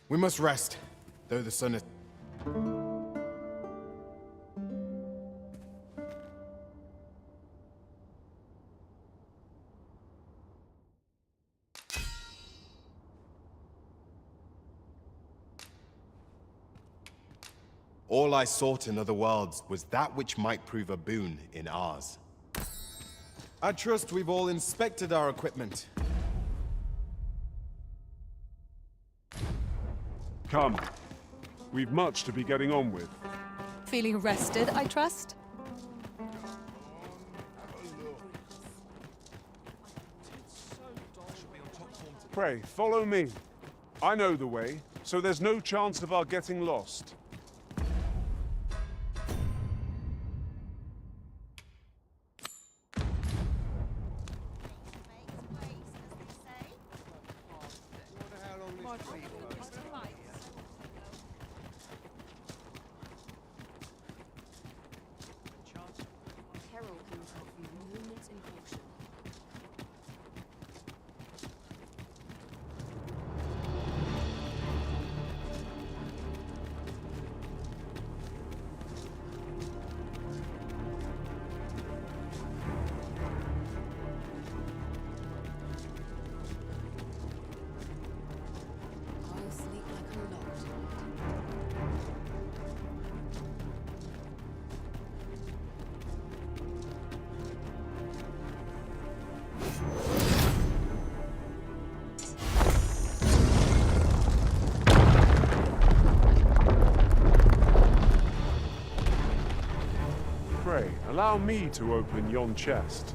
We must rest, though the sun is... All I sought in other worlds was that which might prove a boon in ours. I trust we've all inspected our equipment. Come. We've much to be getting on with. Feeling rested, I trust? Pray, follow me. I know the way, so there's no chance of our getting lost. Pray, allow me to open yon chest.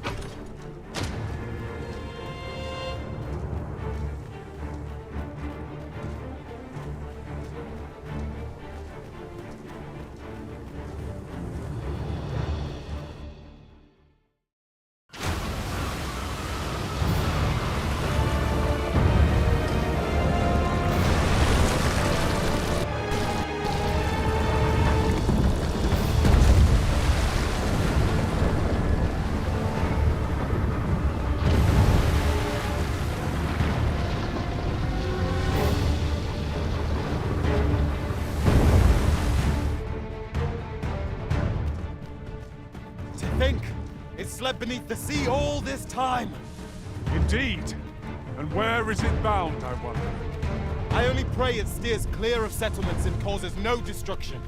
Slept beneath the sea all this time. Indeed. And where is it bound, I wonder? I only pray it steers clear of settlements and causes no destruction.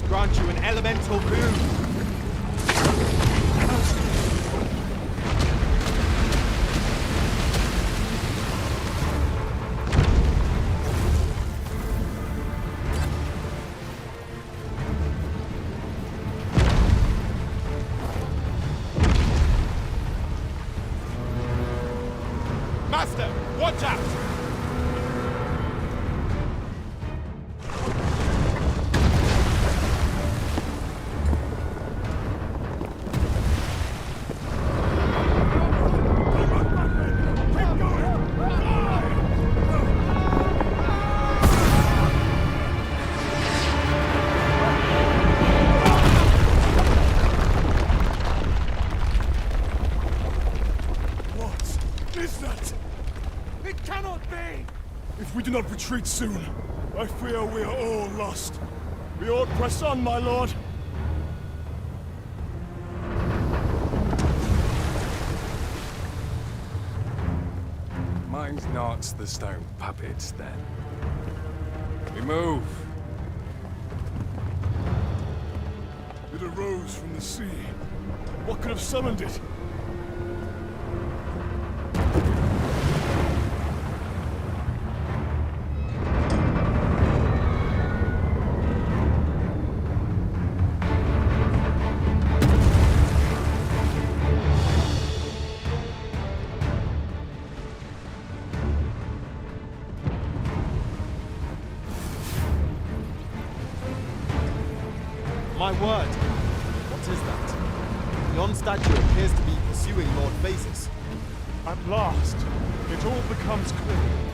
Grant you an elemental boon. not retreat soon. I fear we are all lost. We ought press on, my lord. Mine's not the stone puppets, then. We move. It arose from the sea. What could have summoned it? My word! What is that? The on-statue appears to be pursuing Lord Phases. At last, it all becomes clear.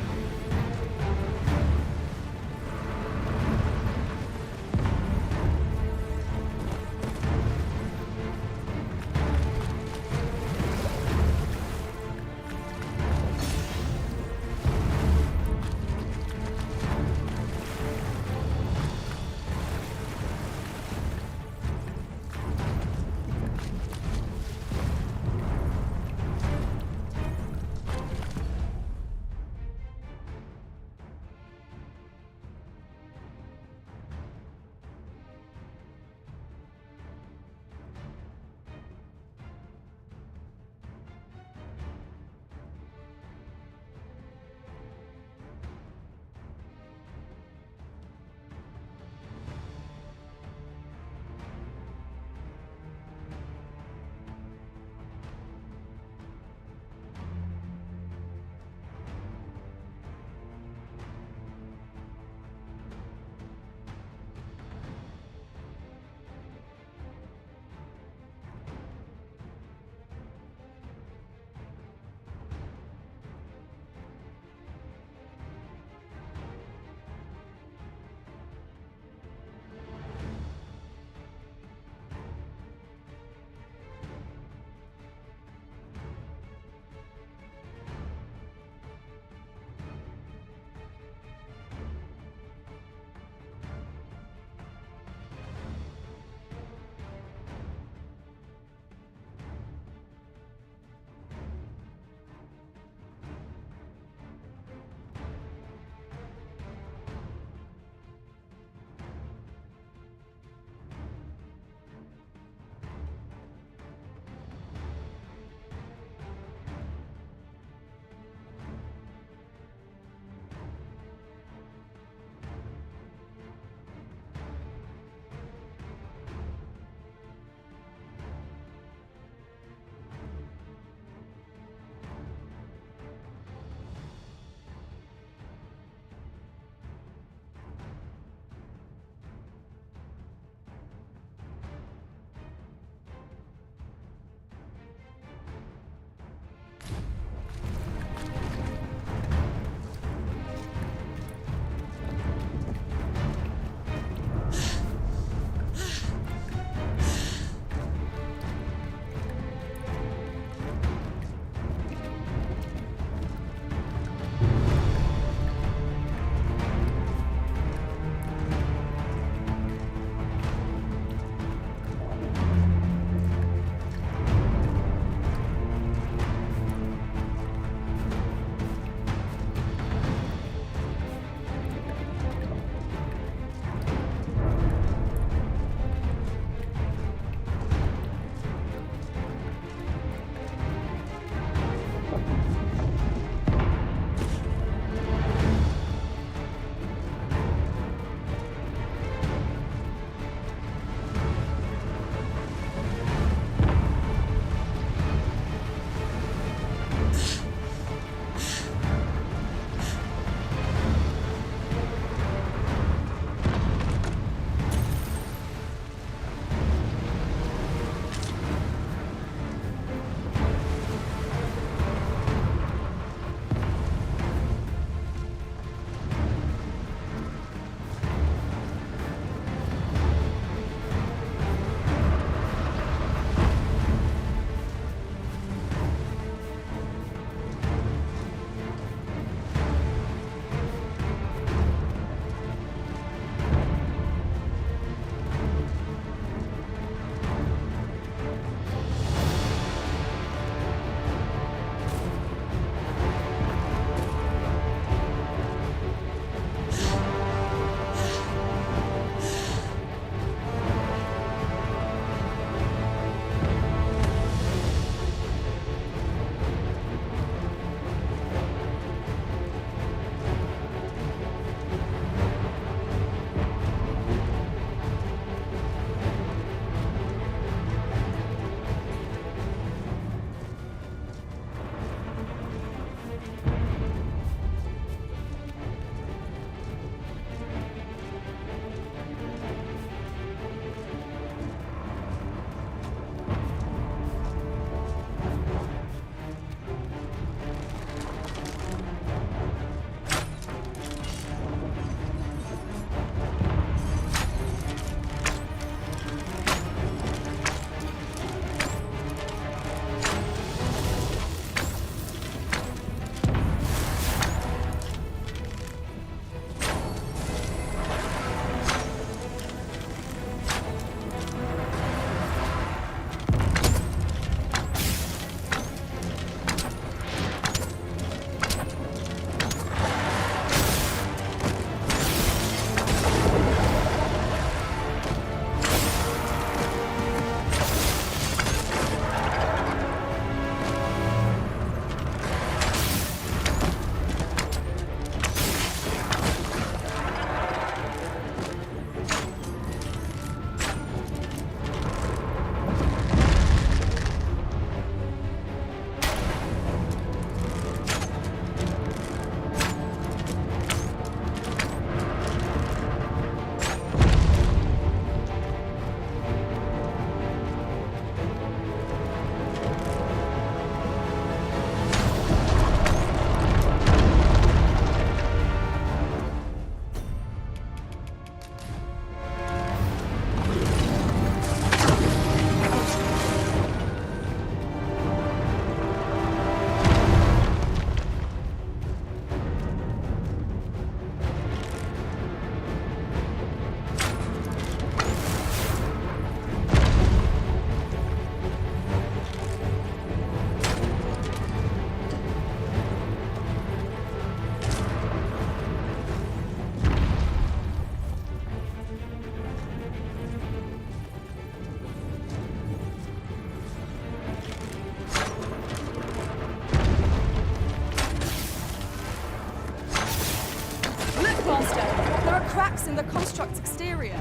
cracks in the construct's exterior.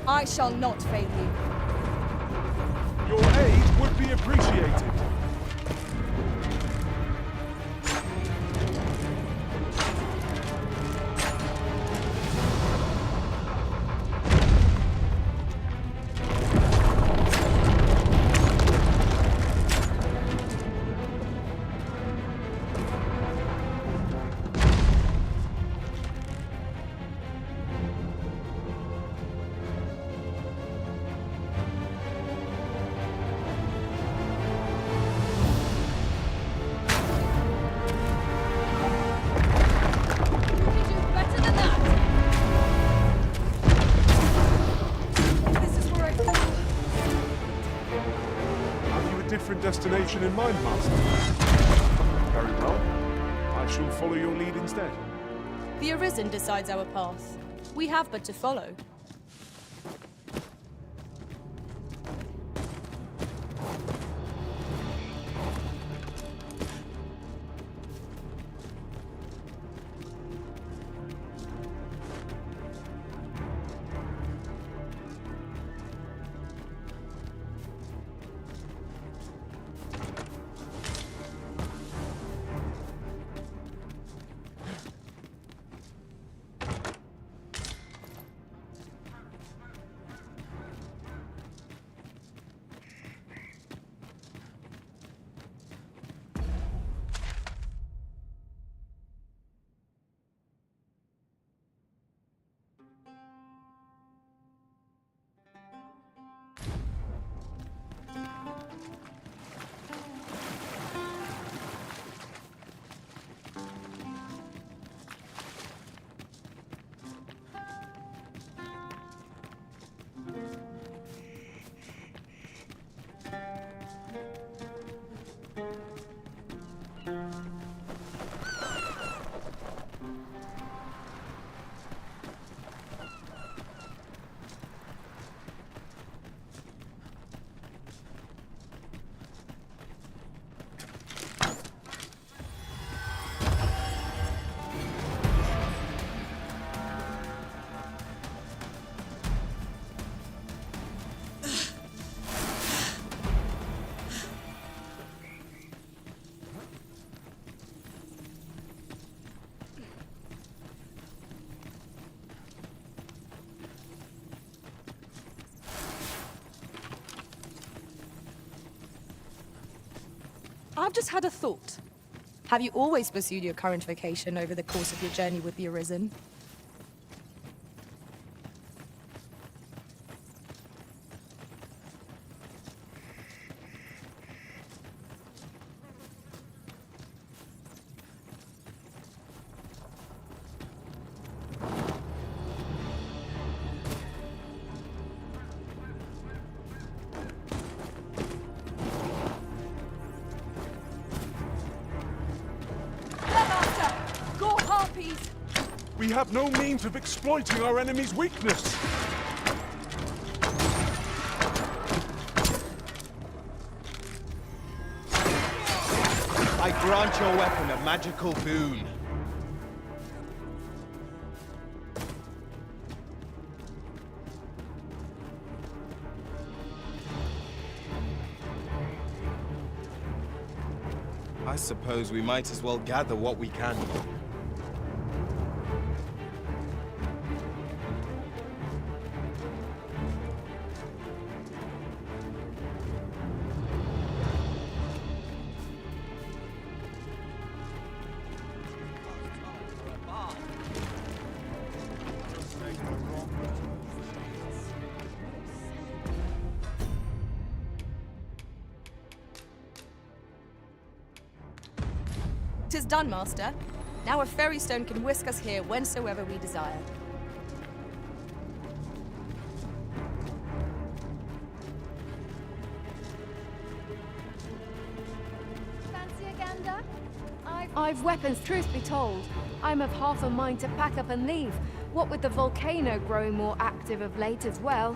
I shall not fail you. Your aid would be appreciated. Destination in mind, Master. Very well. I shall follow your lead instead. The Arisen decides our path. We have but to follow. I've just had a thought. Have you always pursued your current vocation over the course of your journey with the Arisen? We have no means of exploiting our enemy's weakness. I grant your weapon a magical boon. I suppose we might as well gather what we can. Tis done, Master. Now a fairy stone can whisk us here whensoever we desire. Fancy a gander? I've weapons, truth be told. I'm of half a mind to pack up and leave. What with the volcano growing more active of late as well.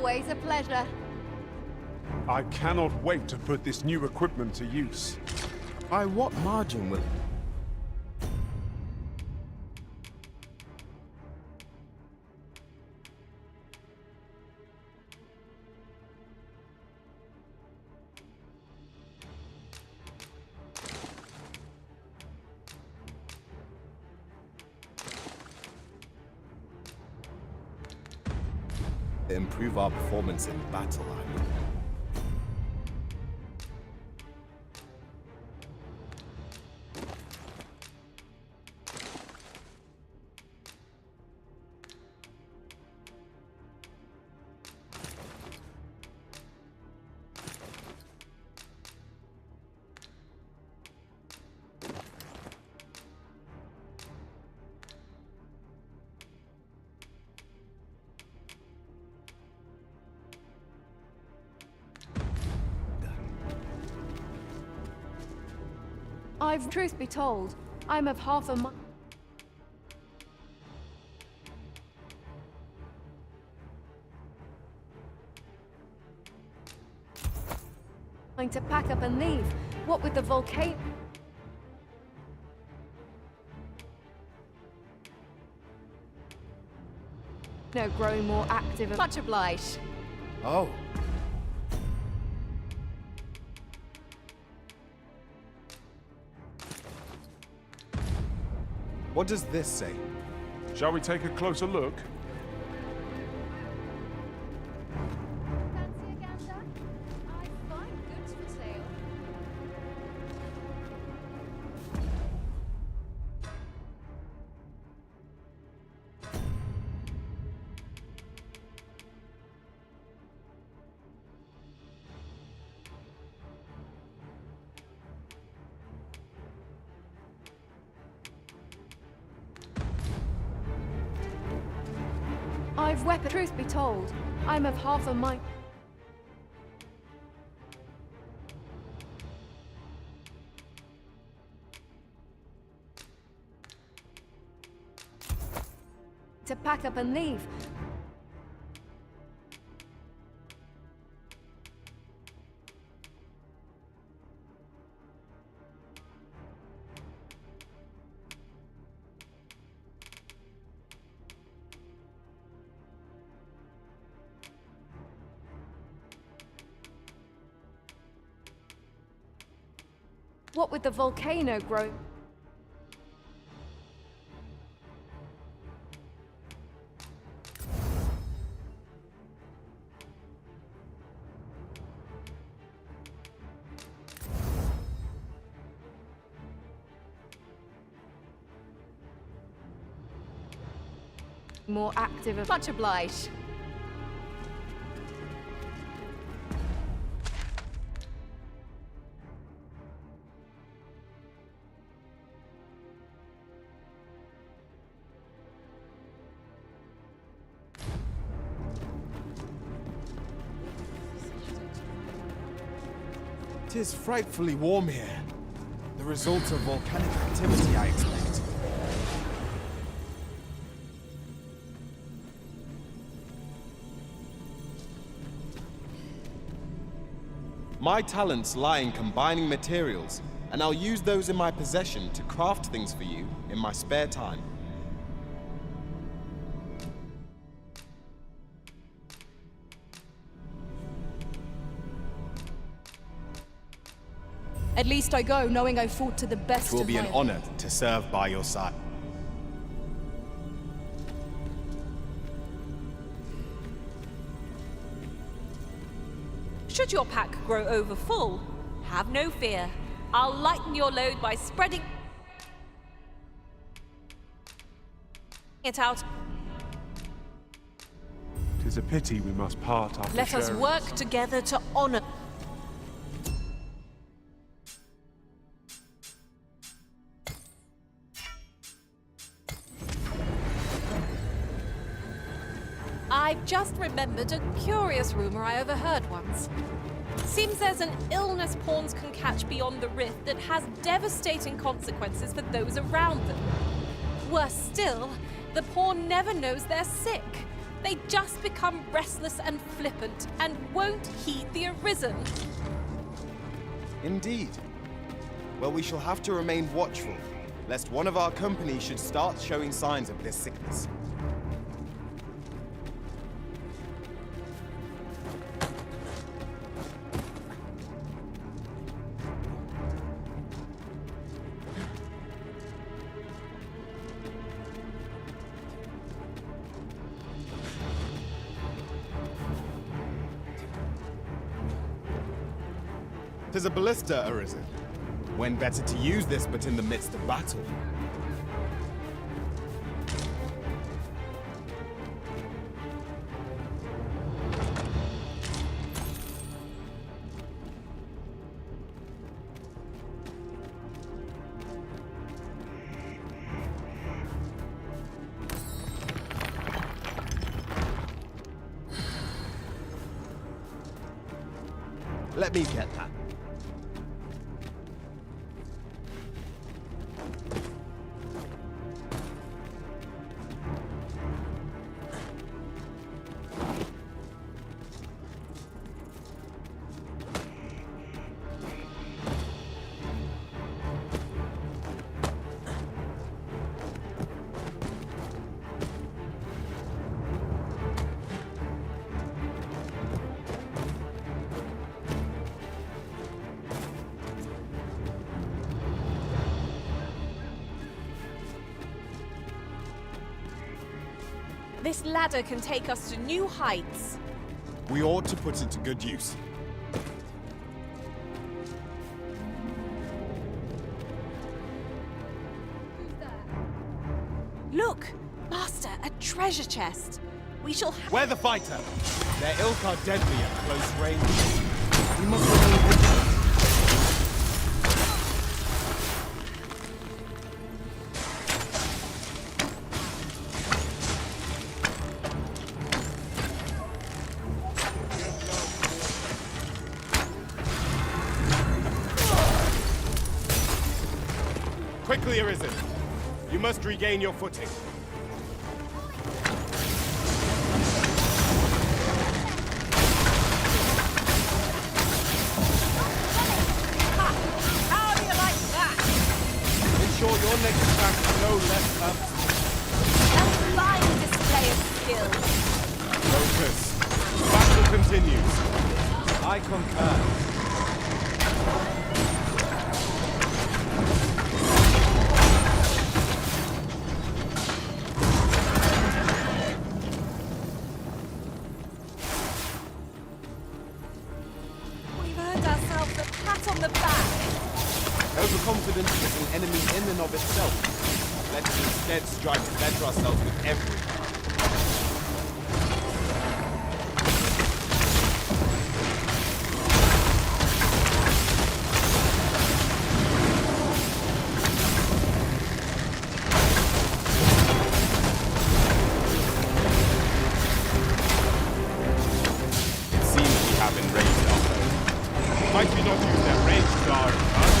always a pleasure. I cannot wait to put this new equipment to use. By what margin will... Improve our performance in battle, I mean. Truth be told, I'm of half a mind to pack up and leave. What with the volcano growing more active. Much obliged. Oh. What does this say? Shall we take a closer look? Fancy a gander? I find goods for sale. Truth be told, I'm of half a mind. To pack up and leave. What with the volcano growing? More active. Much obliged. It is frightfully warm here. The result of volcanic activity, I expect. My talents lie in combining materials, and I'll use those in my possession to craft things for you in my spare time. At least I go knowing I fought to the best It will of be my an honor to serve by your side. Should your pack grow over full, have no fear. I'll lighten your load by spreading it out. 'Tis a pity we must part after Let us sharing. work together to honor. I've just remembered a curious rumor I overheard once. Seems there's an illness pawns can catch beyond the rift that has devastating consequences for those around them. Worse still, the pawn never knows they're sick. They just become restless and flippant and won't heed the Arisen. Indeed. Well, we shall have to remain watchful, lest one of our company should start showing signs of this sickness. Tis a ballista, Arisen. When better to use this but in the midst of battle? Let me get that. This ladder can take us to new heights. We ought to put it to good use. Look! Master, a treasure chest. We shall have... We're the fighter! Their ilk are deadly at close range. We must remain vigilant. Quickly, Arisen. You must regain your footing. How do you like that? Ensure your next attack is no less purposeful. A fine display of skill. Focus. Battle continues. I concur. We've earned ourselves a pat on the back. Overconfidence is an enemy in and of itself. Let us instead strive to better ourselves with every. It seems we have enraged our foe. Might we not use their rage as our advantage?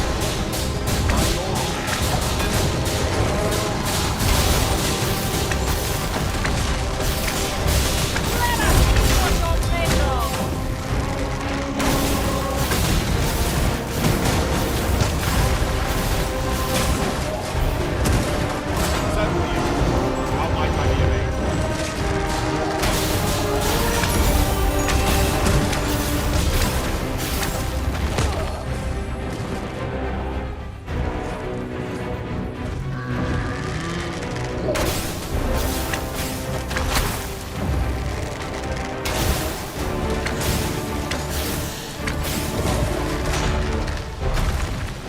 Certainly, how might I be available?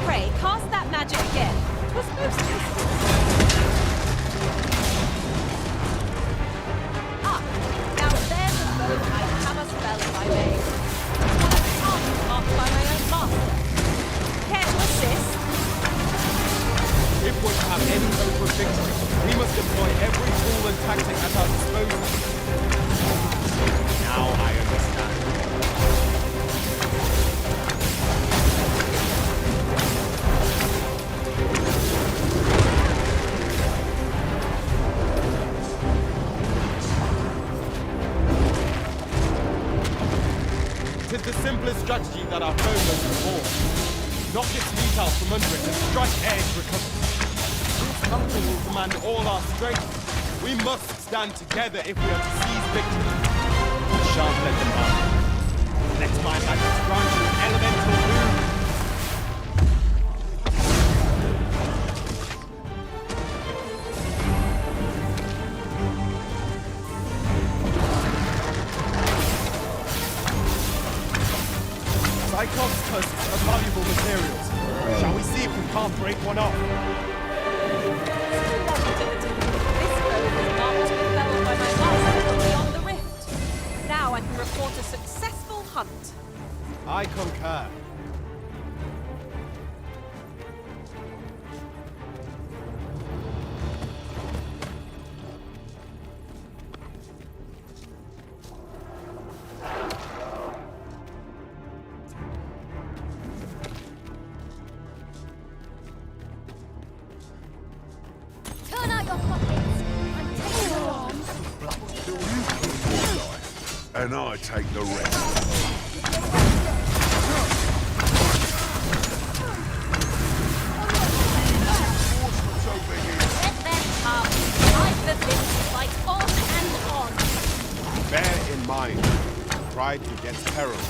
Pray, cast that magic again. 'Twas most useful. Ah, now there's a boat I hammer spell if I may. One of the arms marked by my own master. Care to assist? If we're to have any hope of victory, we must employ every tool and tactic at our disposal. Now I understand. simplest strategy that our foe knows before. Knock its feet out from under it and strike ere it recovers. This battle will demand all our strength. We must stand together if we are to seize victory. We shan't let them down. Next my magic grant you an elemental boon. Cyclops tusks are valuable materials. Shall we see if we can't break one off? This road was marked to be felled by my master from beyond the rift. Now I can report a successful hunt. I concur. Turn out your pockets. I'm taking your arm. And I take the rest. Let them come. I've the vim to fight on and on. Bear in mind, pride begets peril.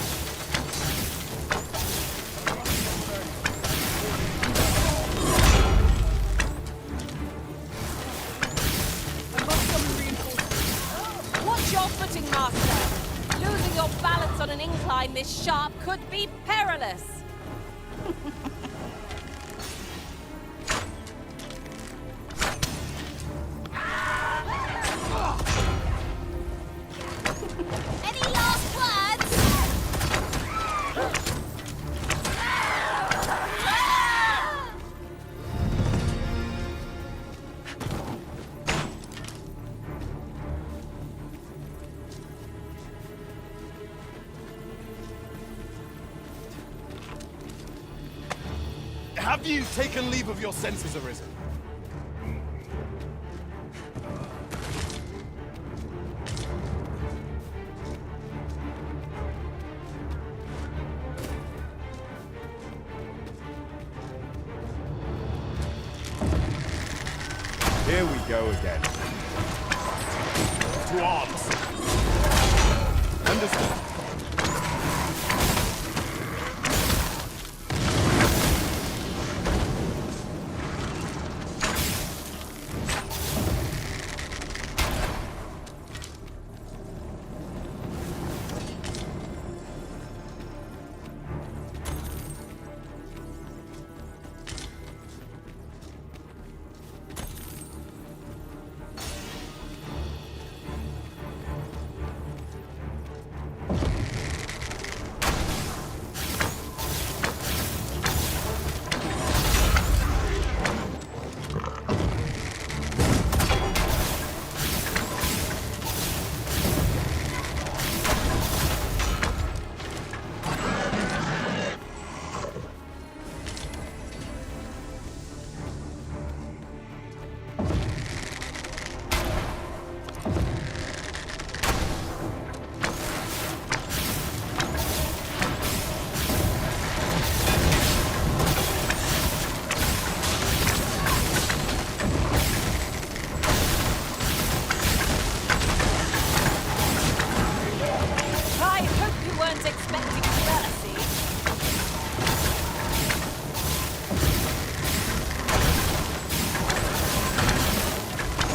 Watch your footing, Master. Losing your balance on an incline this sharp could be perilous. Any last words? Have you taken leave of your senses, Arisen? Here we go again. To arms! Understood.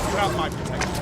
Without my protection.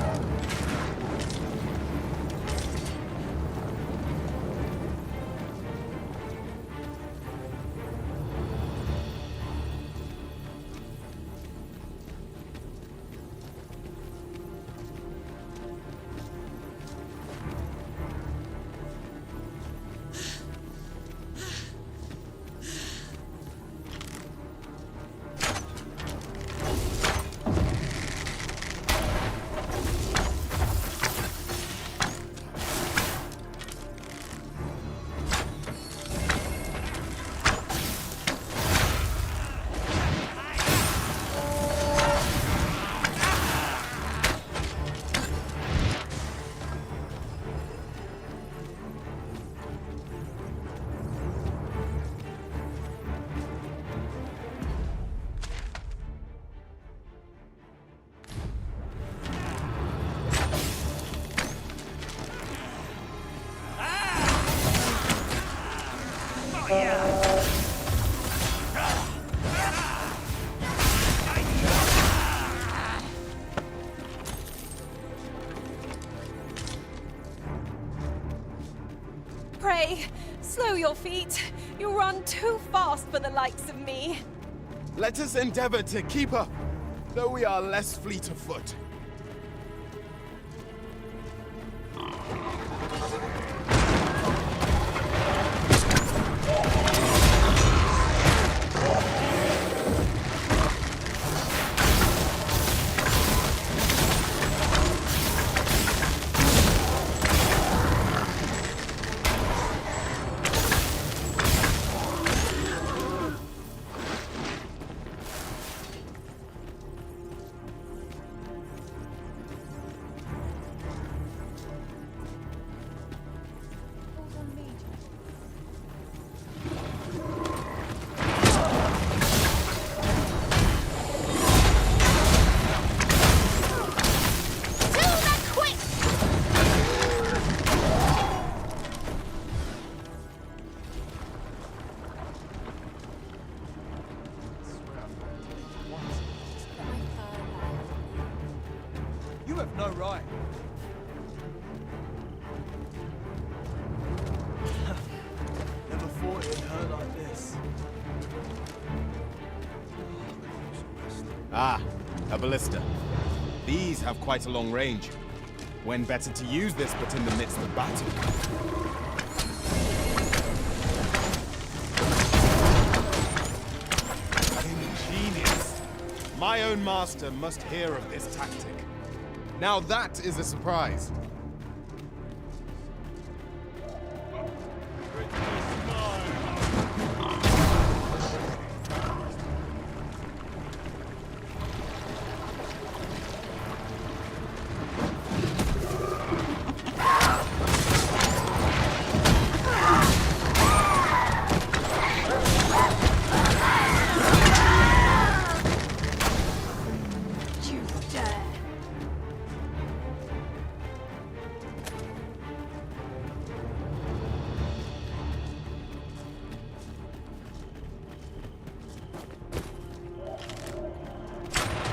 pray, slow your feet. You run too fast for the likes of me. Let us endeavor to keep up, though we are less fleet of foot. You have no right. Never thought it would hurt like this. Ah, a ballista. These have quite a long range. When better to use this but in the midst of battle? Ingenious. My own master must hear of this tactic. Now that is a surprise.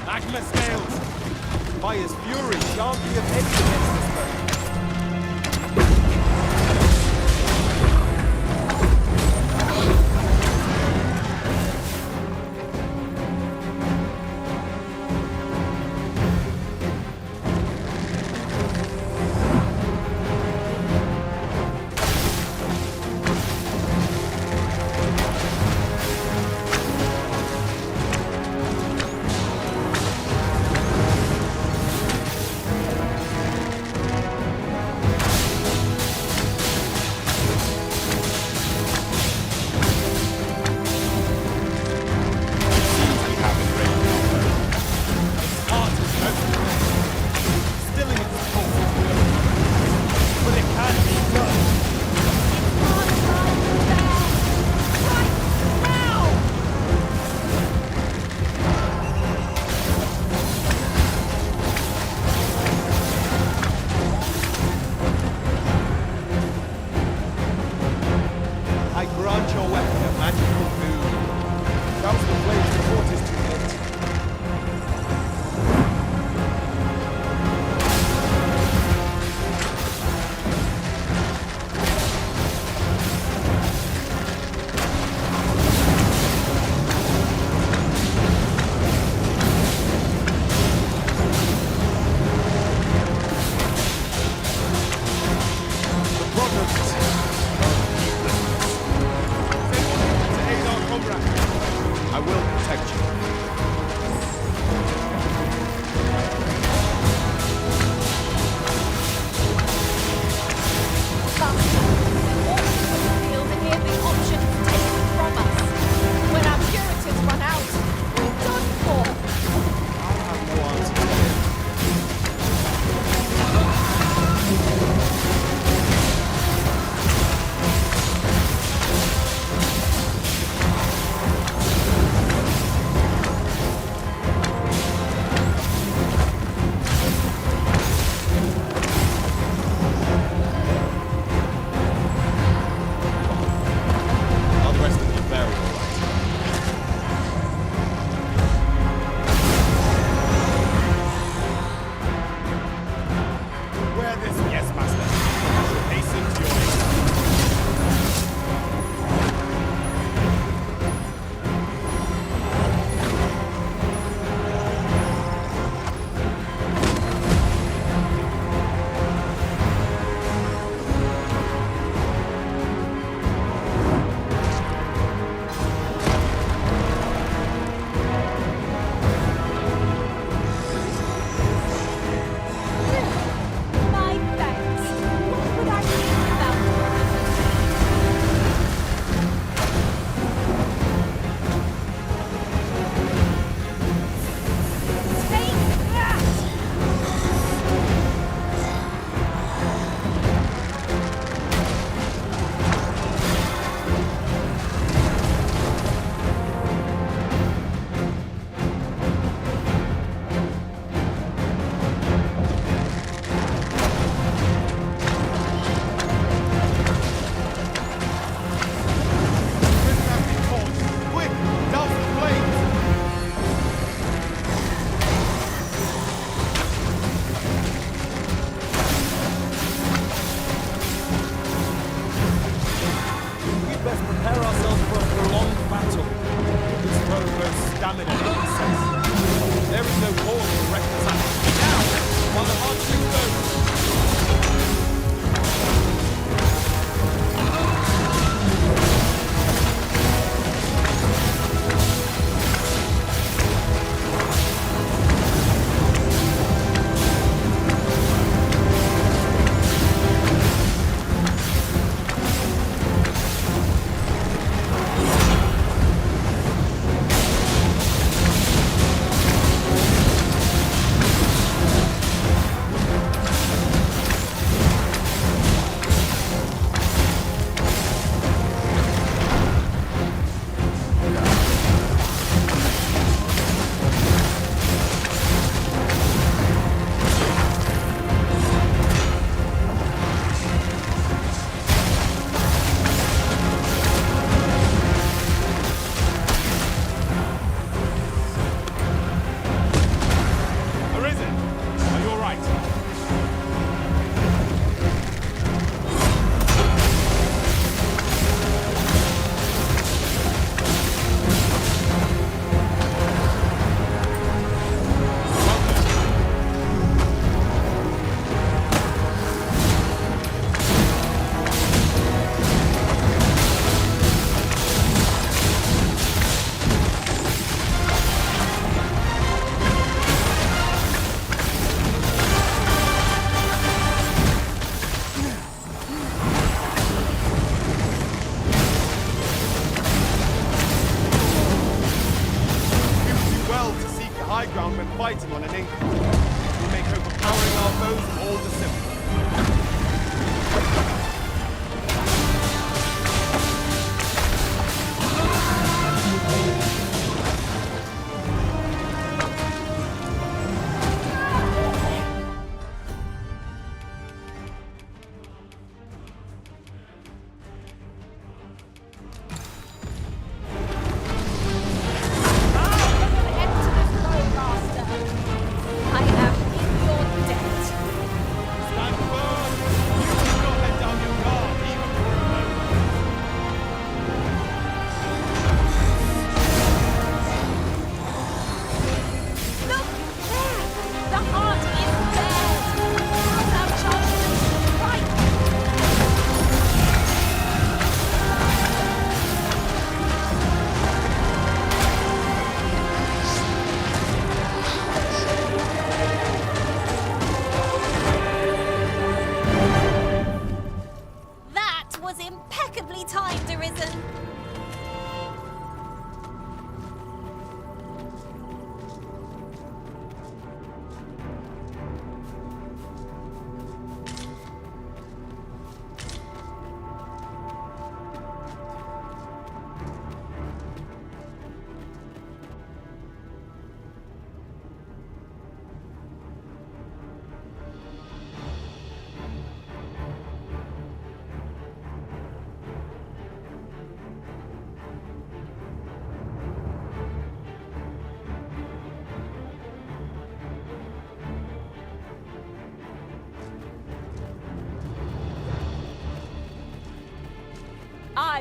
Magma scales! Fire's fury shan't be of any against this foe.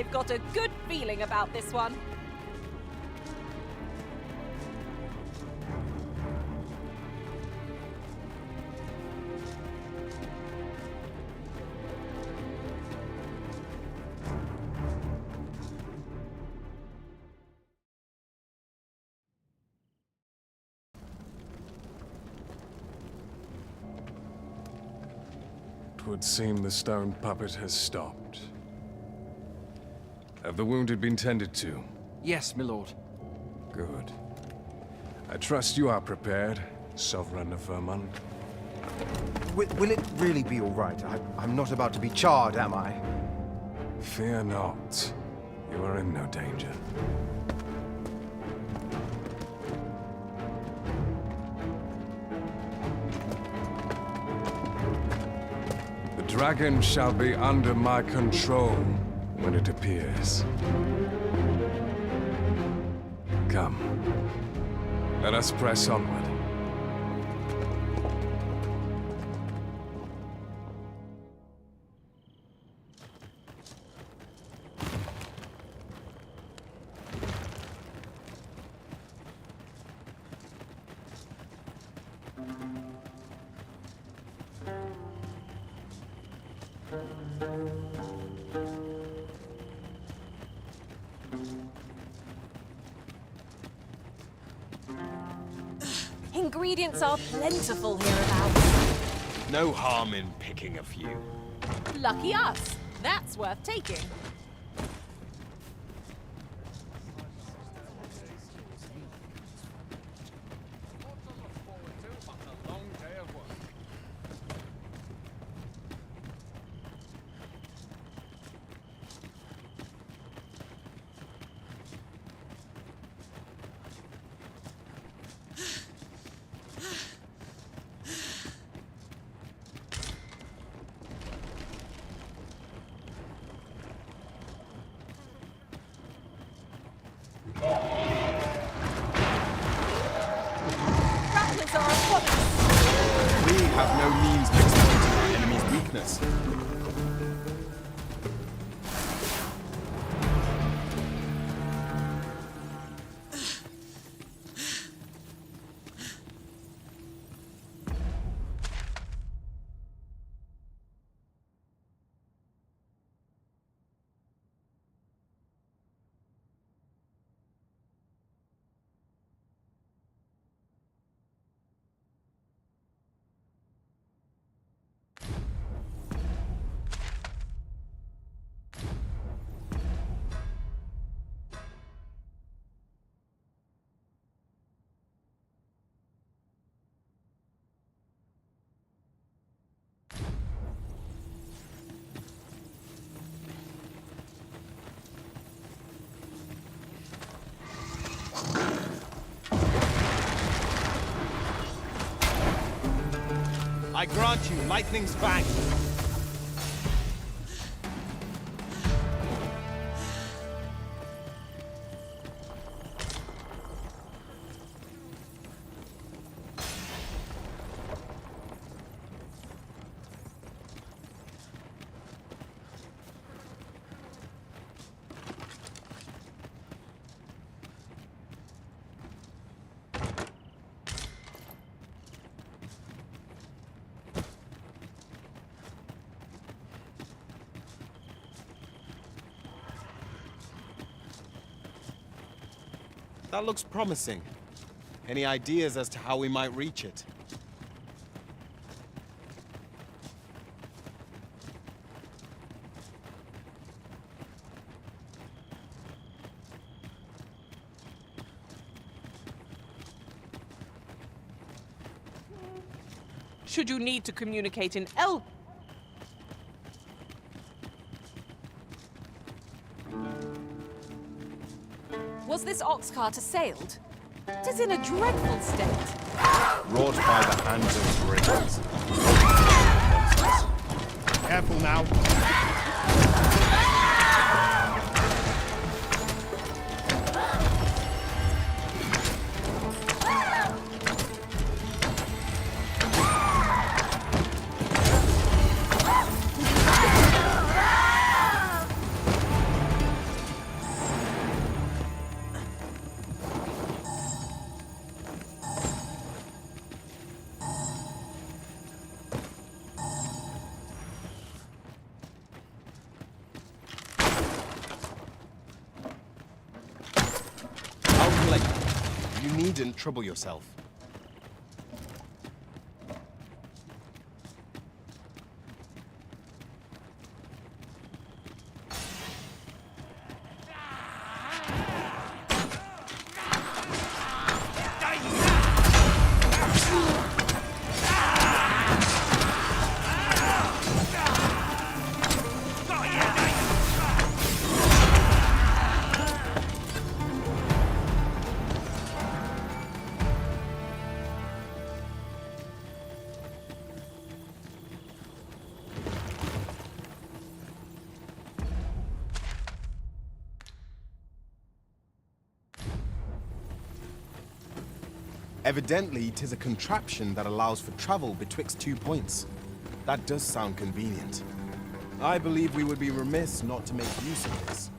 I've got a good feeling about this one. It would seem the stone puppet has stopped. Have the wounded been tended to? Yes, my lord. Good. I trust you are prepared, Sovereign of Vermont. Will it really be all right? I'm not about to be charred, am I? Fear not. You are in no danger. The dragon shall be under my control when it appears. Come. Let us press onward. Ingredients are plentiful hereabouts. No harm in picking a few. Lucky us. That's worth taking. Rattlers are upon us. We have no means of exploiting our enemy's weakness. I grant you lightning's fang. That looks promising. Any ideas as to how we might reach it? Should you need to communicate in Was this ox cart assailed? It is in a dreadful state. Wrought by the hands of brigands. Careful now. needn't trouble yourself. Evidently, 'tis a contraption that allows for travel betwixt 2 points. That does sound convenient. I believe we would be remiss not to make use of this.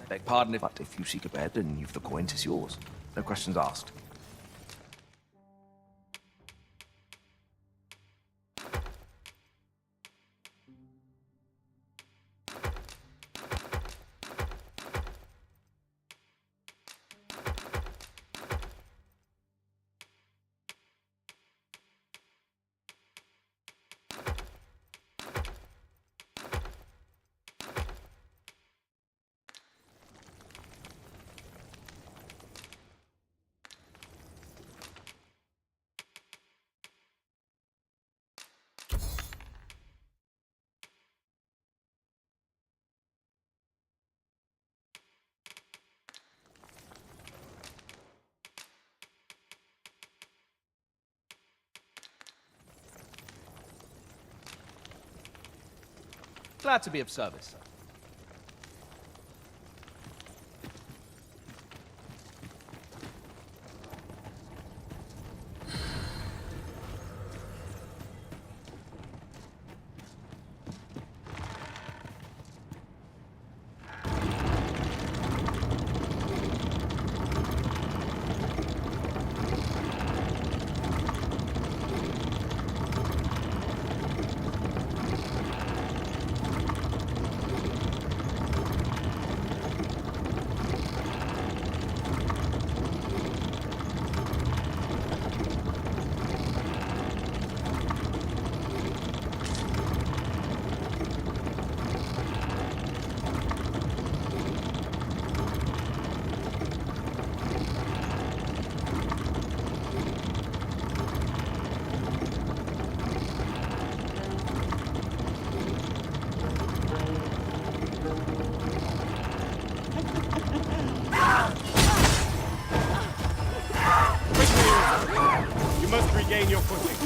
Beg pardon, but if you seek a bed and you've the coins, it's yours. No questions asked. Glad to be of service, sir. Regain your footing.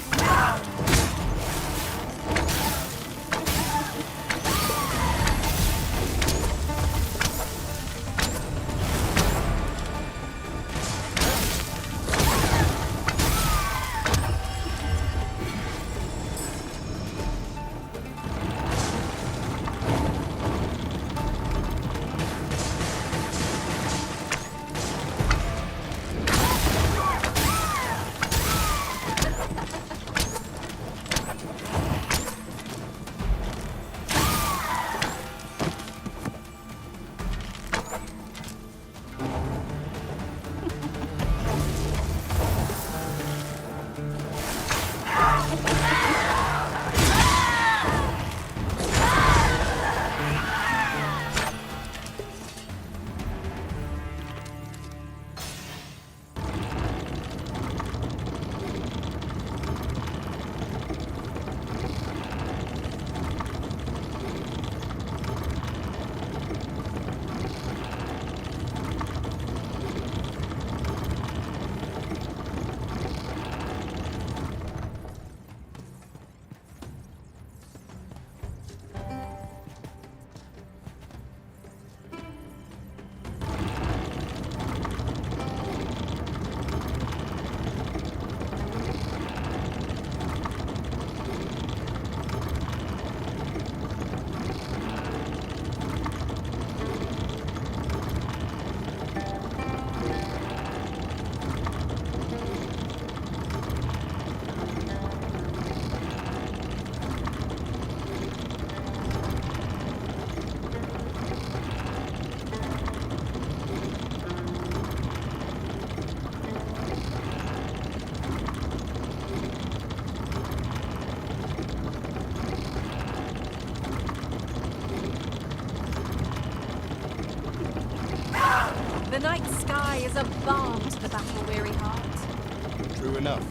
eye is a balm to the battle-weary heart. True enough.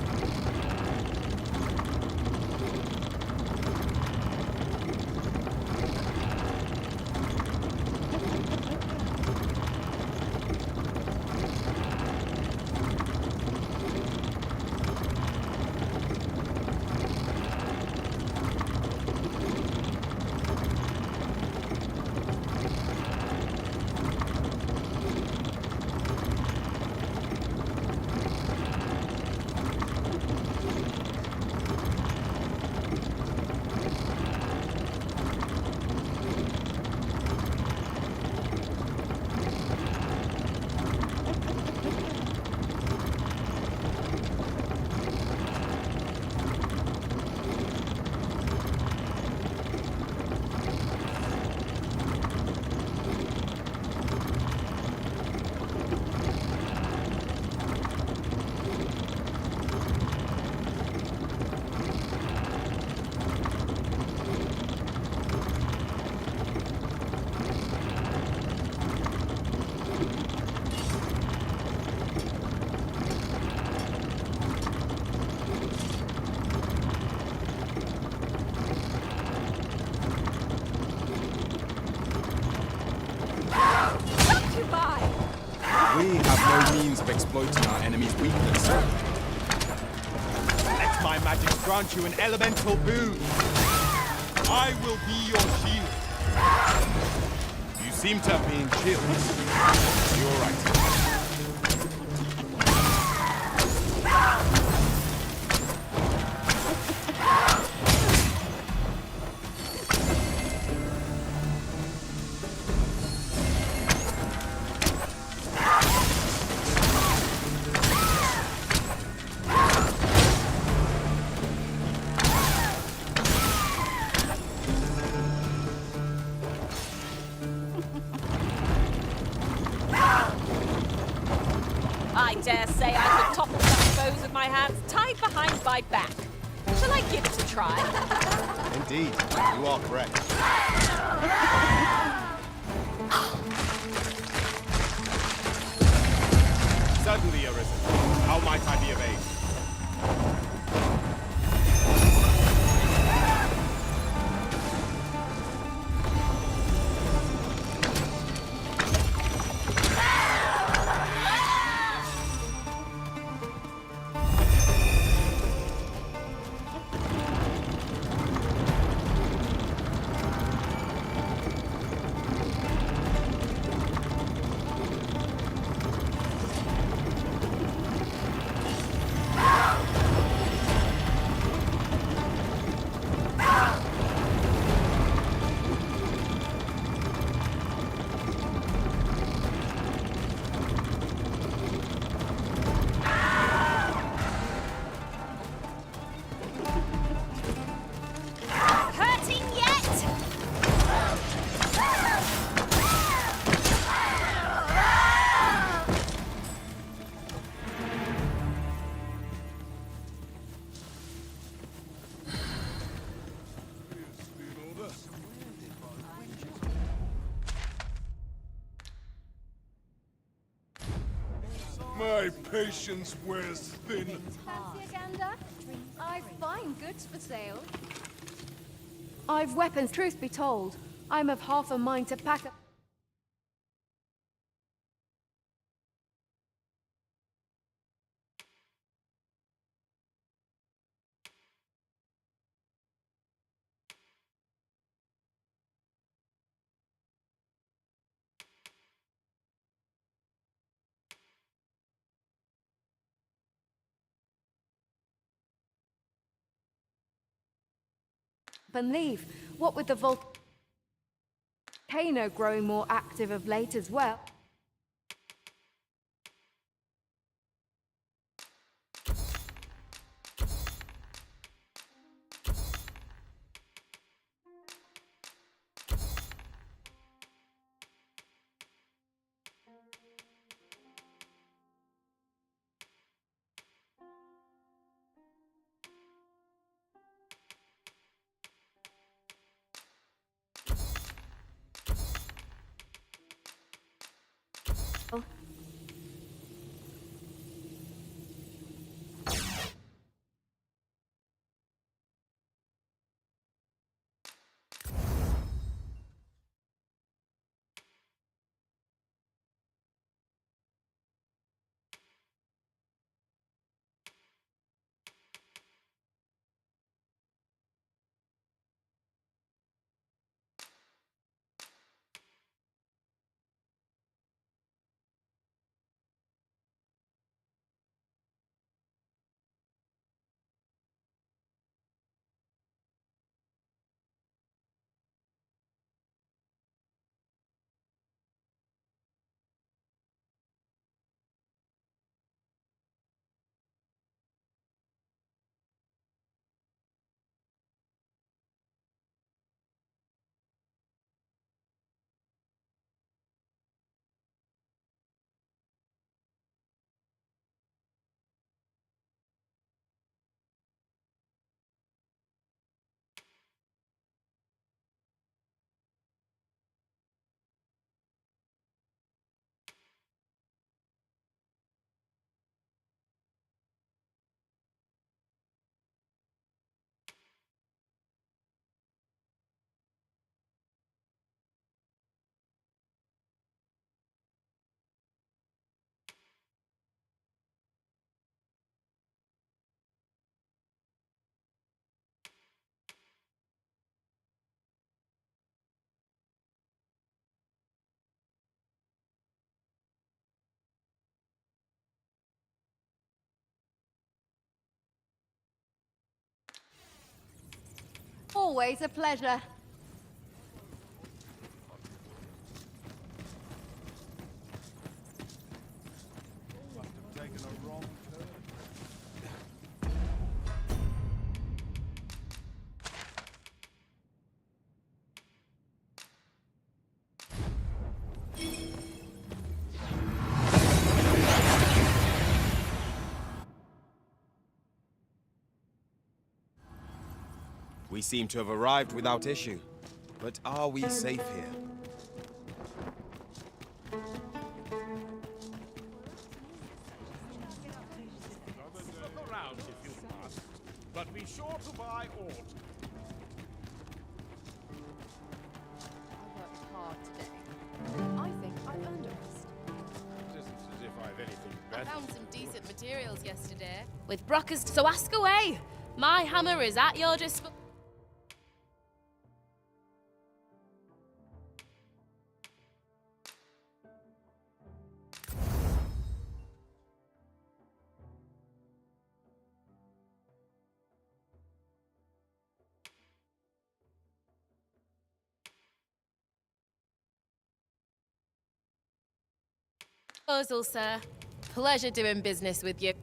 We have no means of exploiting our enemy's weakness. Let my magic grant you an elemental boon. I will be your shield. You seem to have been chilled. You're right. I dare say I could topple such foes with my hands tied behind my back. Shall I give it a try? Indeed, you are correct. Certainly, Arisen. How might I be of aid? My patience wears thin. Fancy a gander? I've fine goods for sale. I've weapons, truth be told. I'm of half a mind to pack up. And leave. What with the volcano growing more active of late as well. Always a pleasure. We seem to have arrived without issue. But are we safe here? Look around if you must, but be sure to buy aught. I worked hard today. I think I've earned a rest. It isn't as if I've anything I better. found some decent materials yesterday. With Brockers, so ask away! My hammer is at your disposal. Sir. Pleasure doing business with you.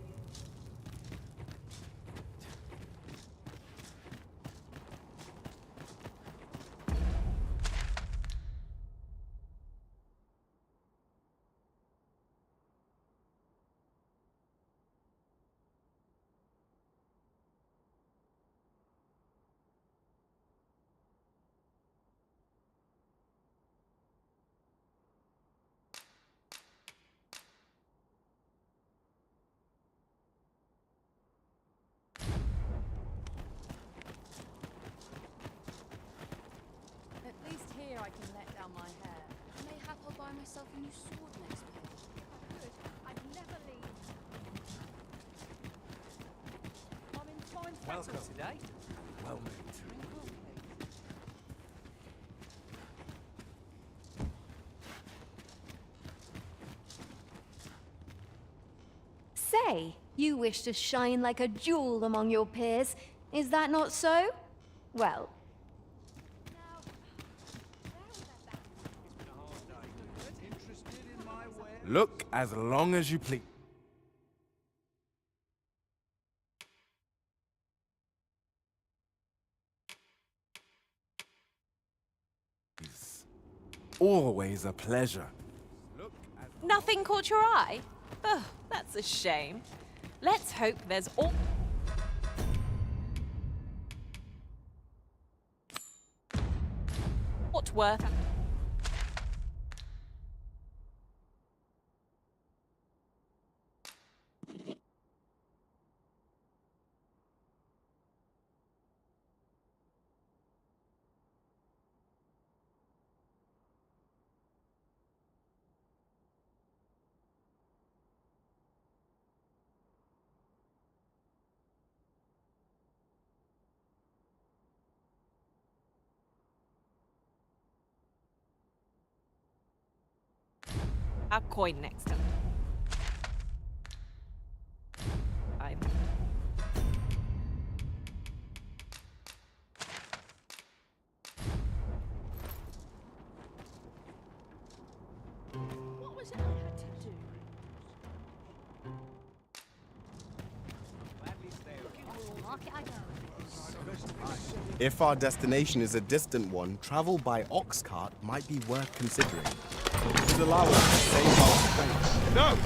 At least here I can let down my hair. Mayhap I'll buy myself a new sword next week. Good. I'd never leave. I'm in time for Welcome today. Well met. Say, you wish to shine like a jewel among your peers. Is that not so? Well. Look as long as you please. Always a pleasure. Nothing caught your eye? Oh, that's a shame. Let's hope there's all... What worth... A coin next time. What was it I had to do? Market I go. If our destination is a distant one, travel by ox cart might be worth considering. It would allow us to save our strength. No!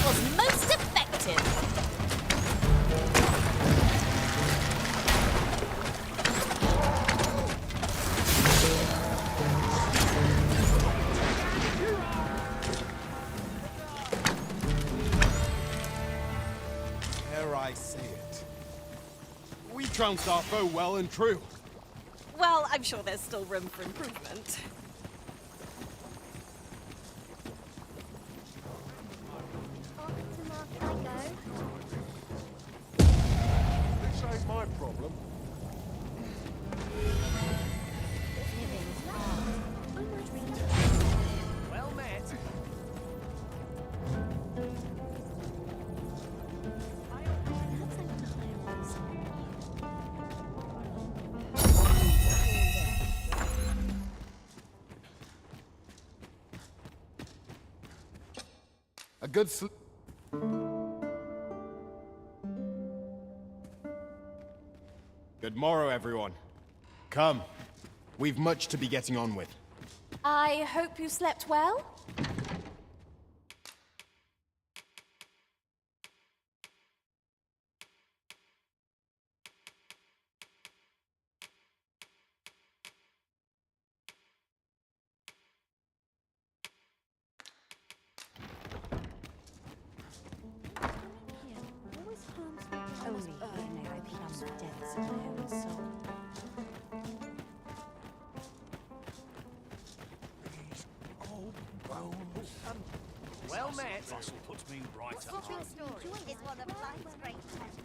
Was most effective. Dare I say it? We trounced our foe well and true. Well, I'm sure there's still room for improvement. Off to market I go. This ain't my problem. Living's hard. I might read. Well met. good sleep. Good morrow, everyone. Come. We've much to be getting on with. I hope you slept well? Well met. Russell puts me right up. Story is one of life's great tests.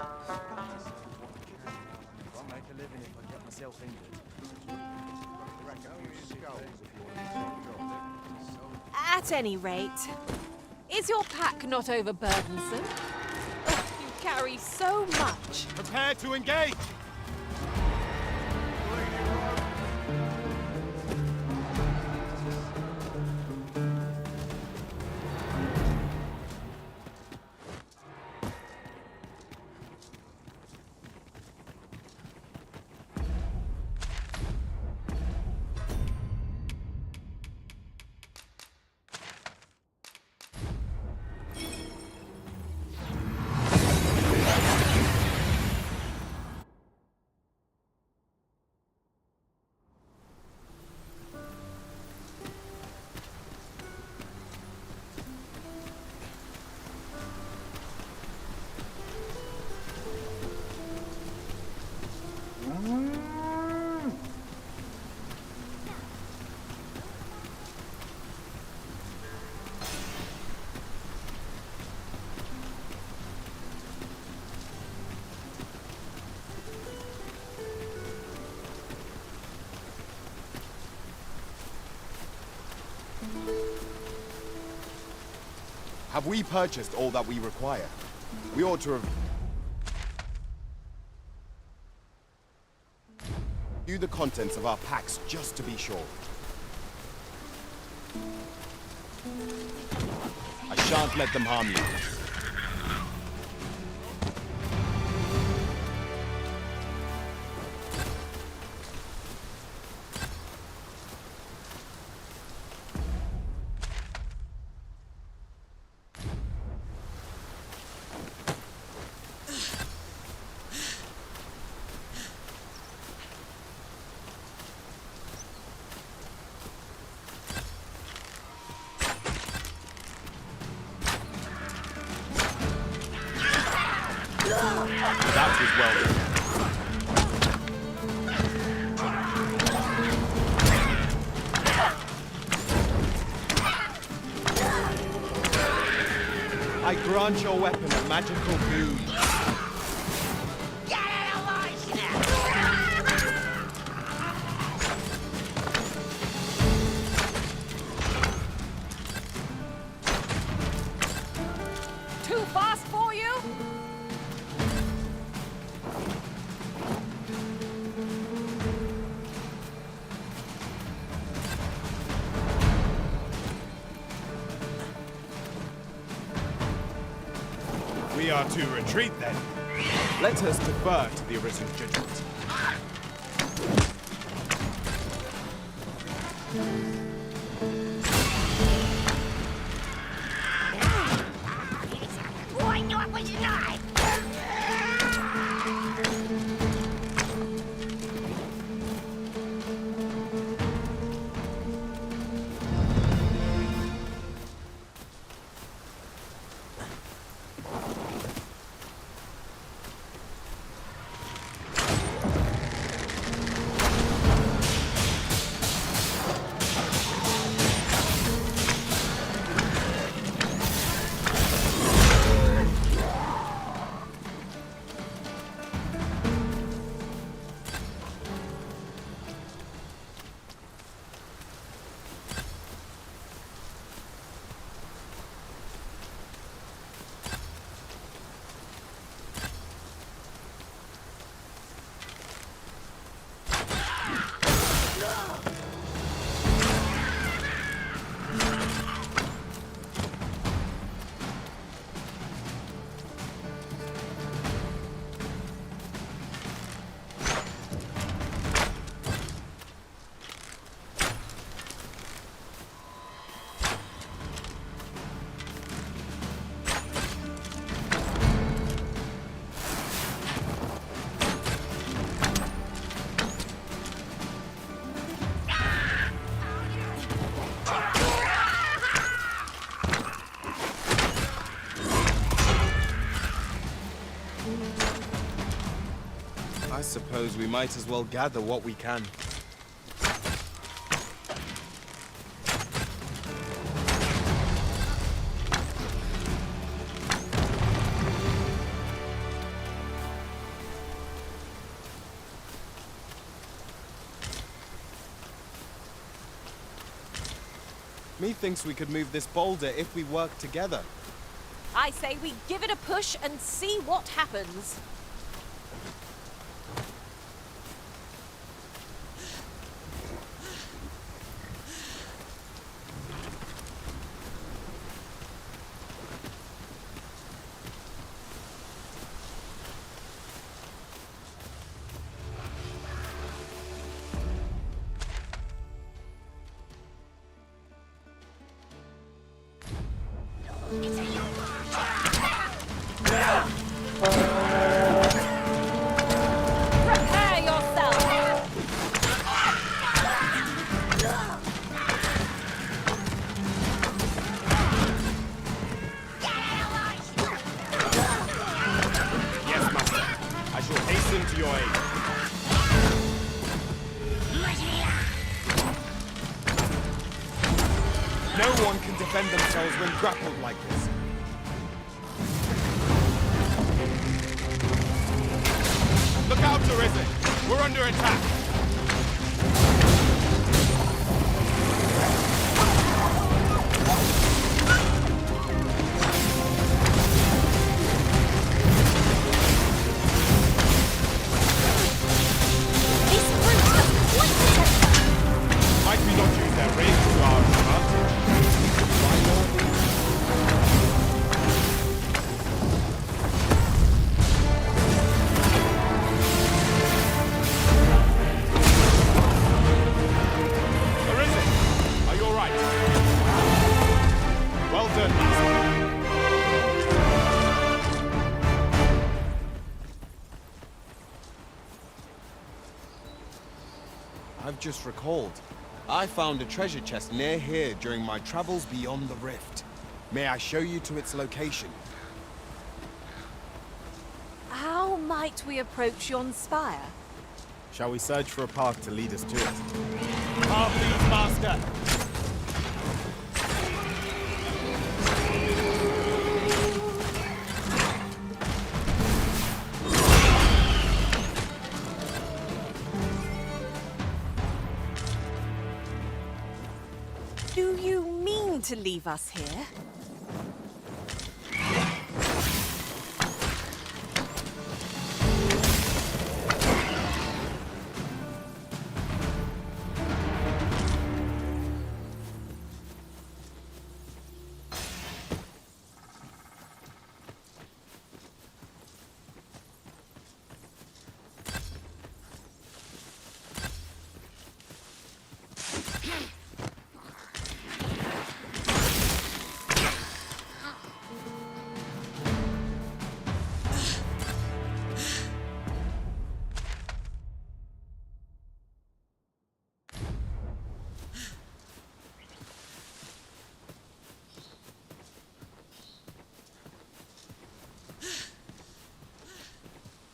I'll make a living if I get myself injured. At any rate, is your pack not overburdensome? Ugh, you carry so much. Prepare to engage! Have we purchased all that we require? We ought to have... View the contents of our packs just to be sure. I shan't let them harm you. That was well done. I grant your weapon a magical boon. Too fast for you? We are to retreat then. Let us defer to the Arisen judgment. Wind you up with your knife! I suppose we might as well gather what we can. Methinks we could move this boulder if we work together. I say we give it a push and see what happens. Prepare yourself! Yes, Master. I shall hasten to your aid. No one can defend themselves when grappled like this. Look out, Arisen! We're under attack! This brute has quite the temper! Might we not use their range to our advantage? Arisen, are you all right? Well done, Master. I've just recalled. I found a treasure chest near here during my travels beyond the rift. May I show you to its location? How might we approach yon spire? Shall we search for a path to lead us to it? Ah, please, Master. Do you mean to leave us here?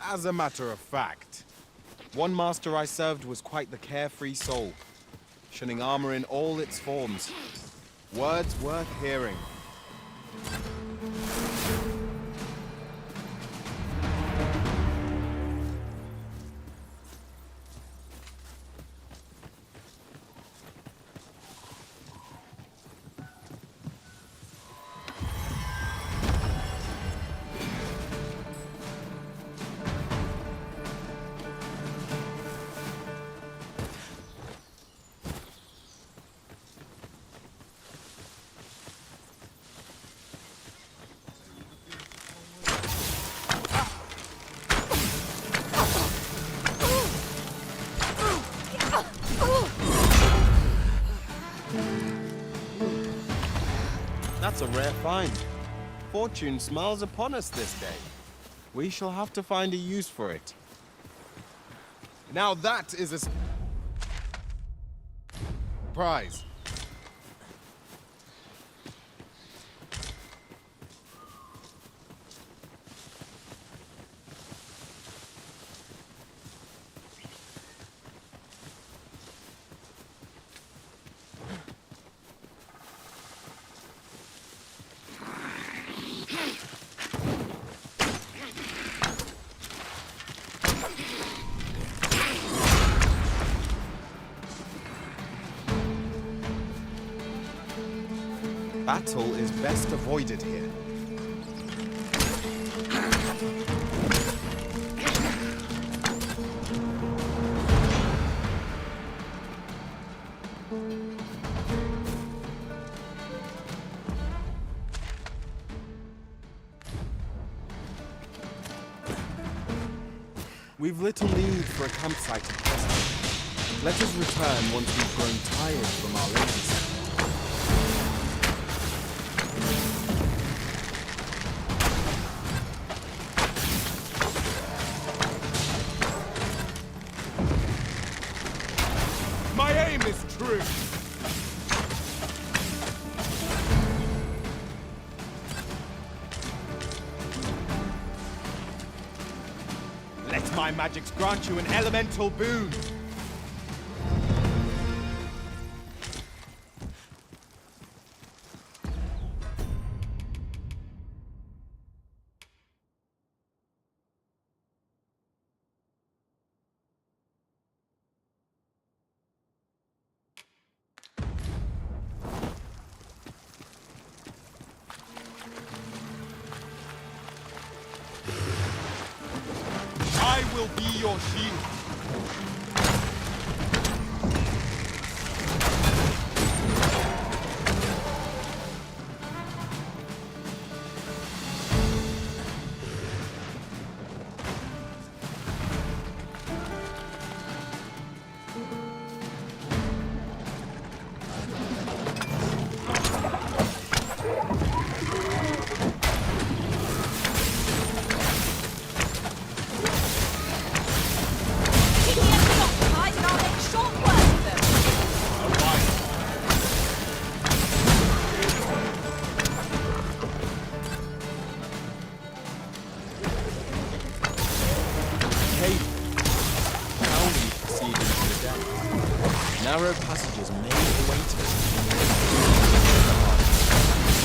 As a matter of fact, one master I served was quite the carefree soul, shunning armor in all its forms. Words worth hearing. That's a rare find. Fortune smiles upon us this day. We shall have to find a use for it. Now that is a surprise. Battle is best avoided here. We've little need for a campsite at present. Let us return once we've grown tired from our labors. My aim is true. Let my magics grant you an elemental boon. I will be your shield. Narrow passages may await us.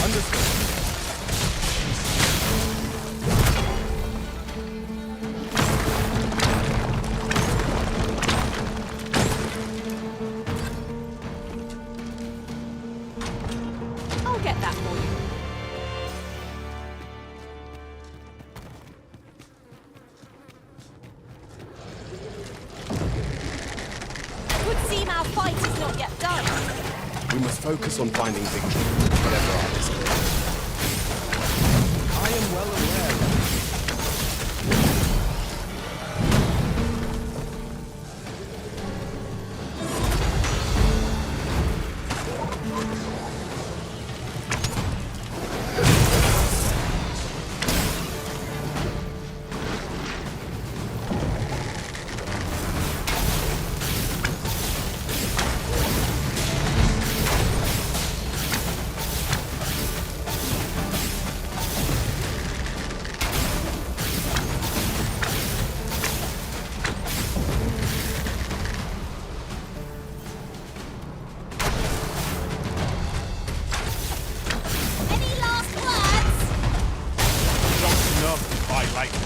Understood. I'll get that for you. Would seem our fight is not yet done. We must focus on finding victory, whatever our risk. I am well aware. Any last words? Not enough by lightning.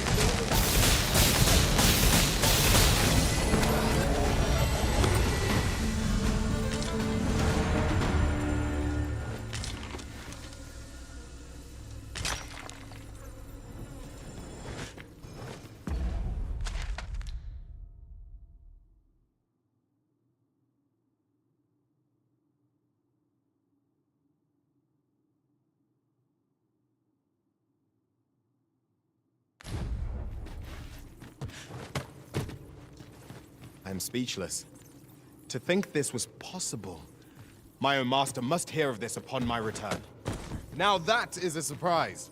I am speechless. To think this was possible. My own master must hear of this upon my return. Now that is a surprise.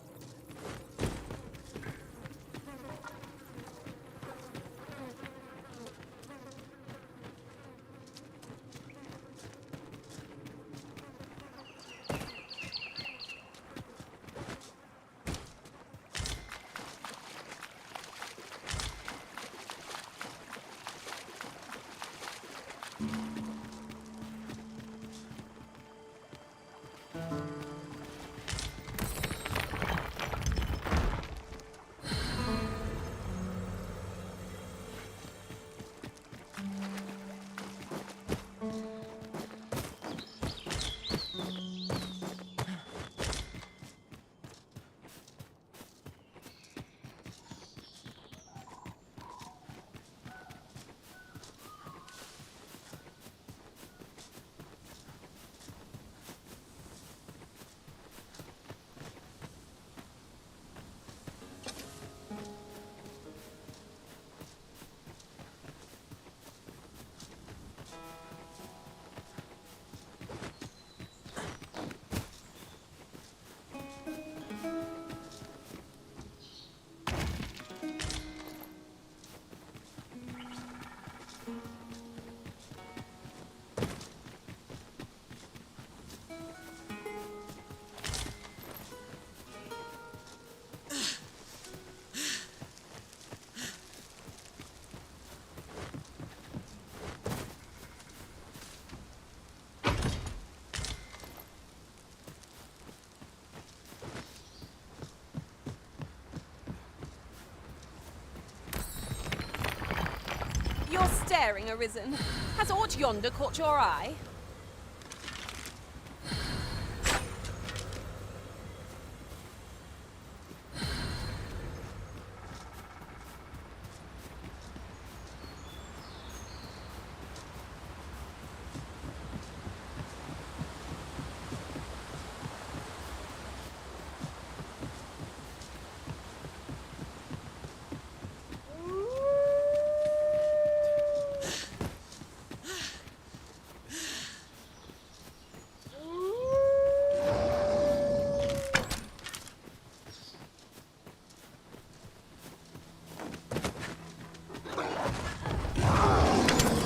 You're staring, Arisen. Has aught yonder caught your eye?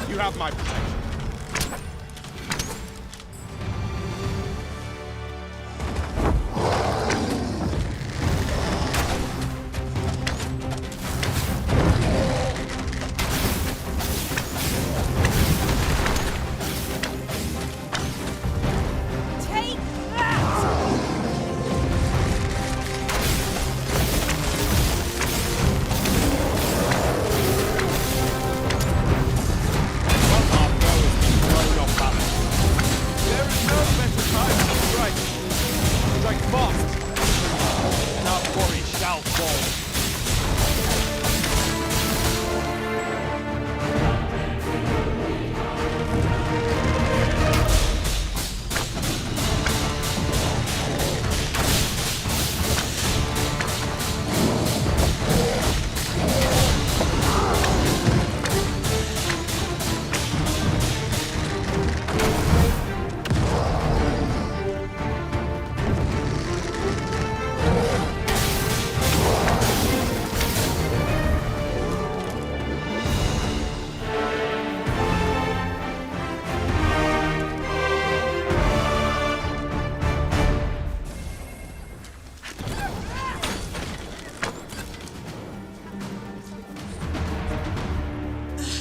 You have my protection. Take that! Strike fast, and our quarry shall fall.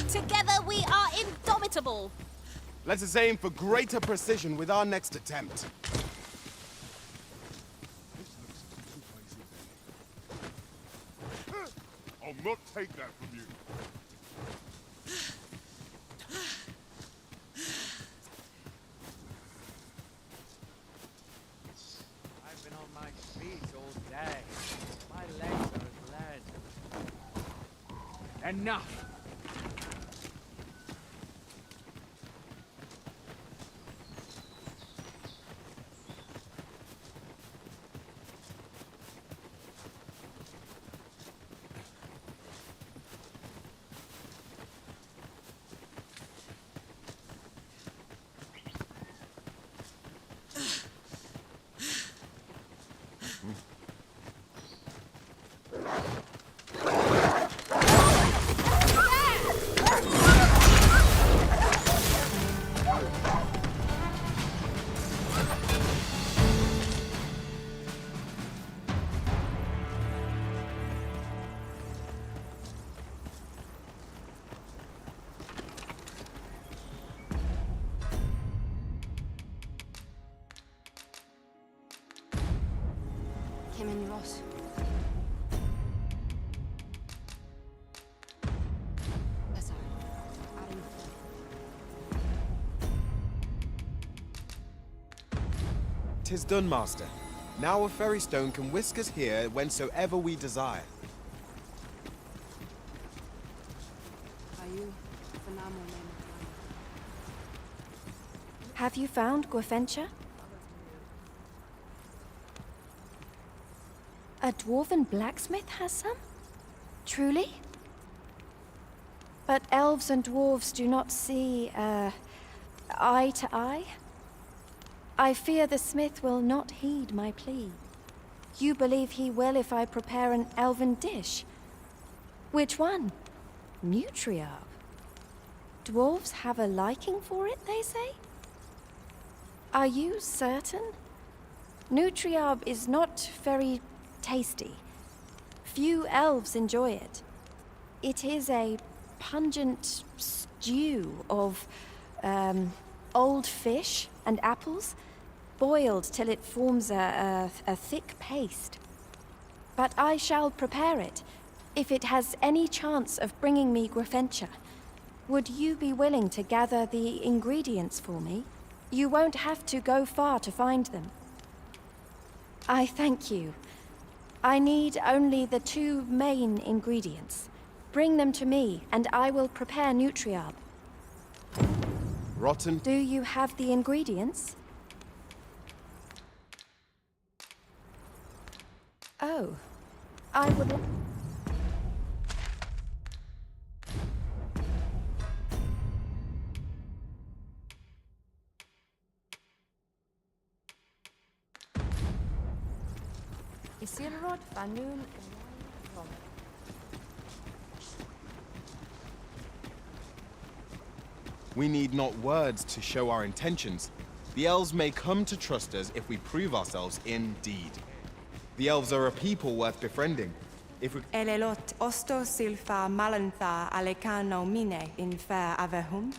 Together we are indomitable. Let us aim for greater precision with our next attempt. I'll not take that from you. I've been on my feet all day. My legs are bled. Enough! Ross. Tis done, Master. Now a ferry stone can whisk us here whensoever we desire. Have you found Gwefencha? A dwarven blacksmith has some? Truly? But elves and dwarves do not see, eye to eye? I fear the smith will not heed my plea. You believe he will if I prepare an elven dish? Which one? Nutriarb. Dwarves have a liking for it, they say? Are you certain? Nutriarb is not very tasty. Few elves enjoy it. It is a pungent stew of, old fish and apples, boiled till it forms a thick paste. But I shall prepare it, if it has any chance of bringing me Gwefencha. Would you be willing to gather the ingredients for me? You won't have to go far to find them. I thank you. I need only the 2 main ingredients. Bring them to me, and I will prepare Nutriarb. Rotten? Do you have the ingredients? Oh. I would... Isilrod Fanun. We need not words to show our intentions. The elves may come to trust us if we prove ourselves indeed. The elves are a people worth befriending. If we... Elelot osto silfa malantha alekano mine in fair avehum.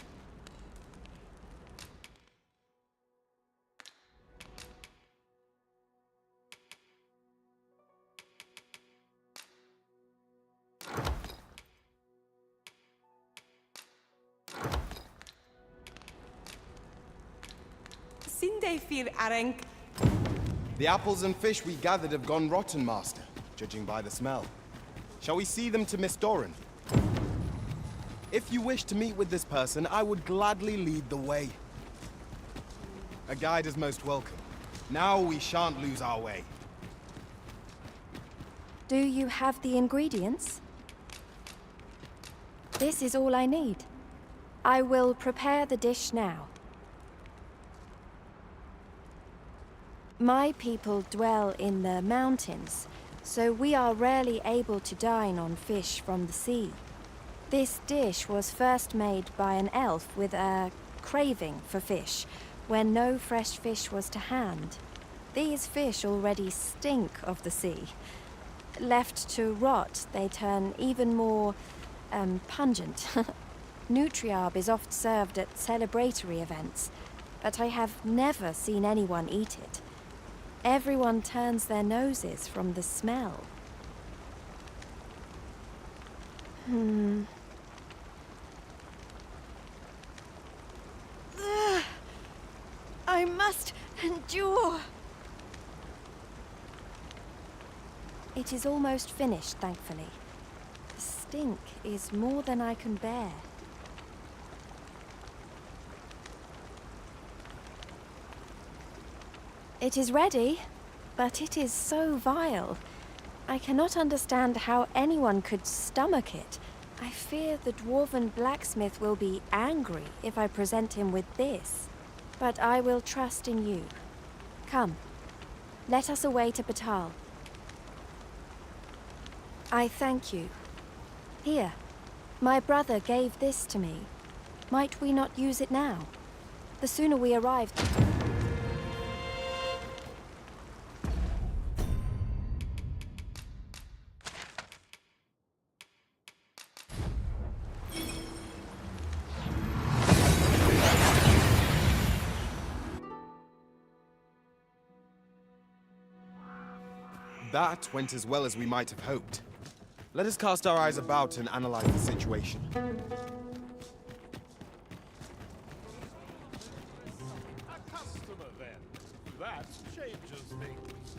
The apples and fish we gathered have gone rotten, Master, judging by the smell. Shall we see them to Miss Doran? If you wish to meet with this person, I would gladly lead the way. A guide is most welcome. Now we shan't lose our way. Do you have the ingredients? This is all I need. I will prepare the dish now. My people dwell in the mountains, so we are rarely able to dine on fish from the sea. This dish was first made by an elf with a craving for fish, when no fresh fish was to hand. These fish already stink of the sea. Left to rot, they turn even more, pungent. Nutriarb is oft served at celebratory events, but I have never seen anyone eat it. Everyone turns their noses from the smell. I must endure. It is almost finished, thankfully. The stink is more than I can bear. It is ready, but it is so vile. I cannot understand how anyone could stomach it. I fear the dwarven blacksmith will be angry if I present him with this. But I will trust in you. Come, let us away to Batal. I thank you. Here, my brother gave this to me. Might we not use it now? The sooner we arrive... That went as well as we might have hoped. Let us cast our eyes about and analyze the situation. A customer, then. That changes things.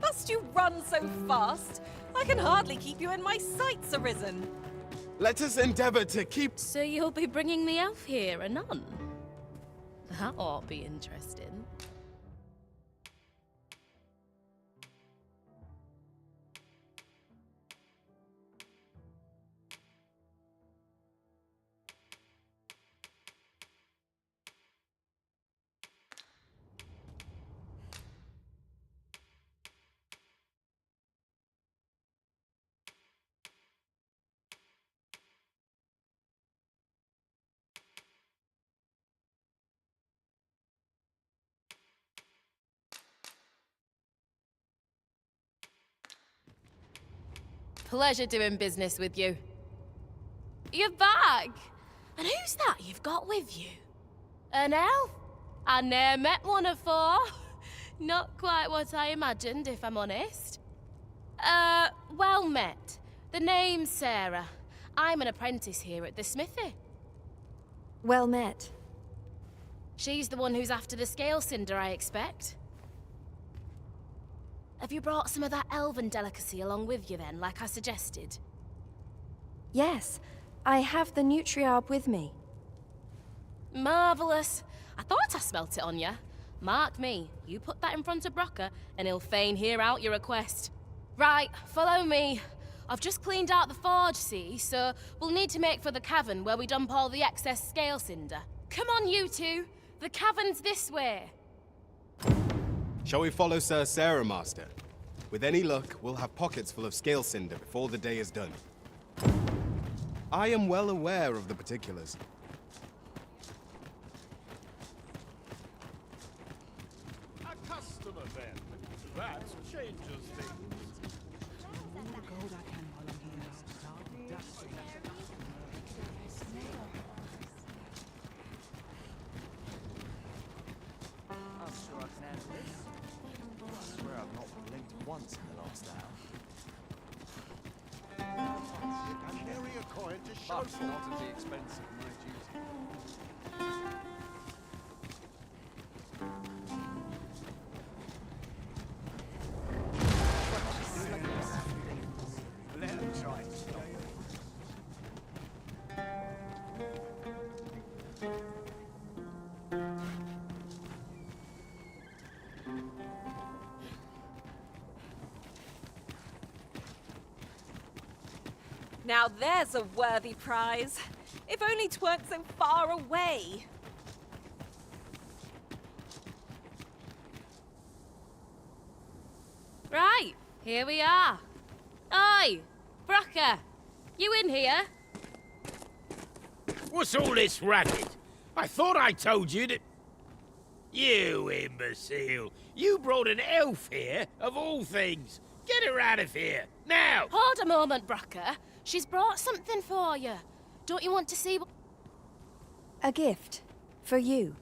Must you run so fast? I can hardly keep you in my sights, Arisen. Let us endeavor to keep... So you'll be bringing the elf here, anon? That ought to be interesting. Pleasure doing business with you. You're back! And who's that you've got with you? An elf? I ne'er met one afore. Not quite what I imagined, if I'm honest. Well met. The name's Sarah. I'm an apprentice here at the smithy. Well met. She's the one who's after the scale cinder, I expect. Have you brought some of that elven delicacy along with you then, like I suggested? Yes, I have the Nutriarb with me. Marvellous. I thought I smelt it on you. Mark me, you put that in front of Brocker, and he'll fain hear out your request. Right, follow me. I've just cleaned out the forge, see, so we'll need to make for the cavern where we dump all the excess scale cinder. Come on, you two. The cavern's this way. Shall we follow Sir Sarah, Master? With any luck, we'll have pockets full of scale cinder before the day is done. I am well aware of the particulars. A customer then. That changes things. I'm sure I can handle this. I swear I've not blinked once in the last hour. And nary a coin to show But for. not at the expense of my duty. Let him try and stop. Now there's a worthy prize. If only 'tweren't so far away. Right, here we are. Oi, Brocker, you in here? What's all this racket? I thought I told you that... You imbecile! You brought an elf here, of all things! Get her out of here, now! Hold a moment, Brocker. She's brought something for you. Don't you want to see what... A gift. For you.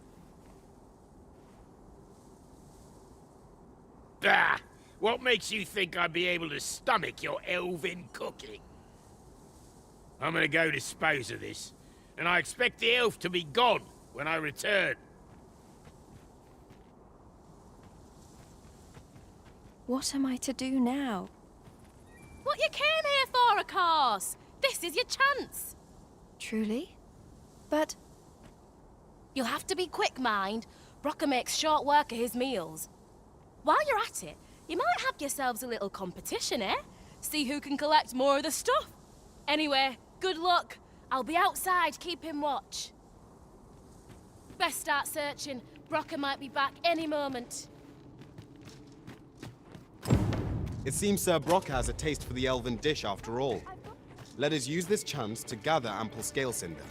Ah! What makes you think I'd be able to stomach your elven cooking? I'm gonna go dispose of this, and I expect the elf to be gone when I return. What am I to do now? What you came here for, of course. This is your chance. Truly? But... You'll have to be quick, mind. Brocker makes short work of his meals. While you're at it, you might have yourselves a little competition, eh? See who can collect more of the stuff. Anyway, good luck. I'll be outside keeping watch. Best start searching. Brocker might be back any moment. It seems Sir Brock has a taste for the elven dish after all. Let us use this chance to gather ample scale cinder.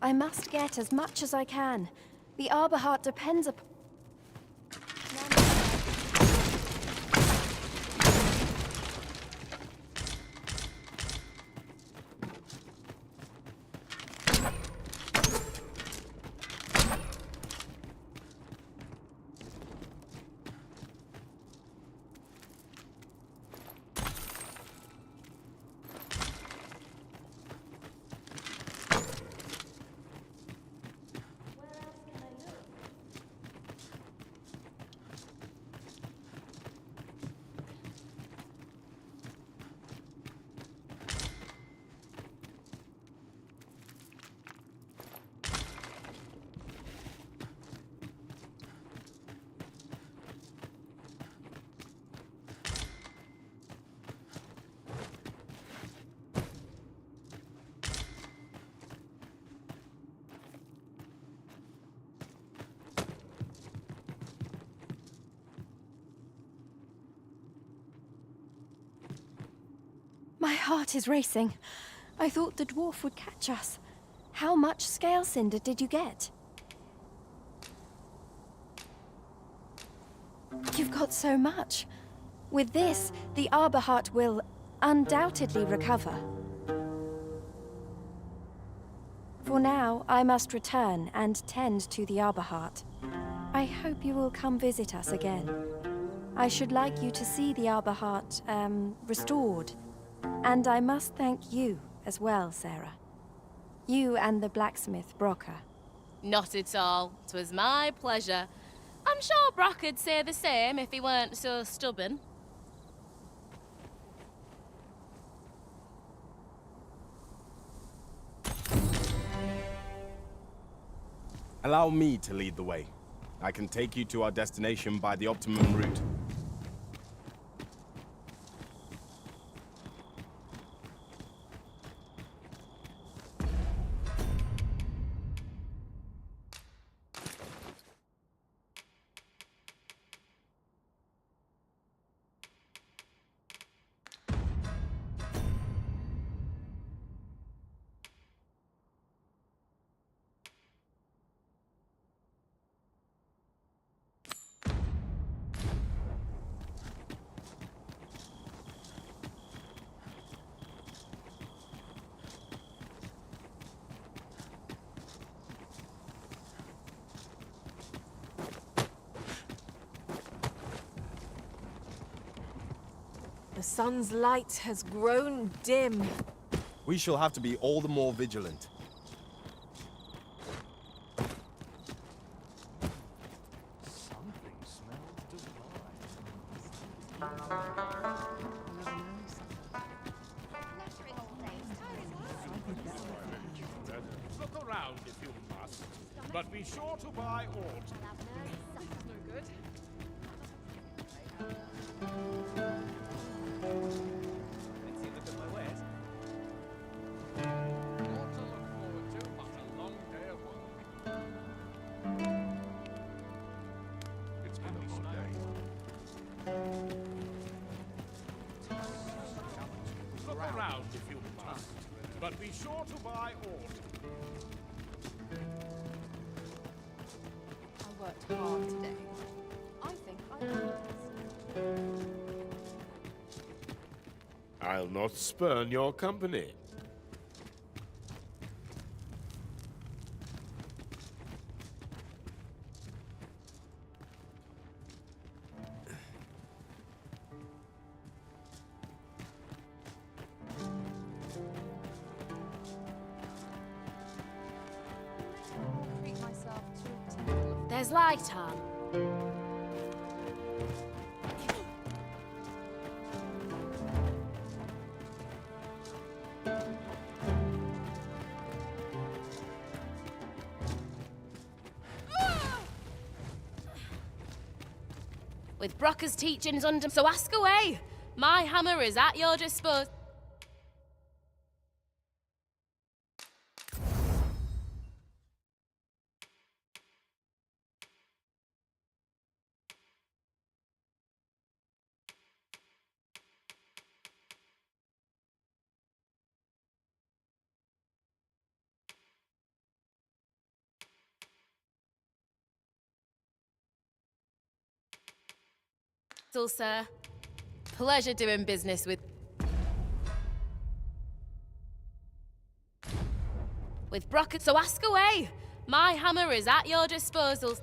I must get as much as I can. The Arbor Heart depends upon... My heart is racing. I thought the dwarf would catch us. How much scale cinder did you get? You've got so much. With this, the Arbor Heart will undoubtedly recover. For now, I must return and tend to the Arbor Heart. I hope you will come visit us again. I should like you to see the Arbor Heart, restored. And I must thank you as well, Sarah. You and the blacksmith, Brocker. Not at all. 'Twas my pleasure. I'm sure Brock'd say the same if he weren't so stubborn. Allow me to lead the way. I can take you to our destination by the optimum route. The sun's light has grown dim. We shall have to be all the more vigilant. Look around if you must, but be sure to buy aught. No good. Look around if you must, but be sure to buy aught. I worked hard today. I think I passed. I'll not spurn your company. Treat myself to a temple of... There's light on. With Brocker's teachings under, so ask away. My hammer is at your disposal. Hostile, sir. Pleasure doing business with Brock. So ask away. My hammer is at your disposal.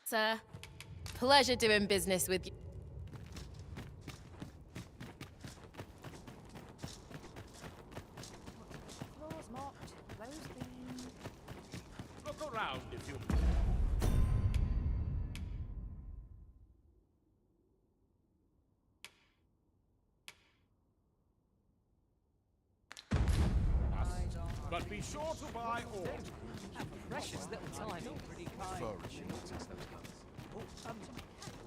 Sir, pleasure doing business with you. Look around if you... But be sure to buy all. Precious little time. Pretty kind.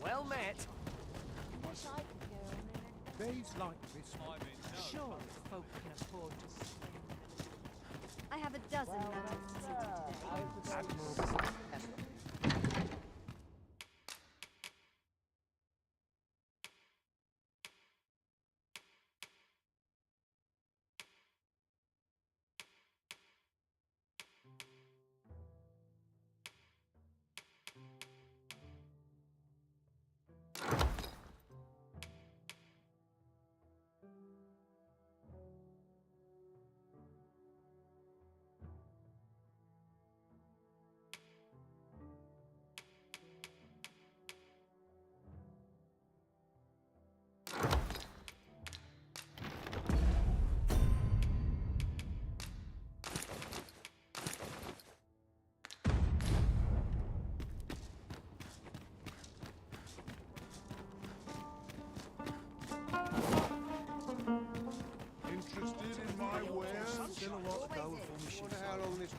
Well met. Wish I could go. Days like this, sure folk can afford to. I have a dozen matters to see to today.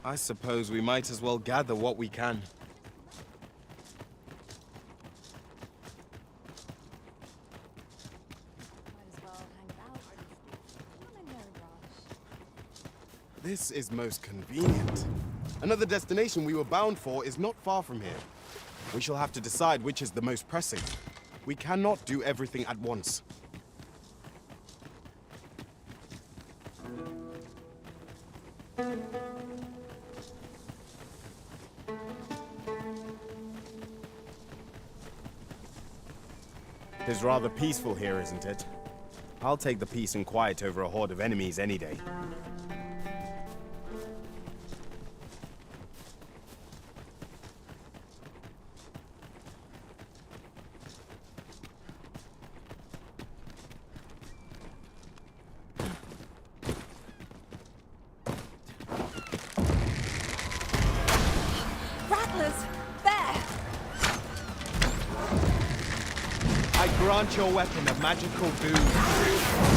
I suppose we might as well gather what we can. This is most convenient. Another destination we were bound for is not far from here. We shall have to decide which is the most pressing. We cannot do everything at once. It is rather peaceful here, isn't it? I'll take the peace and quiet over a horde of enemies any day. Grant your weapon a magical boon.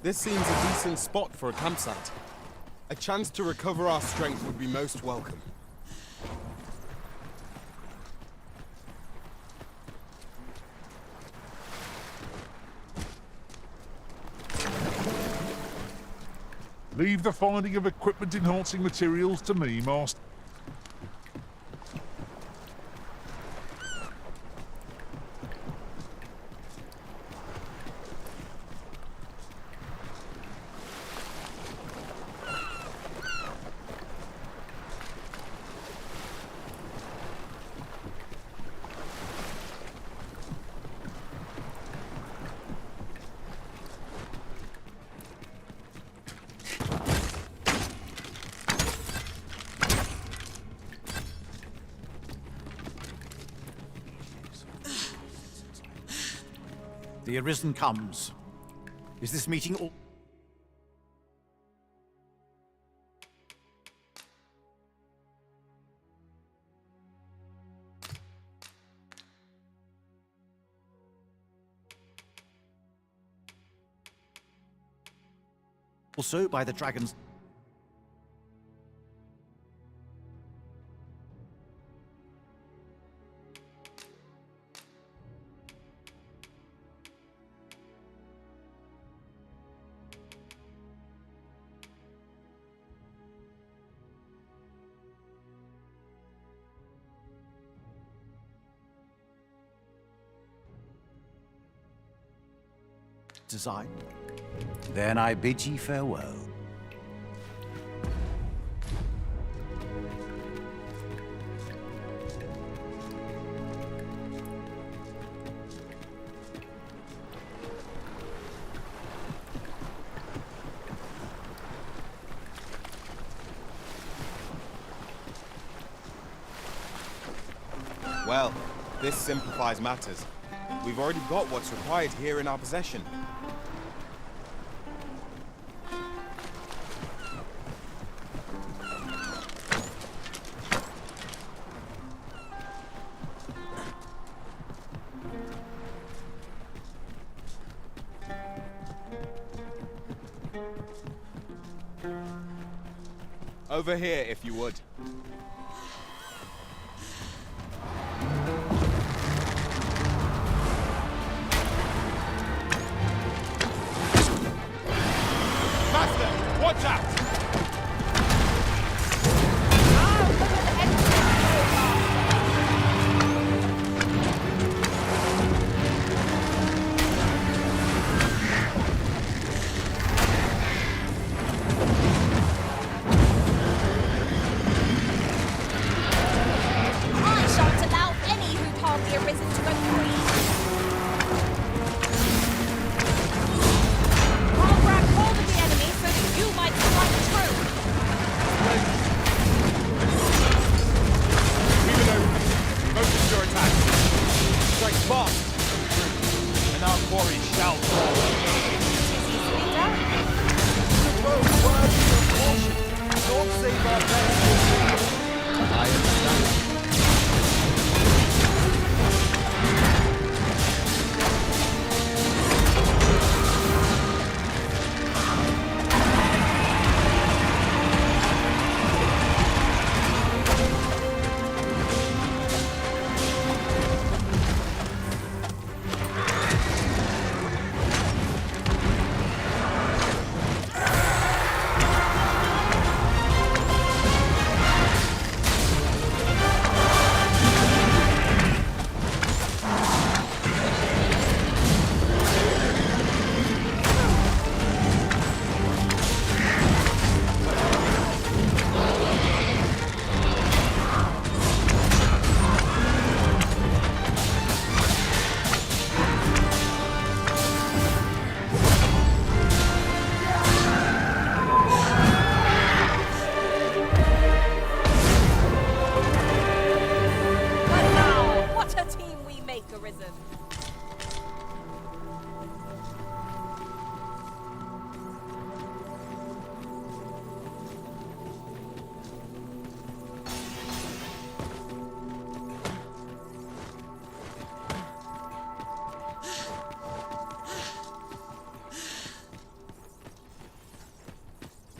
This seems a decent spot for a campsite. A chance to recover our strength would be most welcome. Leave the finding of equipment-enhancing materials to me, Master. The Arisen comes. Is this meeting all... Also by the dragons... design. Then I bid ye farewell. Well, this simplifies matters. We've already got what's required here in our possession. Over here, if you would. Master, watch out!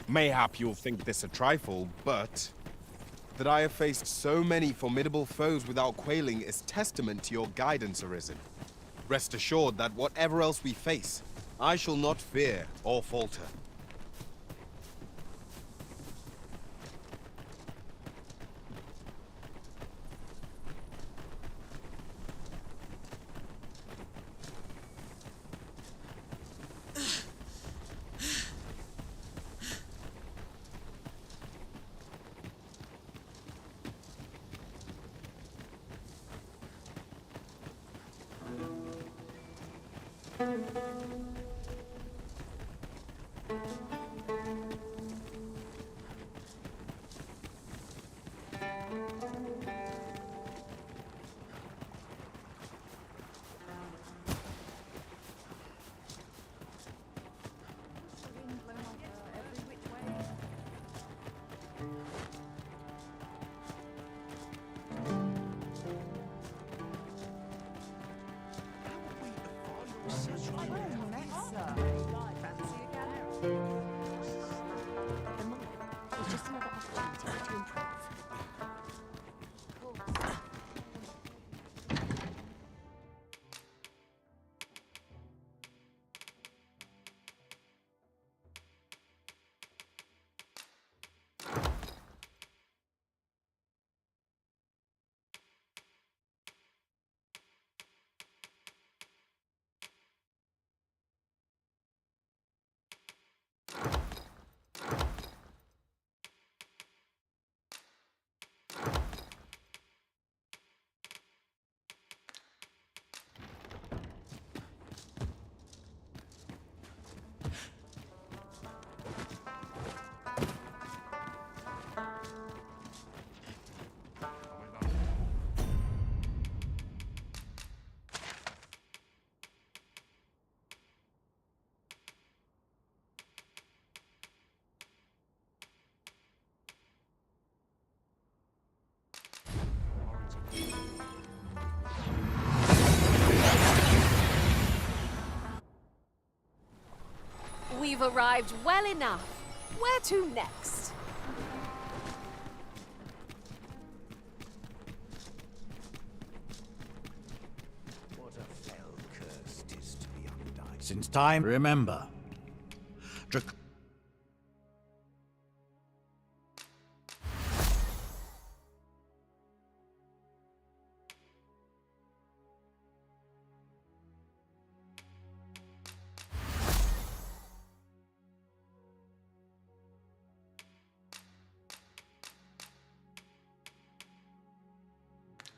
Mayhap you'll think this a trifle, but that I have faced so many formidable foes without quailing is testament to your guidance, Arisen. Rest assured that whatever else we face, I shall not fear or falter. It's just another opportunity to improve. We've arrived well enough. Where to next? What a fell curse 'tis to be undied. Since time, remember.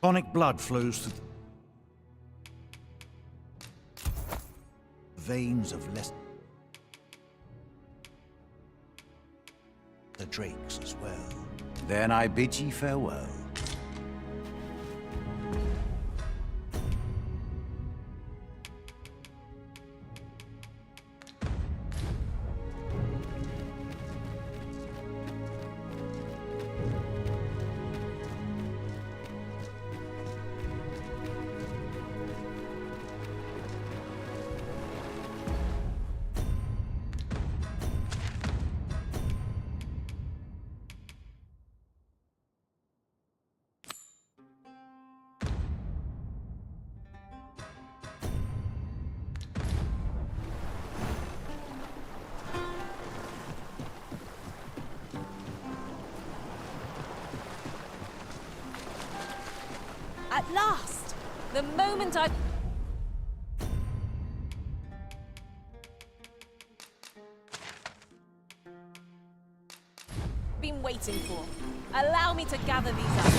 Draconic blood flows through the veins of the drakes as well. Then I bid ye farewell. At last! The moment I've been waiting for. Allow me to gather these up.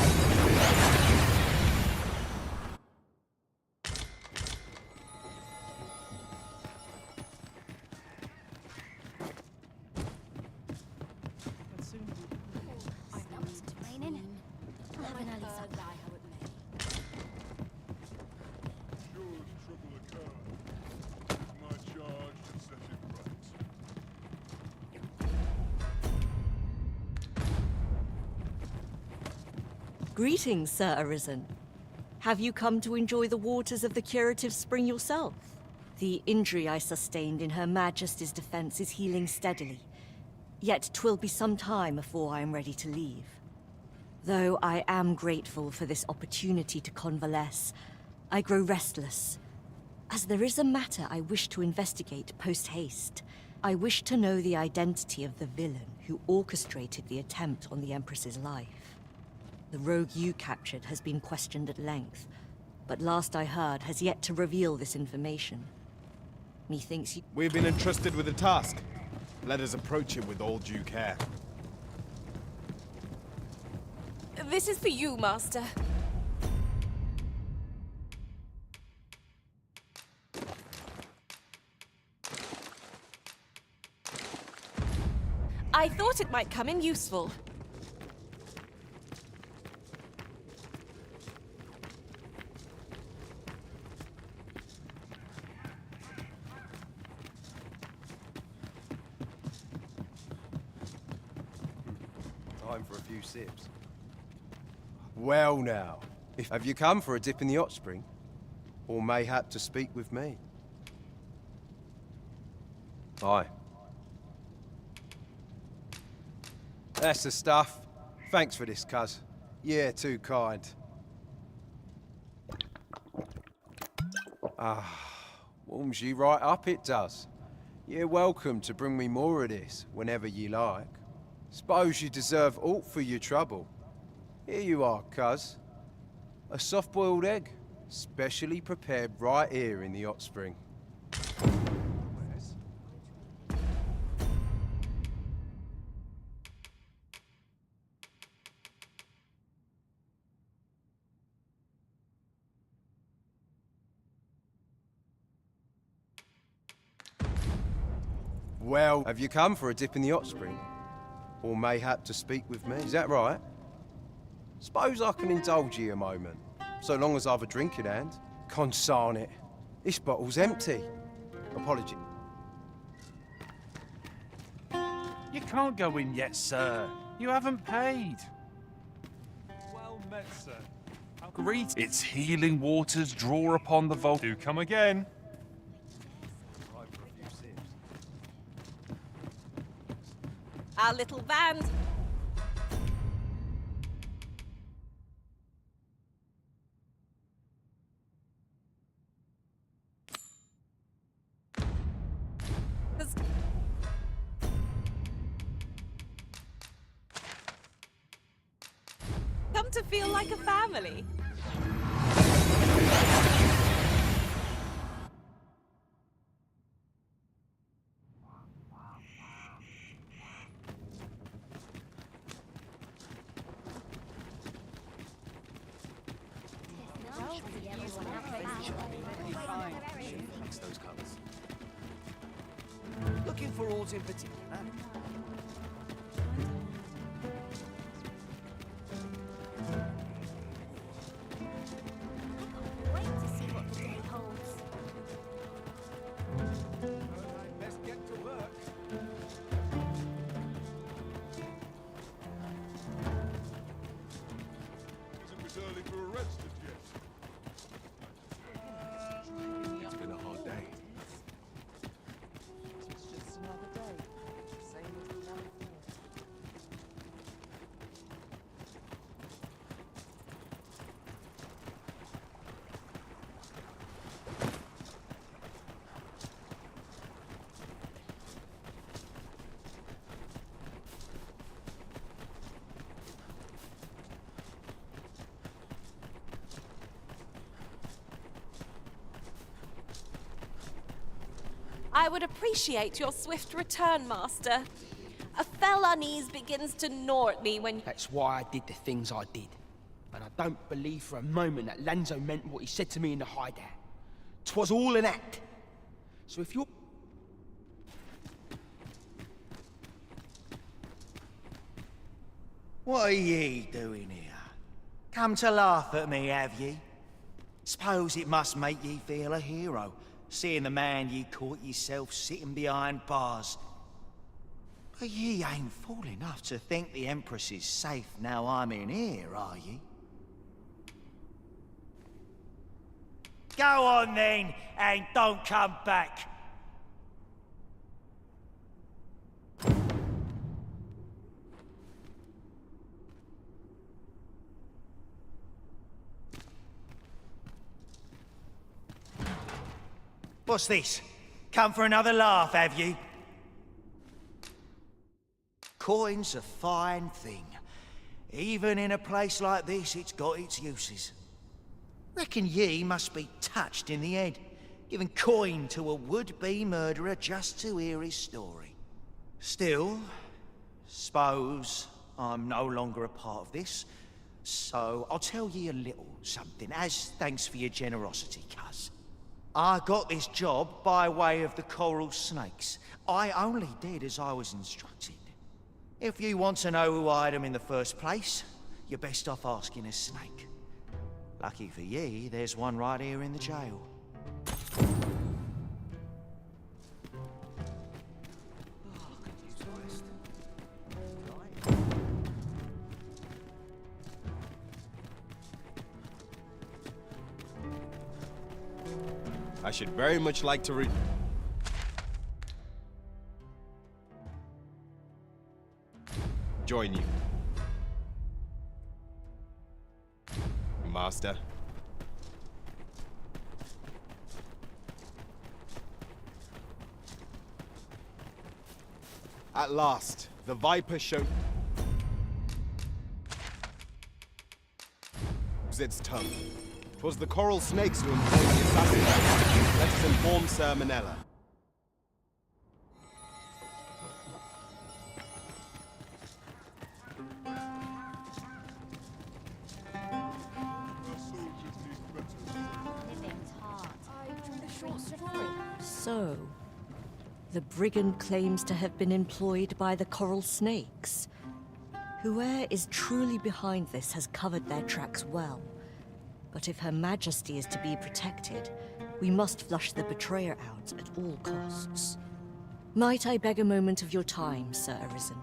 Greetings, Sir Arisen. Have you come to enjoy the waters of the curative spring yourself? The injury I sustained in Her Majesty's defense is healing steadily. Yet 'twill be some time before I am ready to leave. Though I am grateful for this opportunity to convalesce, I grow restless. As there is a matter I wish to investigate post-haste. I wish to know the identity of the villain who orchestrated the attempt on the Empress's life. The rogue you captured has been questioned at length, but last I heard has yet to reveal this information. Methinks you— We've been entrusted with a task. Let us approach it with all due care. This is for you, Master. I thought it might come in useful. Time for a few sips. Well now, have you come for a dip in the hot spring? Or mayhap to speak with me? Aye. That's the stuff. Thanks for this, cuz. Yeah, too kind. Warms you right up, it does. You're welcome to bring me more of this whenever you like. Suppose you deserve aught for your trouble. Here you are, cuz. A soft-boiled egg, specially prepared right here in the hot spring. Well, have you come for a dip in the hot spring? Or mayhap to speak with me? Is that right? Suppose I can indulge you a moment, so long as I've a drink in hand. Consarn it. This bottle's empty. Apology. You can't go in yet, sir. You haven't paid. Well met, sir. Greet. Its healing waters draw upon the vault. Do come again. Our little band. Come to feel like a family. Looking for aught in particular? Wait to see what the day holds. Best get to work. Isn't this early for a rest as yet? It's been a hard day. It's just another day. Same as the one before. I would appreciate your swift return, Master. A fell unease begins to gnaw at me when... That's why I did the things I did. And I don't believe for a moment that Lanzo meant what he said to me in the hideout. 'Twas all an act. So if you're... What are ye doing here? Come to laugh at me, have ye? Suppose it must make ye feel a hero, seeing the man ye caught yourself sitting behind bars. But ye ain't fool enough to think the Empress is safe now I'm in here, are ye? Go on then, and don't come back. What's this? Come for another laugh, have you? Coin's a fine thing. Even in a place like this, it's got its uses. Reckon ye must be touched in the head, giving coin to a would-be murderer just to hear his story. Still, suppose I'm no longer a part of this, so I'll tell ye a little something, as thanks for your generosity, cuz. I got this job by way of the coral snakes. I only did as I was instructed. If you want to know who hired them in the first place, you're best off asking a snake. Lucky for ye, there's one right here in the jail. I should very much like to read. join you. Master. At last, the Viper showed its tongue. 'Twas the coral snakes who employed the assassin. Let us inform Sir Manella. So, the brigand claims to have been employed by the coral snakes. Whoever is truly behind this has covered their tracks well. But if Her Majesty is to be protected, we must flush the betrayer out at all costs. Might I beg a moment of your time, Sir Arisen?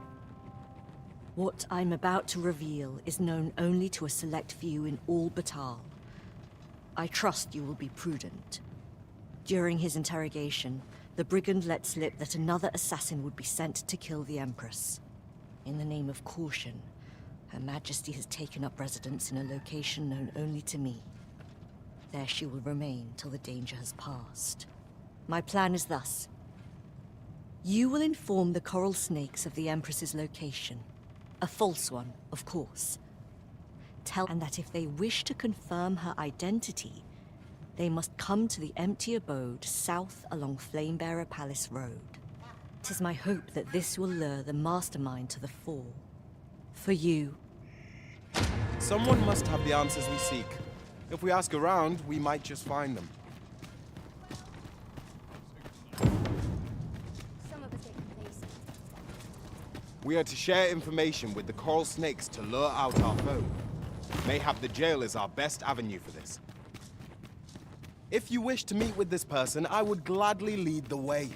What I'm about to reveal is known only to a select few in all Batal. I trust you will be prudent. During his interrogation, the brigand let slip that another assassin would be sent to kill the Empress. In the name of caution, Her Majesty has taken up residence in a location known only to me. There she will remain till the danger has passed. My plan is thus. You will inform the coral snakes of the Empress's location. A false one, of course. Tell them that if they wish to confirm her identity, they must come to the empty abode south along Flamebearer Palace Road. 'Tis my hope that this will lure the mastermind to the fore. For you. Someone must have the answers we seek. If we ask around, we might just find them. We are to share information with the coral snakes to lure out our foe. Mayhap the jail is our best avenue for this. If you wish to meet with this person, I would gladly lead the way.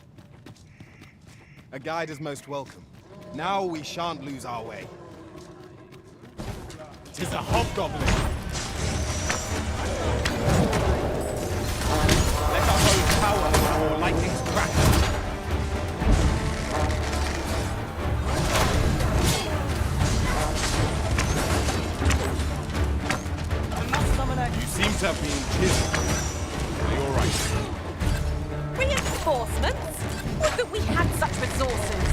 A guide is most welcome. Now we shan't lose our way. 'Tis a hobgoblin! Let our foes cower before lightning's crack! You seem to have been chiseled. You're right. Reinforcements? Would that we had such resources!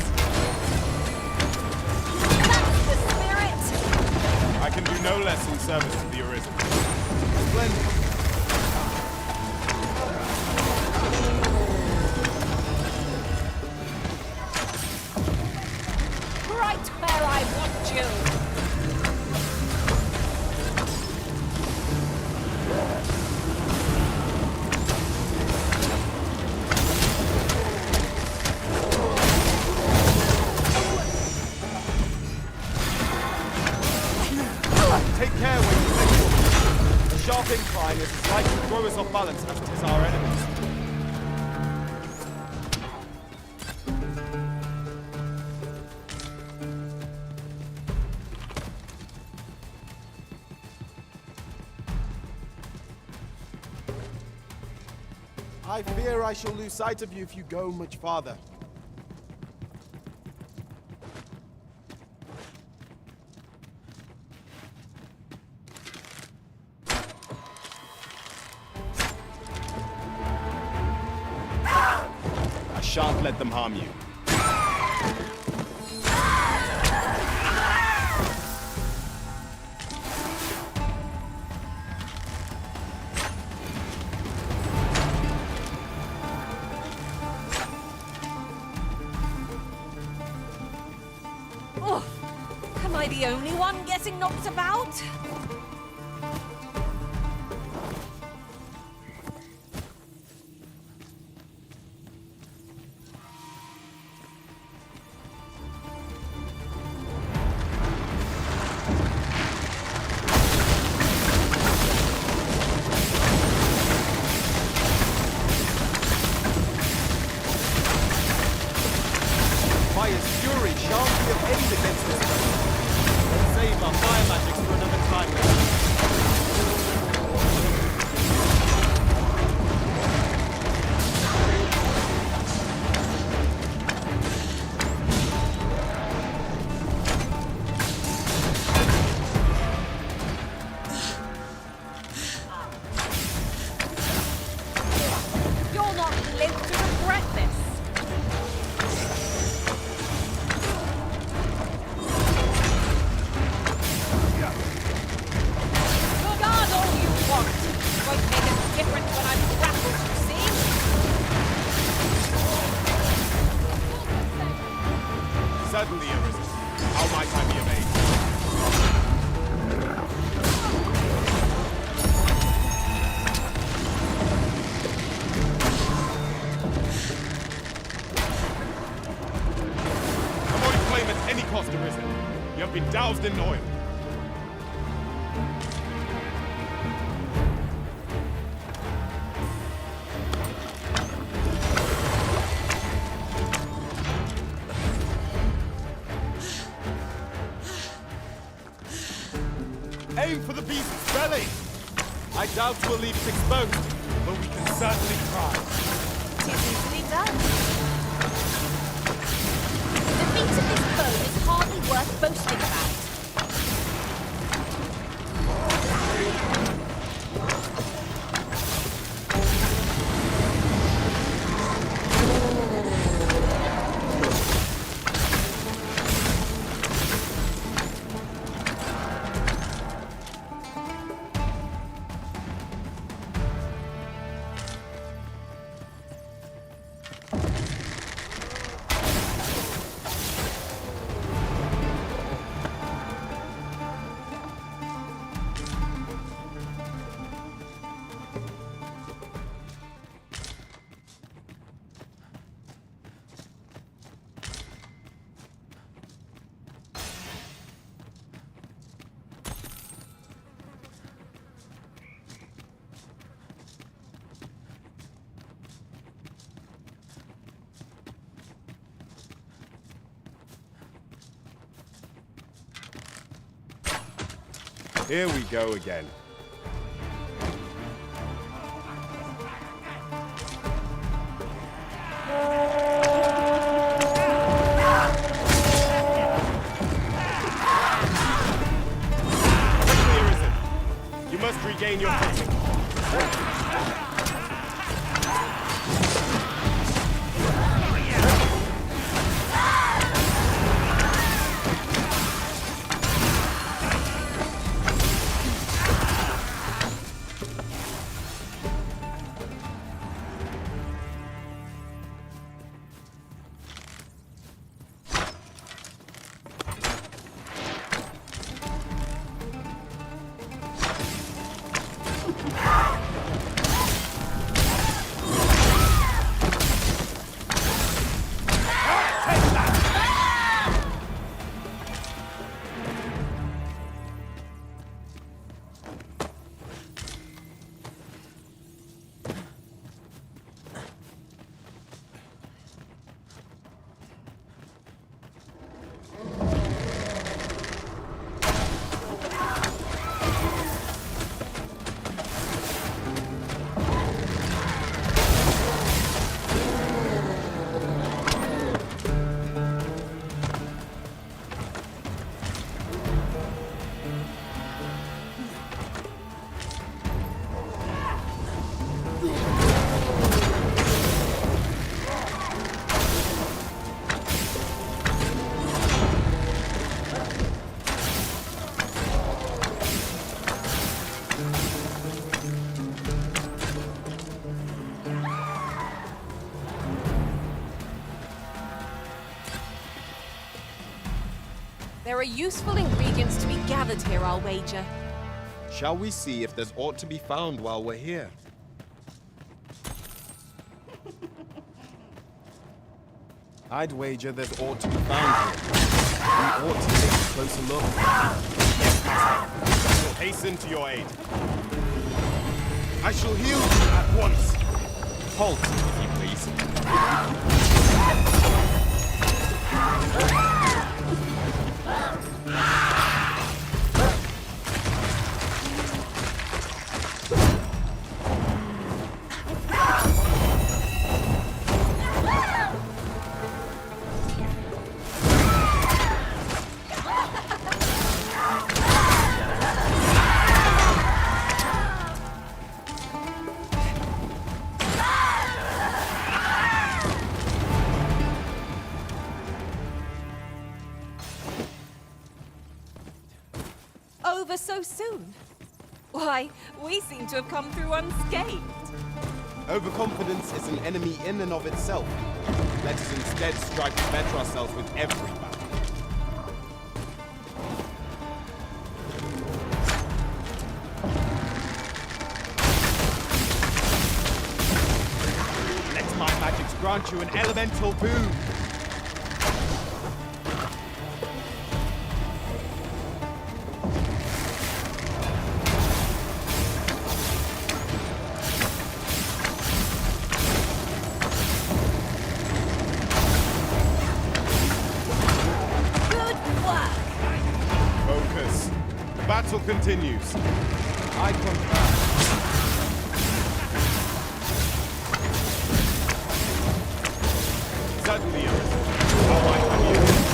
That's the spirit! I can do no less in service to the Arisen. Splendid. Right where I want you! Take care when you take. A sharp incline is as likely to throw us off balance as it is our enemies. I fear I shall lose sight of you if you go much farther. I shan't let them harm you. Oh, am I the only one getting knocked about? Fire's fury shan't be of aid against this weapon. Let's save our fire magics for another time. not live to regret this. Guard all you want. It won't make a difference when I'm grappled, you see? Certainly, Arisen. How might I be of aid? Avoid flame at any cost, Arisen. You have been doused in oil. Aim for the beast's belly! I doubt we'll leave it exposed, but we can certainly try. Tis easily done. The feat of this bone is hardly worth boasting about. Here we go again. Quickly, Arisen. You must regain your footing. There are useful ingredients to be gathered here, I'll wager. Shall we see if there's aught to be found while we're here? I'd wager there's aught to be found here. We ought to take a closer look. Yes, Master. We'll hasten to your aid. I shall heal you at once. Halt, if you please. so soon? Why, we seem to have come through unscathed. Overconfidence is an enemy in and of itself. Let us instead strive to better ourselves with every battle. Let my magics grant you an elemental boon. Battle continues. Eye contact. Suddenly, how I have you.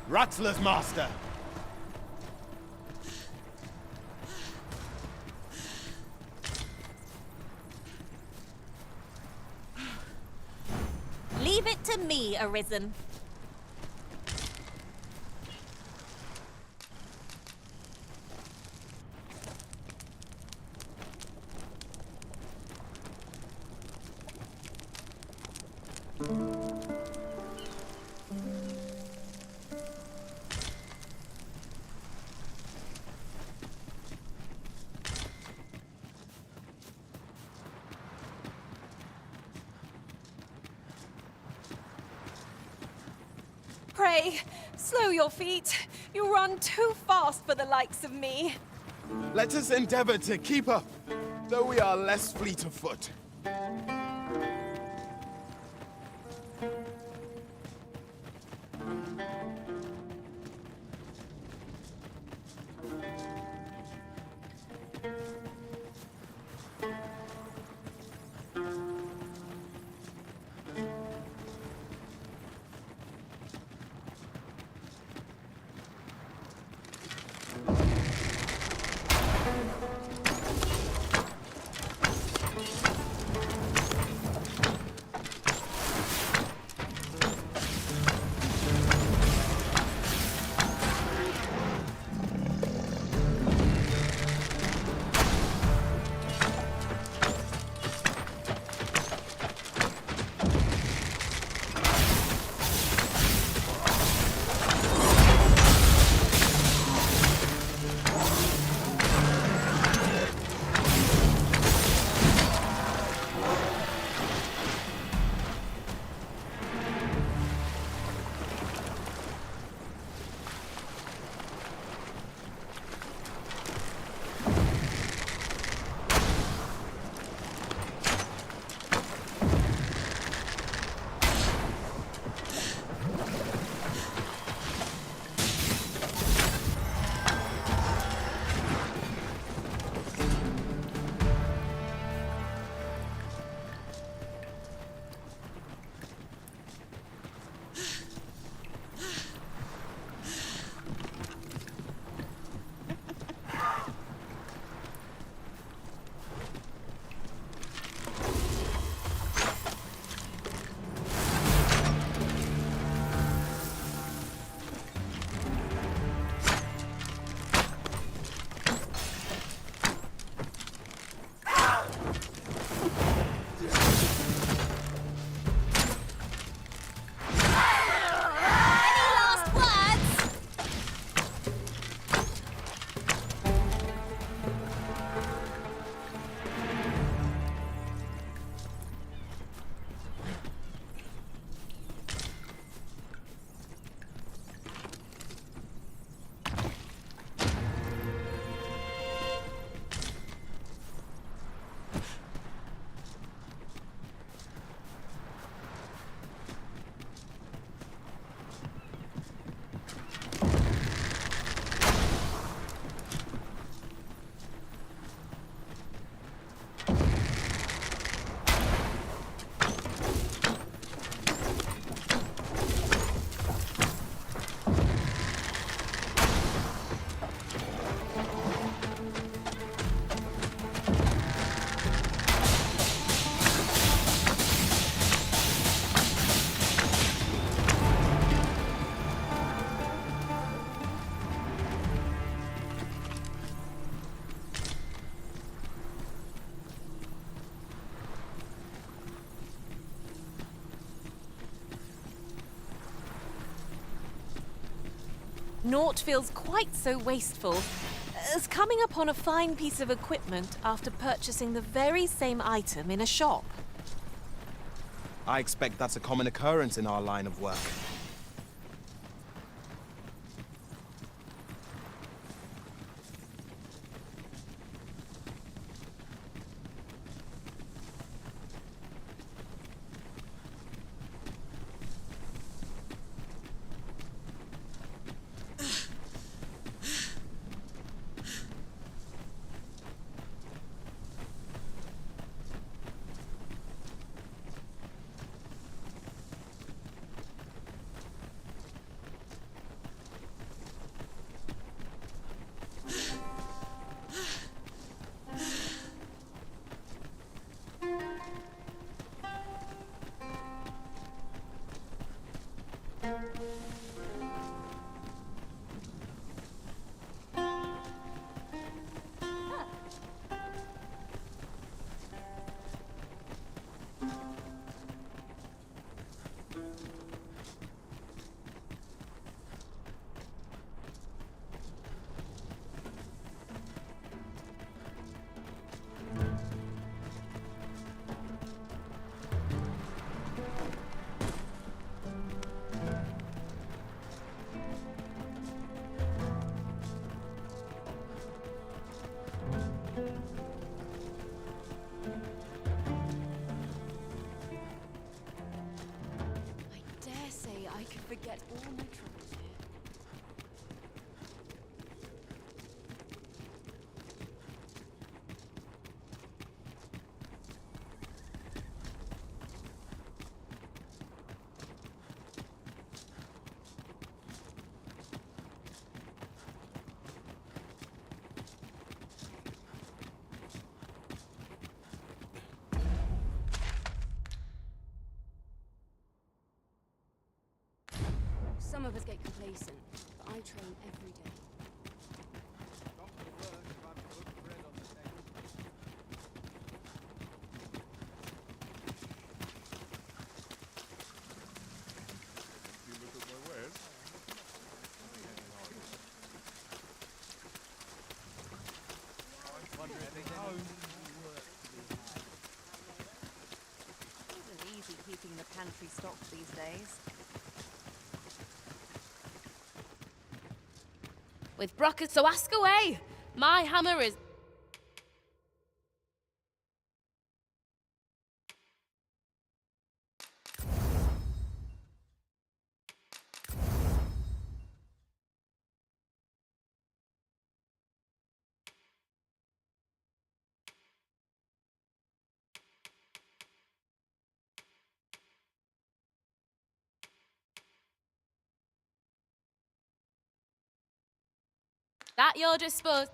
Rattler's master! Leave it to me, Arisen. Pray, slow your feet. You run too fast for the likes of me. Let us endeavor to keep up, though we are less fleet of foot. Naught feels quite so wasteful as coming upon a fine piece of equipment after purchasing the very same item in a shop. I expect that's a common occurrence in our line of work. Some of us get complacent, but I train every day. You look at my wares. Isn't easy keeping the pantry stocked these days. With Brockett, so ask away! My hammer is... At your disposal.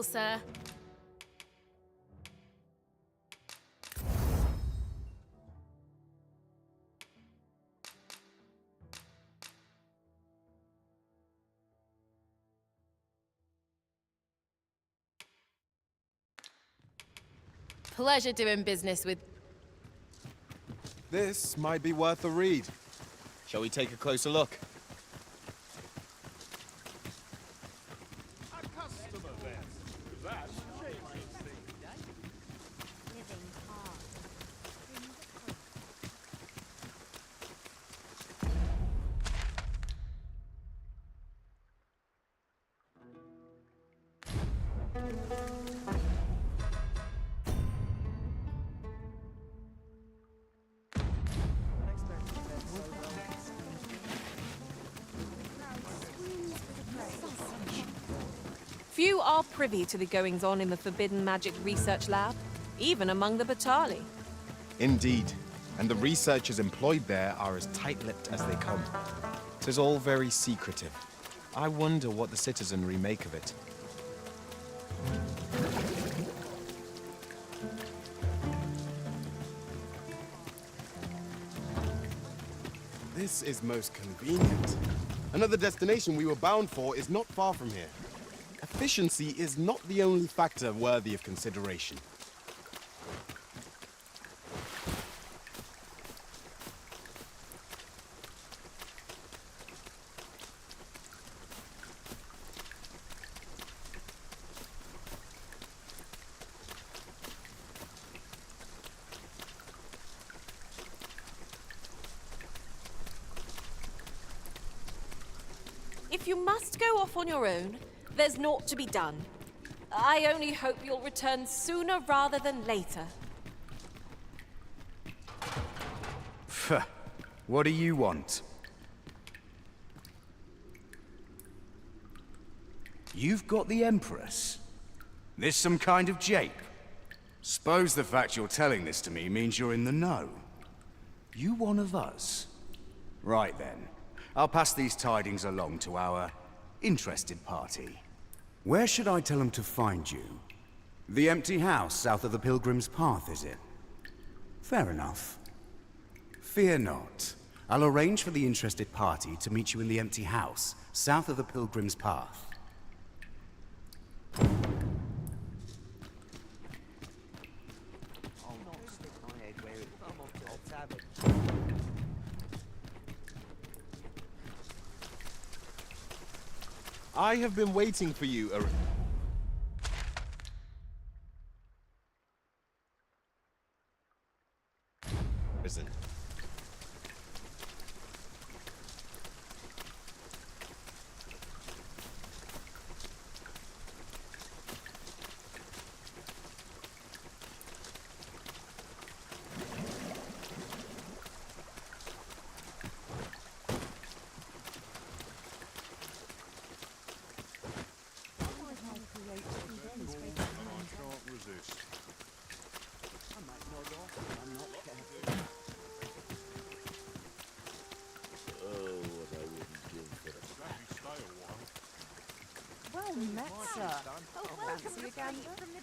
Sir. Pleasure doing business with... This might be worth a read. Shall we take a closer look? Few are privy to the goings-on in the Forbidden Magic Research Lab, even among the Batali. Indeed, and the researchers employed there are as tight-lipped as they come. 'Tis all very secretive. I wonder what the citizenry make of it. This is most convenient. Another destination we were bound for is not far from here. Efficiency is not the only factor worthy of consideration. If you must go off on your own, there's naught to be done. I only hope you'll return sooner rather than later. Pfft. What do you want? You've got the Empress? This some kind of jape? Suppose the fact you're telling this to me means you're in the know. You one of us? Right then. I'll pass these tidings along to our interested party. Where should I tell them to find you? The empty house south of the Pilgrim's Path, is it? Fair enough. Fear not. I'll arrange for the interested party to meet you in the empty house south of the Pilgrim's Path. I have been waiting for you, Arisen. Well met, sir. Oh, fancy a gander? From the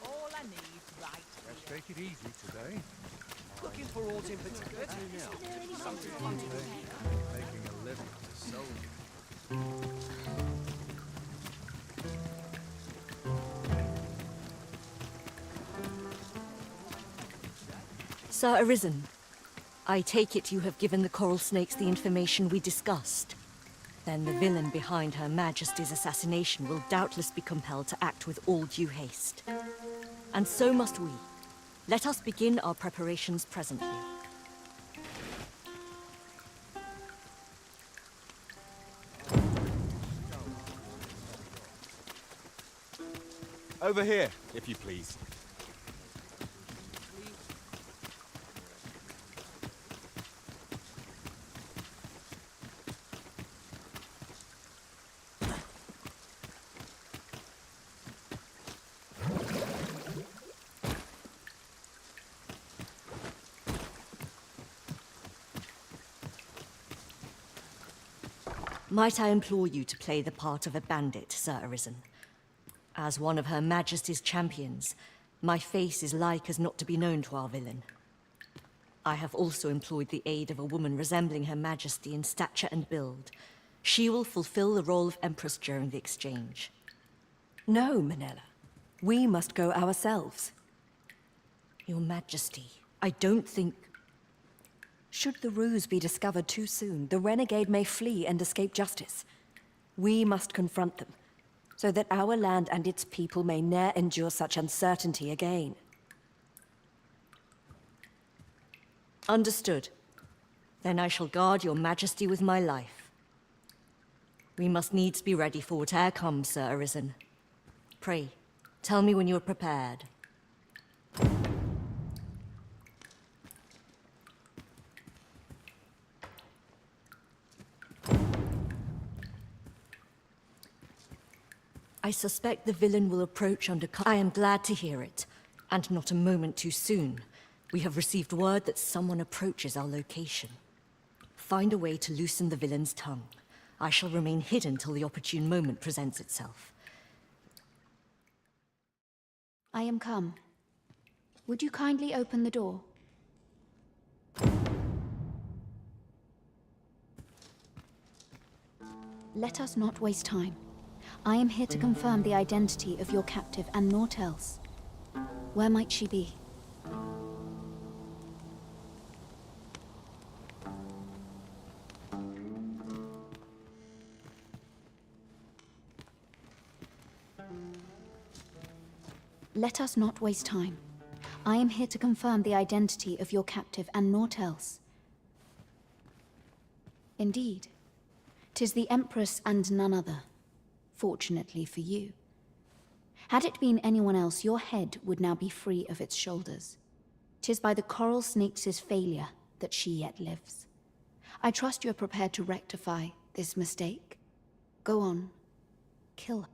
All I need right Let's take it easy today. Looking for aught in particular? Making a living as a soldier. Sir Arisen, I take it you have given the coral snakes the information we discussed. Then the villain behind Her Majesty's assassination will doubtless be compelled to act with all due haste. And so must we. Let us begin our preparations presently. Over here, if you please. Might I implore you to play the part of a bandit, Sir Arisen? As one of Her Majesty's champions, my face is like as not to be known to our villain. I have also employed the aid of a woman resembling Her Majesty in stature and build. She will fulfill the role of Empress during the exchange. No, Manella. We must go ourselves. Your Majesty, I don't think... Should the ruse be discovered too soon, the renegade may flee and escape justice. We must confront them, so that our land and its people may ne'er endure such uncertainty again. Understood. Then I shall guard your Majesty with my life. We must needs be ready for whate'er comes, Sir Arisen. Pray, tell me when you are prepared. I suspect the villain will approach under I am glad to hear it, and not a moment too soon. We have received word that someone approaches our location. Find a way to loosen the villain's tongue. I shall remain hidden till the opportune moment presents itself. I am come. Would you kindly open the door? Let us not waste time. I am here to confirm the identity of your captive and naught else. Where might she be? Let us not waste time. I am here to confirm the identity of your captive and naught else. Indeed, 'tis the Empress and none other. Fortunately for you. Had it been anyone else, your head would now be free of its shoulders. 'Tis by the coral snakes' failure that she yet lives. I trust you are prepared to rectify this mistake. Go on. Kill her.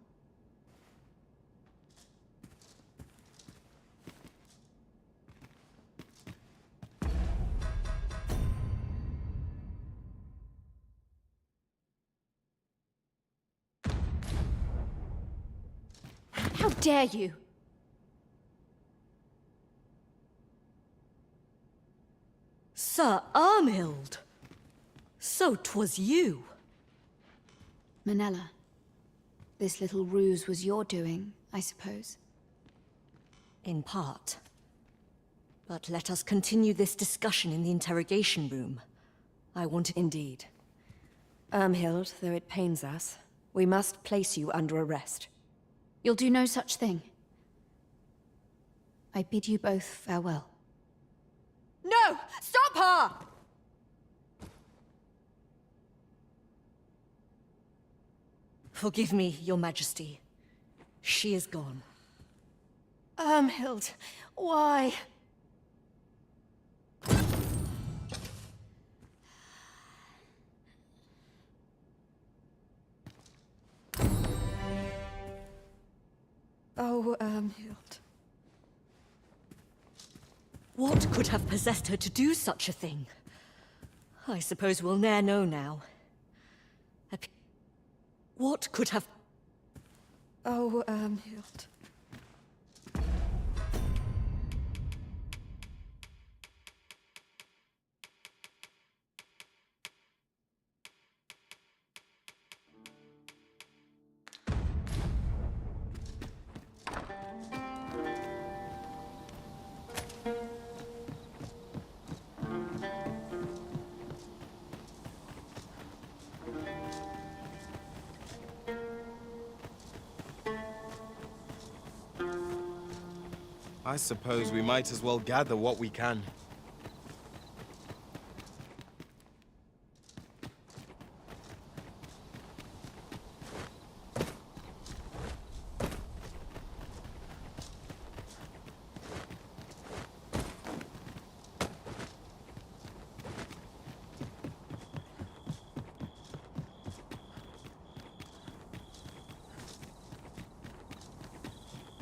How dare you! Sir Armhild! So 'twas you! Manella, this little ruse was your doing, I suppose? In part. But let us continue this discussion in the interrogation room. I want to... Indeed. Irmhild, though it pains us, we must place you under arrest. You'll do no such thing. I bid you both farewell. No! Stop her! Forgive me, Your Majesty. She is gone. Irmhild, why? Oh, Irmhild. What could have possessed her to do such a thing? I suppose we'll ne'er know now. What could have... Oh, Irmhild. I suppose we might as well gather what we can.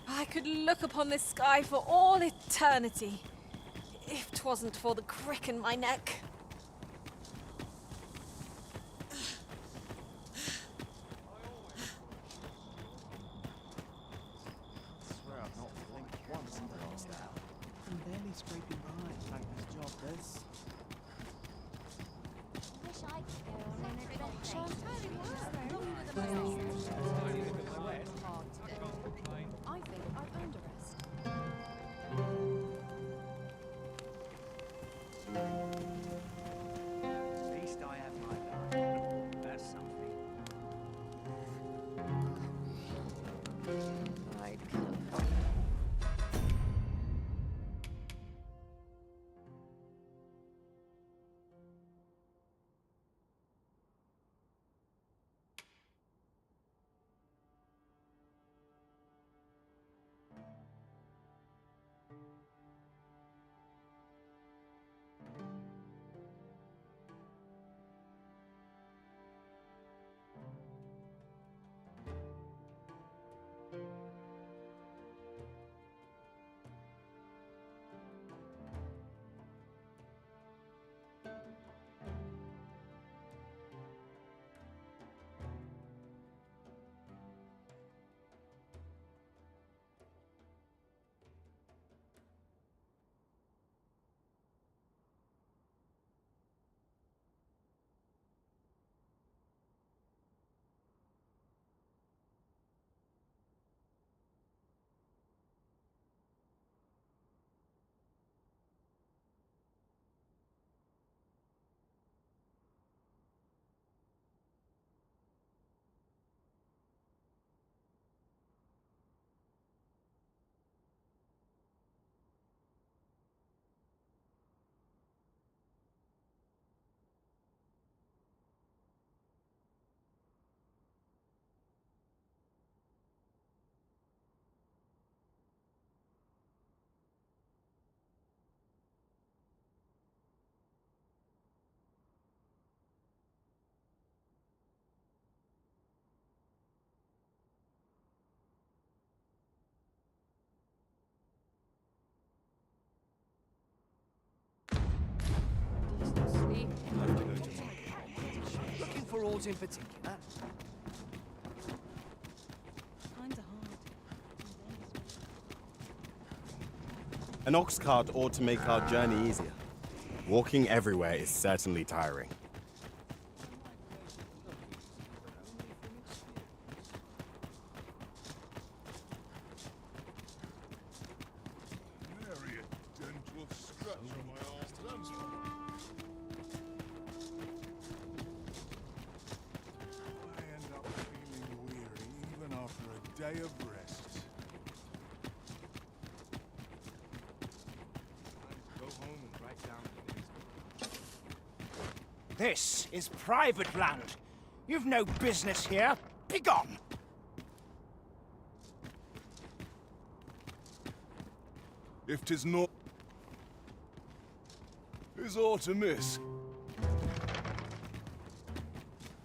I could look upon this sky for all eternity, if 'twasn't for the crick in my neck. I swear I've not blinked once in the last hour. I'm barely scraping by to make this job this. Wish I could go on an adventure. I think I've earned a rest. At least I have my life. That's something. Right. Looking for aught in particular? Kinda hard. An ox cart ought to make our journey easier. Walking everywhere is certainly tiring. Nary a dent of end up feeling weary even after a day of rest. Go home and write down the next. This is private land. You've no business here. Begone! If 'tis not, is aught amiss?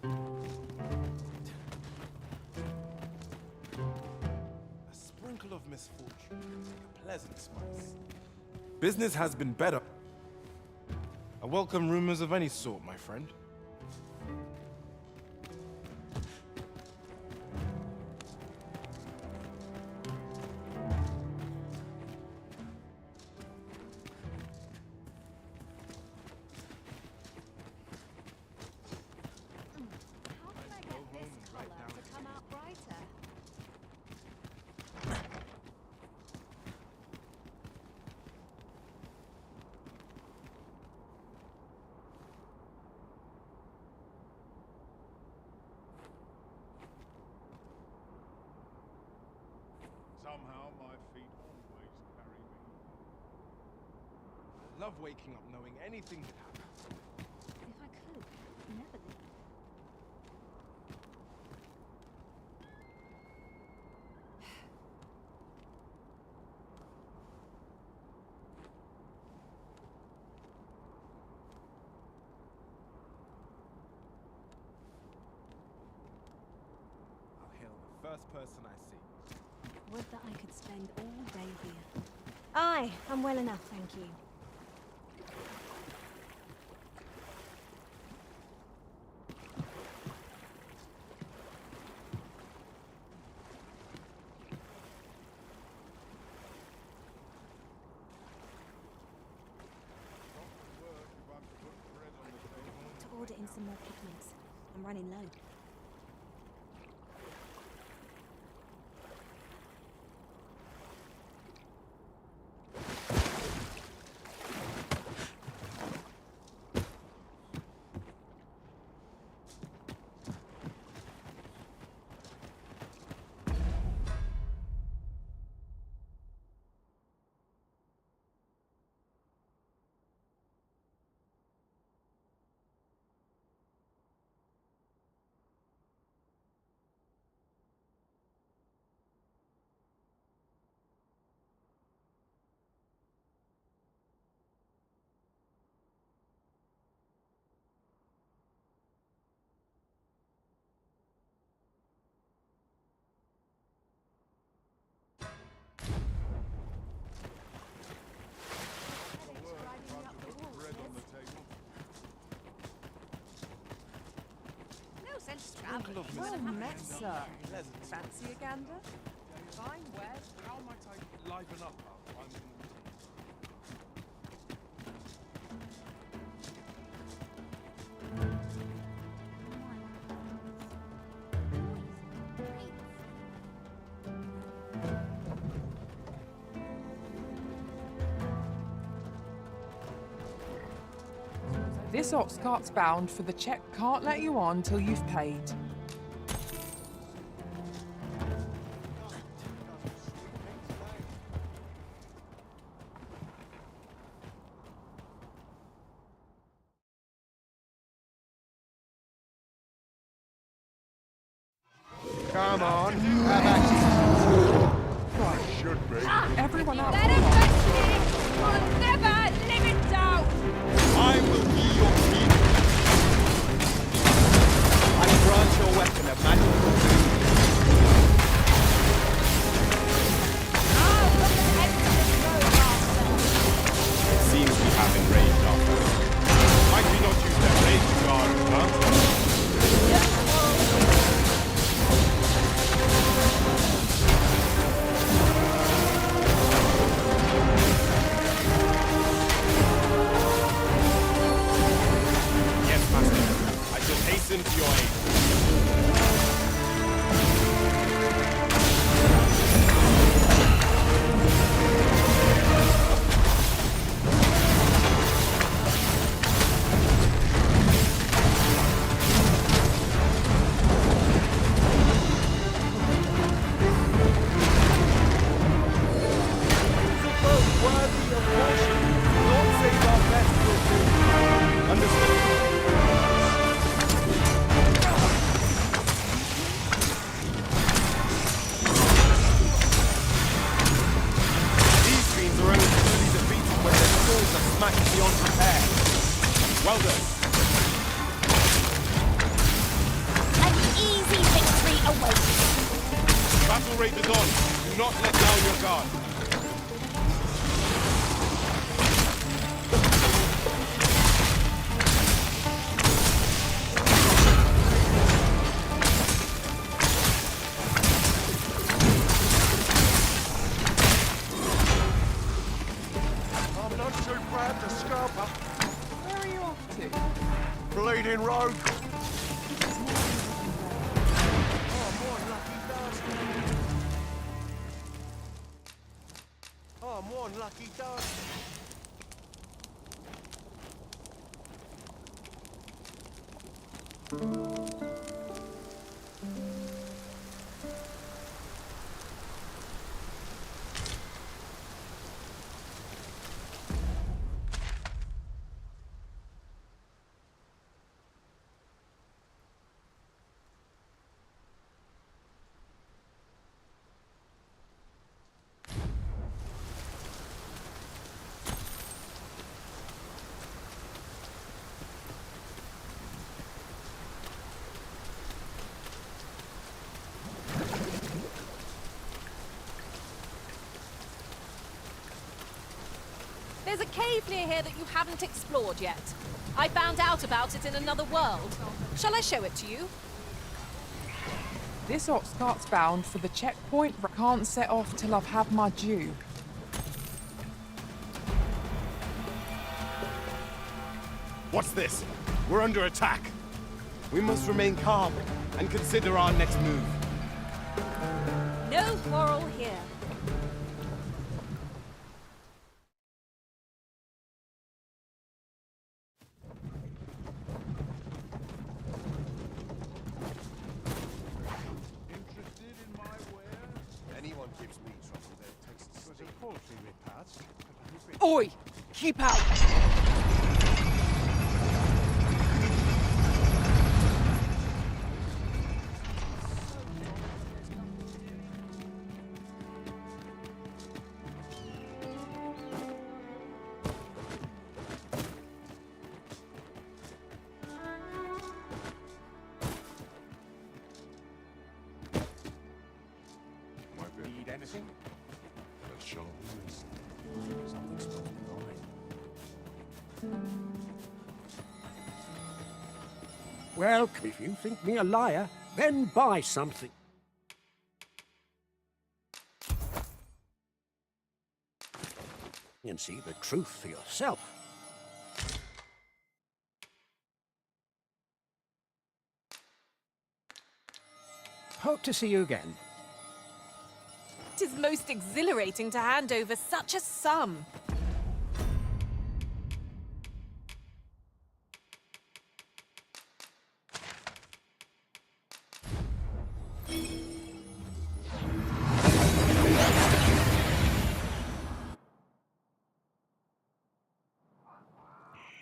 A sprinkle of misfortune, a pleasant spice. Business has been better. I welcome rumors of any sort, my friend. Somehow my feet always carry me. I love waking up knowing anything could happen. If I could, I'd never leave. I'll hail the first person I see. Would that I could spend all day here. Aye, I'm well enough, thank you. To order in some more pigments. I'm running low. Well met, sir. Fancy a gander? Fine wed. How might I liven up our one? This ox cart's bound, for the check can't let you on till you've paid. Come on. I should be. Everyone up. Let him rest will never live it down! I will be your king. I grant your weapon a magical. It seems we have enraged our foes. Might we not use their rage to our advantage? Yes, Master. I shall hasten to your aid. match beyond compare. Well done. An easy victory awaits. Battle rate is on. Do not let down your guard. I'm not too proud to scupper. Where are you off to? Bleeding road. I'm one lucky dog. There's a cave near here that you haven't explored yet. I found out about it in another world. Shall I show it to you? This ox cart's bound for the checkpoint, but can't set off till I've had my due. What's this? We're under attack. We must remain calm and consider our next move. No quarrel here. Anyone gives me trouble, they'll taste steak. Oi! Keep out! Need anything? Let's show something smells behind. Well, if you think me a liar, then buy something. And see the truth for yourself. Hope to see you again. It is most exhilarating to hand over such a sum.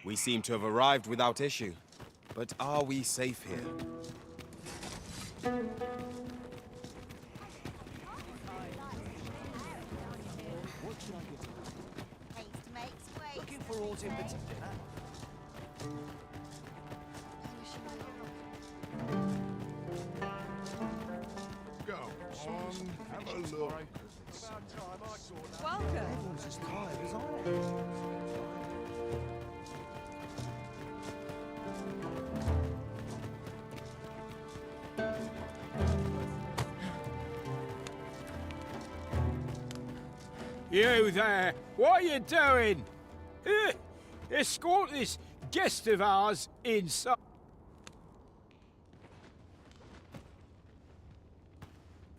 We seem to have arrived without issue. But are we safe here? Looking for aught in particular? Go on, have a look. Welcome. Everyone's as tired as I am. You there! What are you doing? Escort this guest of ours inside.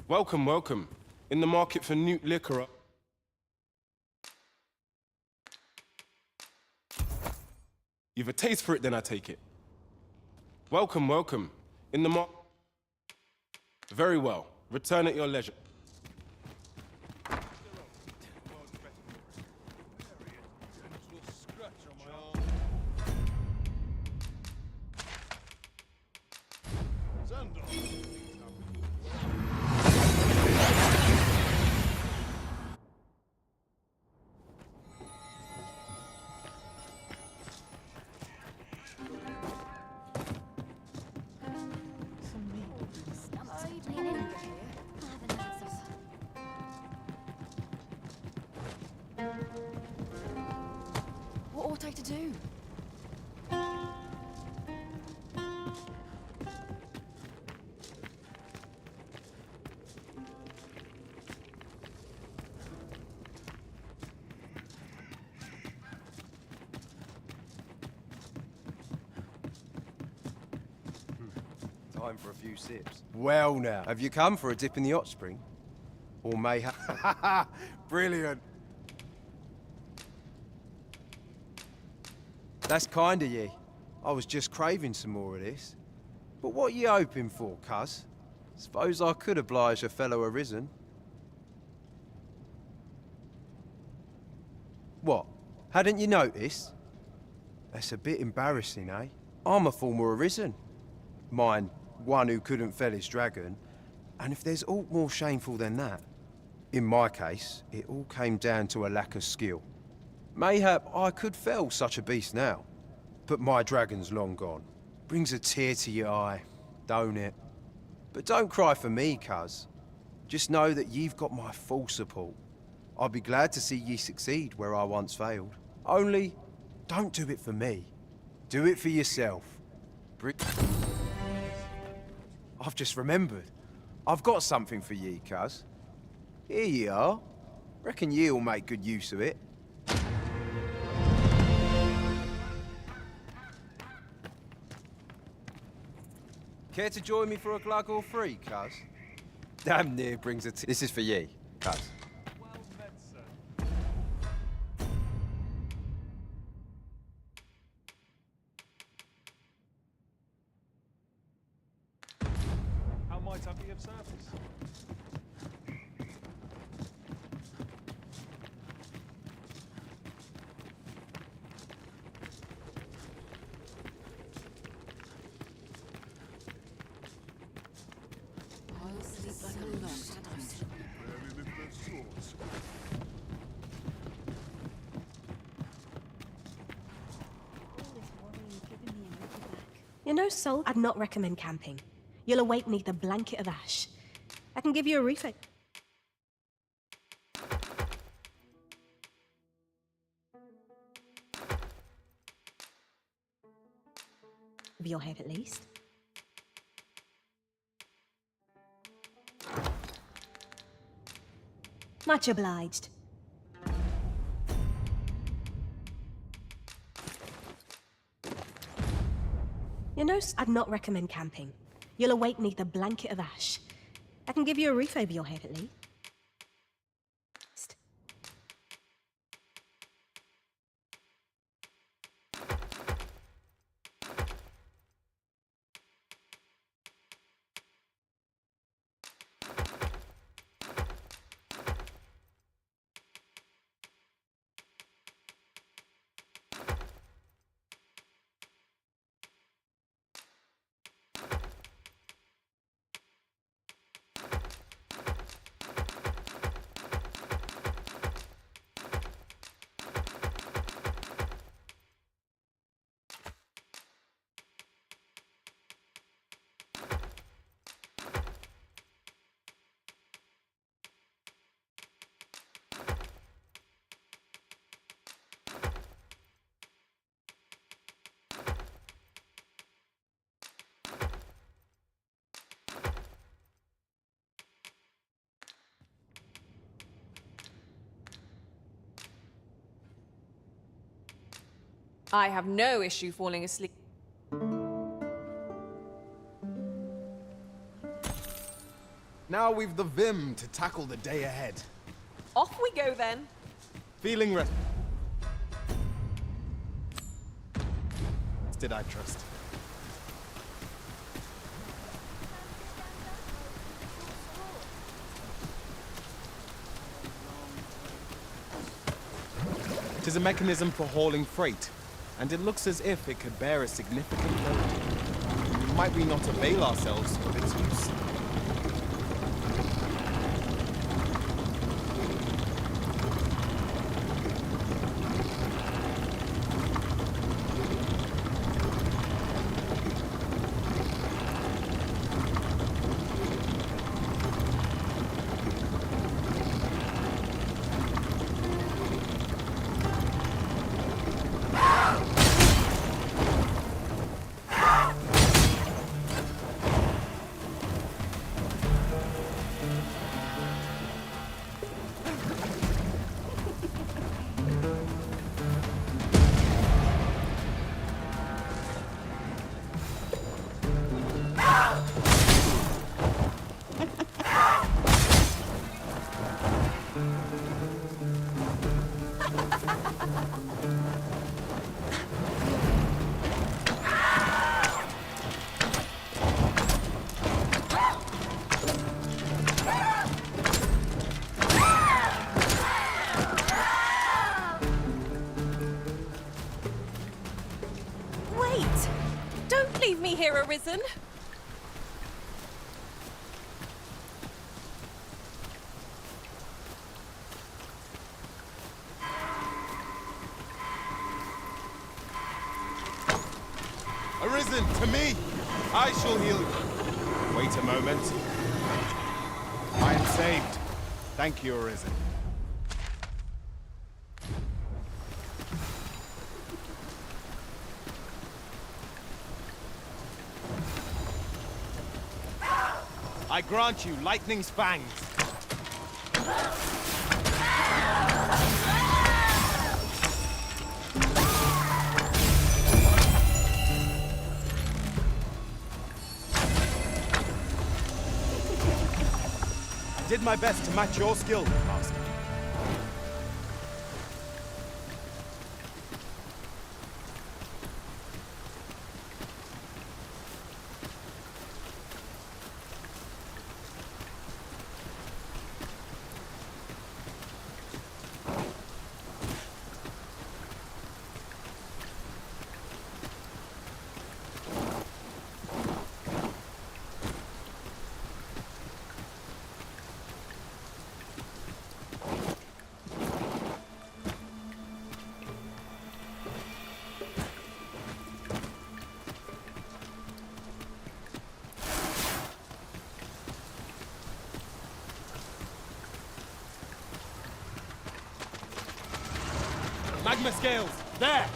Welcome, welcome. In the market for new liquor. You've a taste for it, then I take it. Welcome, welcome. In the Very well. Return at your leisure. What are you to do? Time for a few sips. Well now, have you come for a dip in the hot spring? Or mayhap... Brilliant. That's kind of ye. I was just craving some more of this. But what you hoping for, cuz? Suppose I could oblige a fellow Arisen. What? Hadn't you noticed? That's a bit embarrassing, eh? I'm a former Arisen. Mind, one who couldn't fell his dragon. And if there's aught more shameful than that, in my case, it all came down to a lack of skill. Mayhap I could fell such a beast now, but my dragon's long gone. Brings a tear to your eye, don't it? But don't cry for me, cuz. Just know that you've got my full support. I'll be glad to see ye succeed where I once failed. Only, don't do it for me. Do it for yourself. I've just remembered. I've got something for ye, cuz. Here ye are. Reckon ye'll make good use of it. Care to join me for a glug or three, cuz? Damn near brings a This is for ye, cuz. How might I be of service? You know, Sol, I'd not recommend camping. You'll awake neath a blanket of ash. I can give you a refill. Over your head, at least. Much obliged. You know, I'd not recommend camping. You'll awake neath a blanket of ash. I can give you a roof over your head, at least. I have no issue falling asleep. Now we've the vim to tackle the day ahead. Off we go then. Feeling rested, I trust. It is a mechanism for hauling freight, and it looks as if it could bear a significant load. Might we not avail ourselves of its use? Wait! Don't leave me here, Arisen! Arisen, to me! I shall heal you. Wait a moment. I am saved. Thank you, Arisen. I grant you lightning's fangs. I did my best to match your skill, Master. Magma scales! There!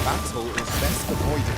Battle is best avoided.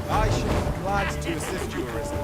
I should be glad to assist you, Arisen.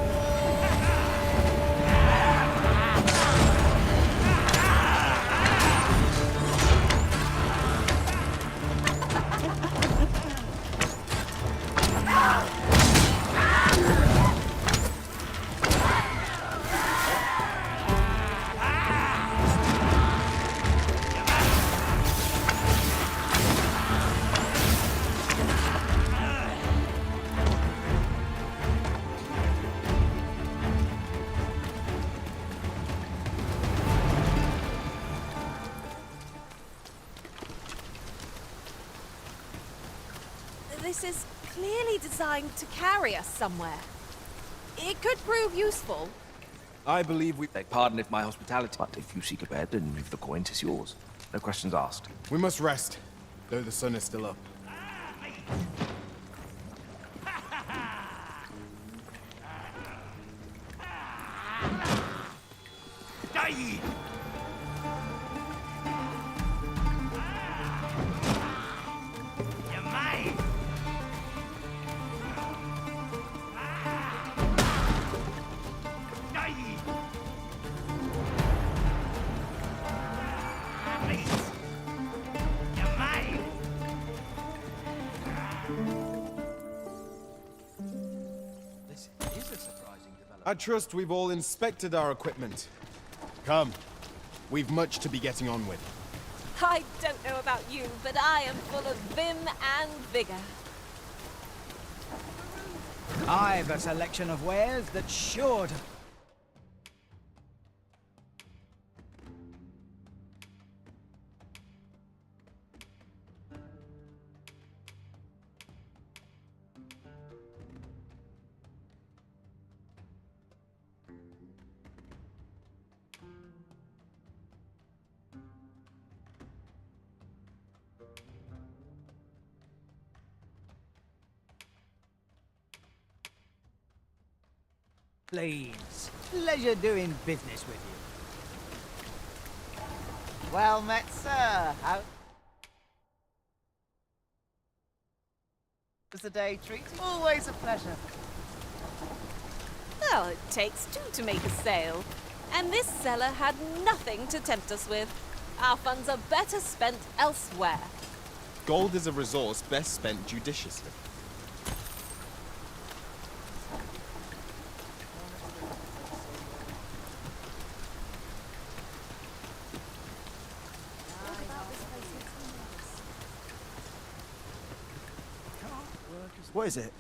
This is clearly designed to carry us somewhere. It could prove useful. I believe we... Beg pardon if my hospitality, but if you seek a bed and leave the coin, 'tis yours. No questions asked. We must rest, though the sun is still up. I trust we've all inspected our equipment. Come, we've much to be getting on with. I don't know about you, but I am full of vim and vigor. I've a selection of wares that's sure to... Please. Pleasure doing business with you. Well met, sir. How was the day treat? Always a pleasure. Well, it takes two to make a sale. And this seller had nothing to tempt us with. Our funds are better spent elsewhere. Gold is a resource best spent judiciously. What is it?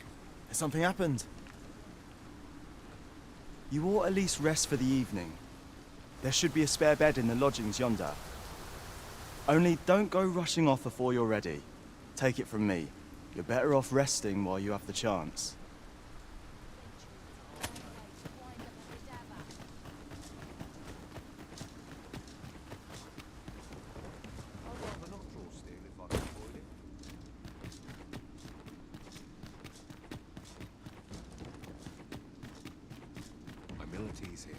Has something happened? You ought at least rest for the evening. There should be a spare bed in the lodgings yonder. Only don't go rushing off before you're ready. Take it from me. You're better off resting while you have the chance. Humility's here.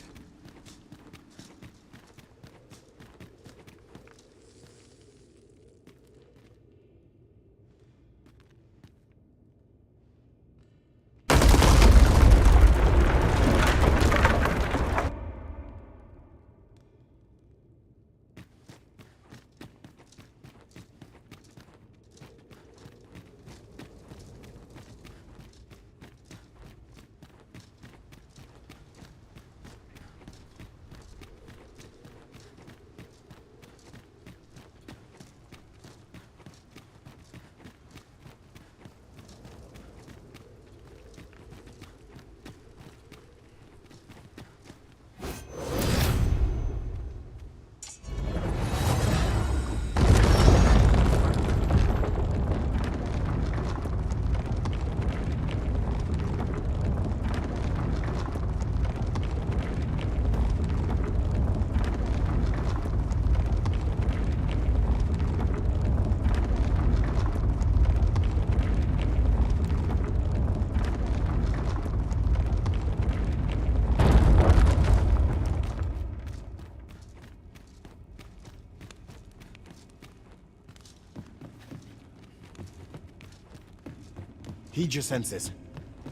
Heed your senses.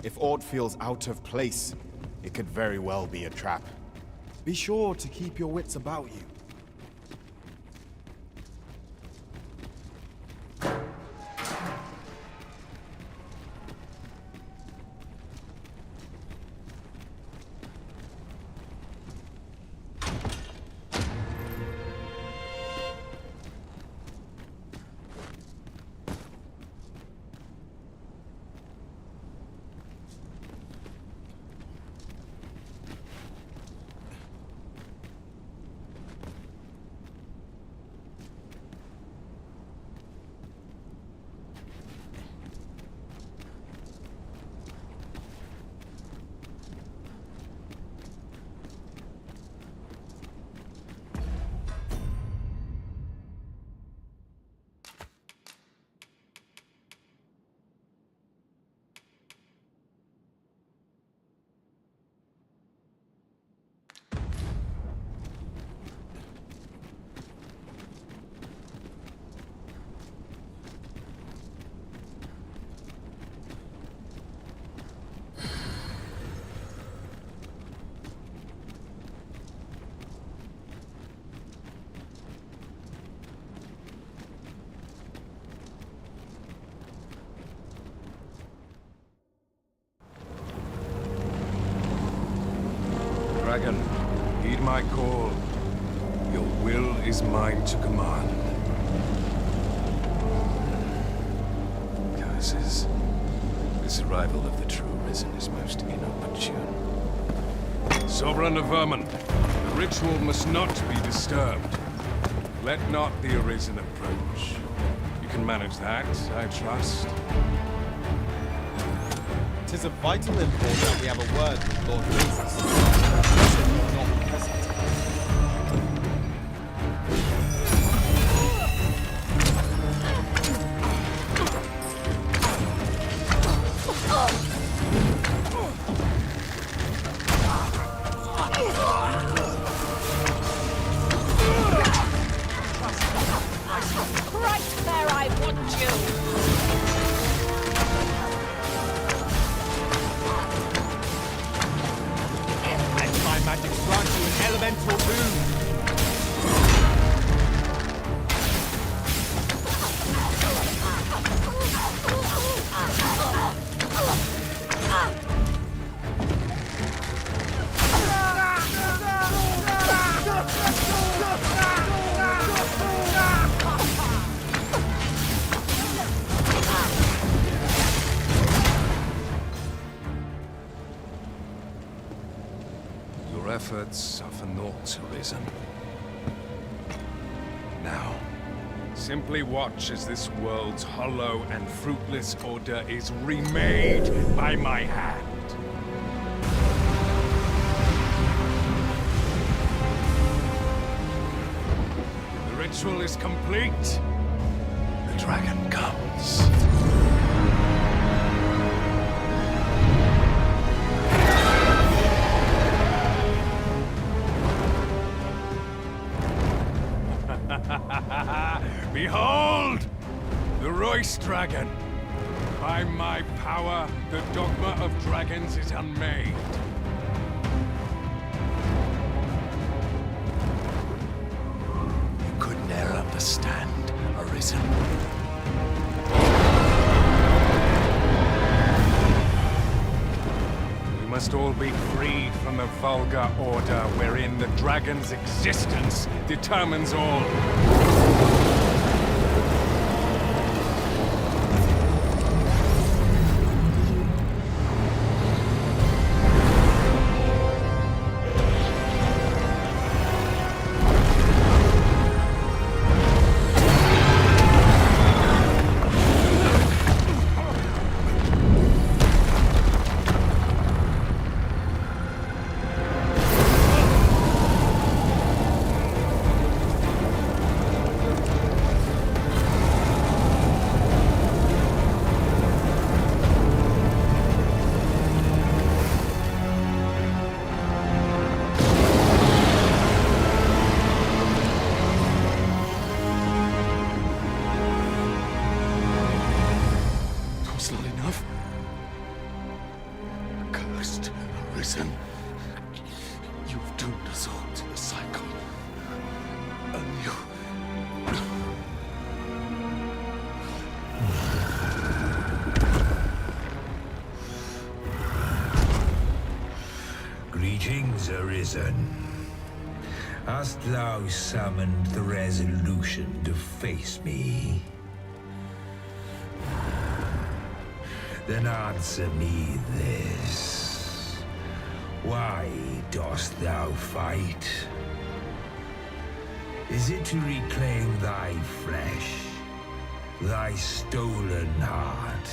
If aught feels out of place, it could very well be a trap. Be sure to keep your wits about you. Dragon, heed my call. Your will is mine to command. Curses. This arrival of the true Arisen is most inopportune. Sovereign of Vermin, the ritual must not be disturbed. Let not the Arisen approach. You can manage that, I trust. 'Tis of vital import that we have a word with Lord Jesus. Not present. Arisen. Now, simply watch as this world's hollow and fruitless order is remade by my hand. The ritual is complete. The dragon comes. Behold! The Royce Dragon! By my power, the dogma of dragons is unmade. You could ne'er understand, Arisen. We must all be freed from the vulgar order wherein the dragon's existence determines all. Arisen, you've doomed us all to the cycle. And you... Greetings, Arisen. Hast thou summoned the resolution to face me? Then answer me this. Why dost thou fight? Is it to reclaim thy flesh, thy stolen heart?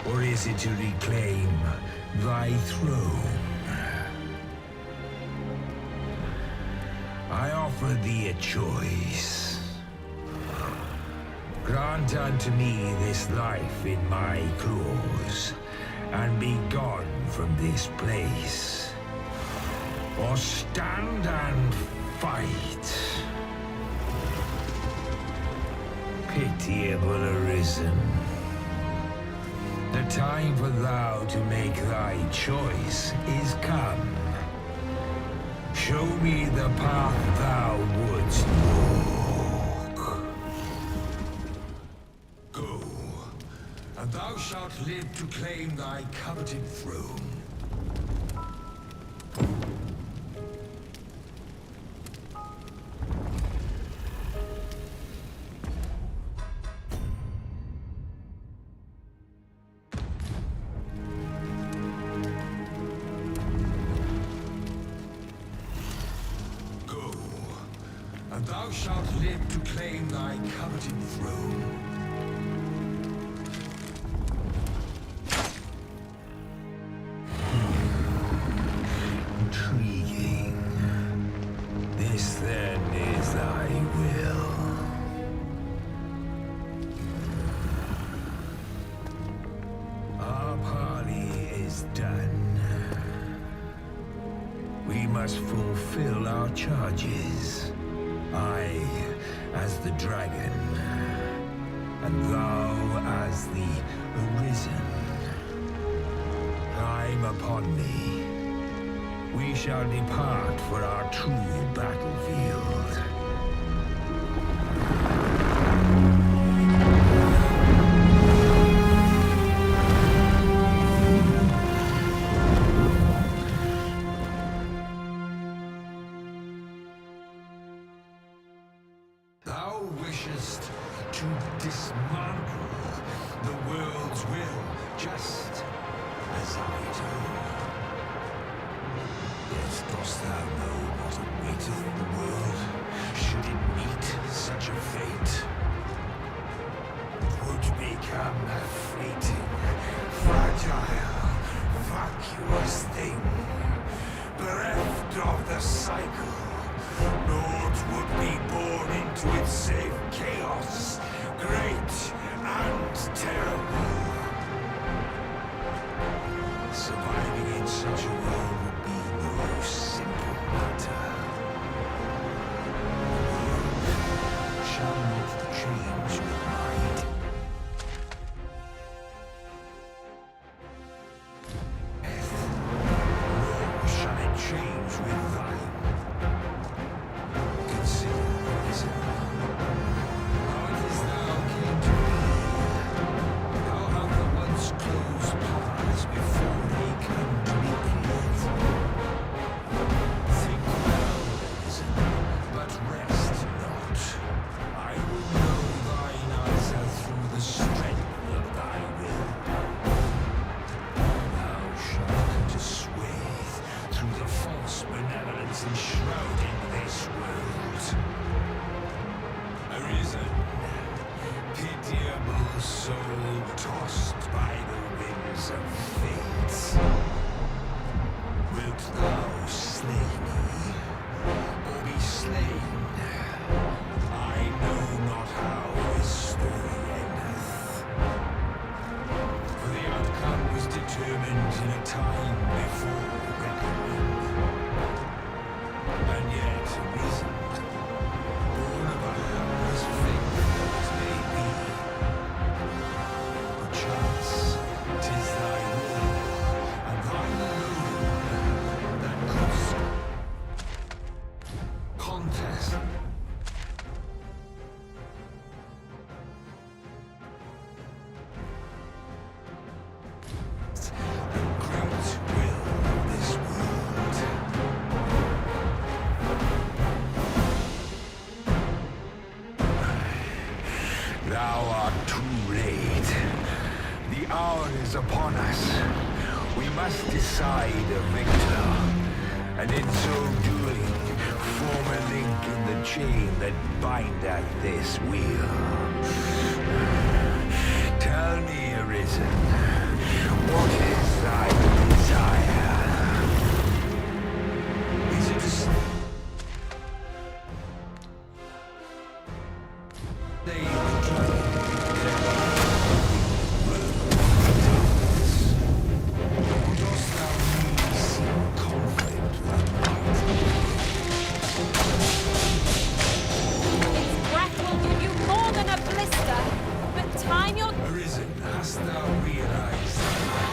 Or is it to reclaim thy throne? I offer thee a choice. Grant unto me this life in my claws, and be gone from this place. Or stand and fight. Pitiable Arisen. The time for thou to make thy choice is come. Show me the path thou wouldst walk. Go, and thou shalt live to claim thy coveted throne. And thou shalt live to claim thy coveted throne. Intriguing. This then is thy will. Our parley is done. We must fulfill our charges. I, as the dragon, and thou as the Arisen. Time upon me. We shall depart for our true battlefield. Thou wishest to dismantle the world's will, just as I do. Dost thou know what awaiteth the world, should it meet such a fate? 'Twould become a fleeting, fragile, vacuous thing, bereft of the cycle. Naught would be born into it save chaos, great and terrible. Surviving in such a world would be no simple matter. The world shall not change with mind. Death, nor shall it change with thine. Consider the reason. How it is now came to be. How have the once closed paths before they come to be cleared? Think well, reason, but rest not. I will know thine answer through the strength of thy will. Thou shalt come to swathe through the false benevolence enshrouding this world. Arisen, pitiable soul tossed by the winds of fate. Wilt thou slay me, or be slain? I know not how this story endeth. For the outcome was determined in a time before reckoning. And yet arisen, born of a hapless fingers may be. Perchance 'tis thy will, and thine alone, that couldst contest. The great will of this world. Thou art too late. The hour is upon us. We must decide a victor, and in so doing, form a link in the chain that bindeth this wheel. Tell me, Arisen, what is thy desire? Is it to stay the dream? Or dost thou really seek conflict with might? Breath will do you more than a blister, but time your... Arisen, hast thou realized thy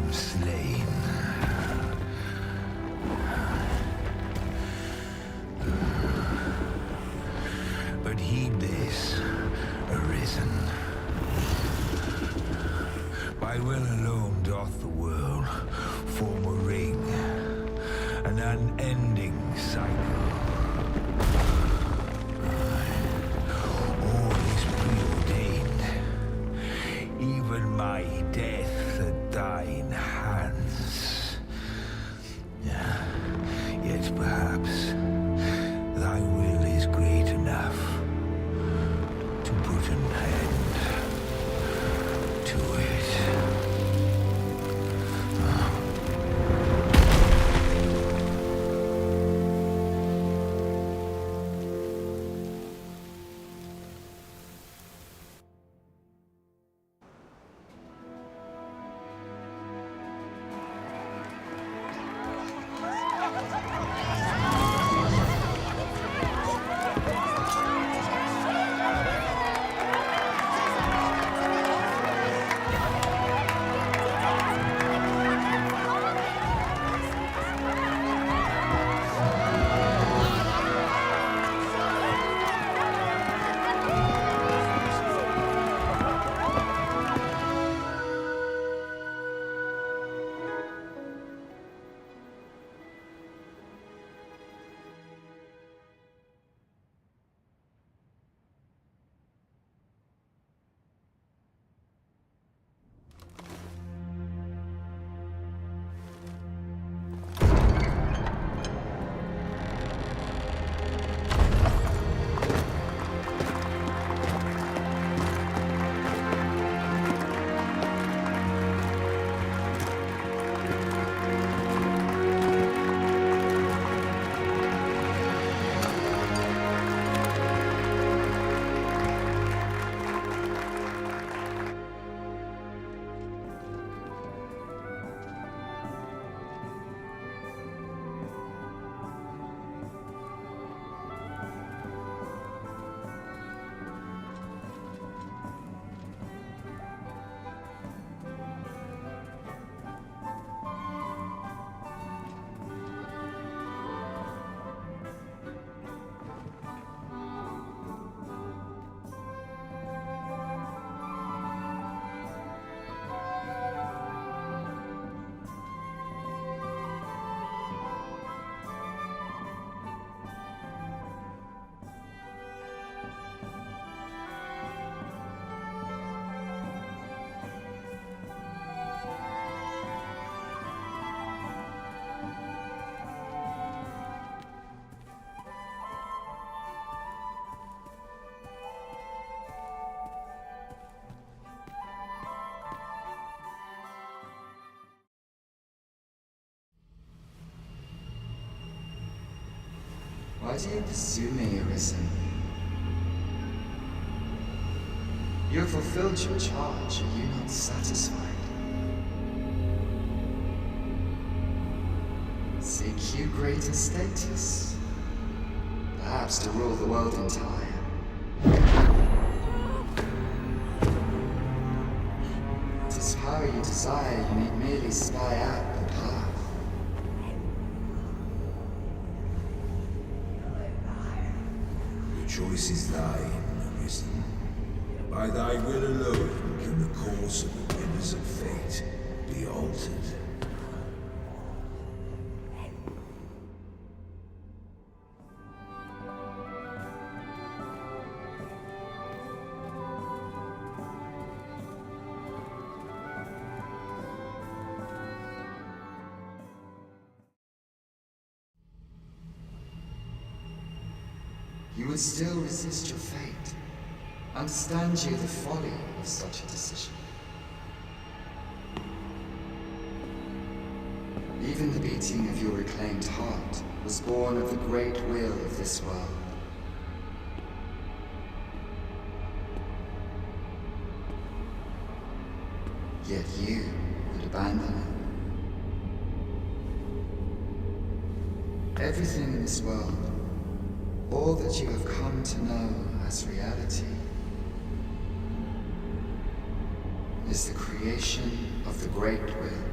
am slain. But heed this, Arisen. By will alone doth the world form a ring, an unending cycle. All is preordained, even my death at thine hands. Yet perhaps thy will is great enough to put an end to it. Why do you pursue me, Arisen? You have fulfilled your charge, are you not satisfied? Seek you greater status? Perhaps to rule the world entire? It is power you desire, you need merely spy out the path. The choice is thine, Arisen. By thy will alone can the course of the rivers of fate be altered. You would still resist your fate. Understand you the folly of such a decision. Even the beating of your reclaimed heart was born of the great will of this world. Yet you would abandon it. Everything in this world, all that you have come to know as reality, is the creation of the great will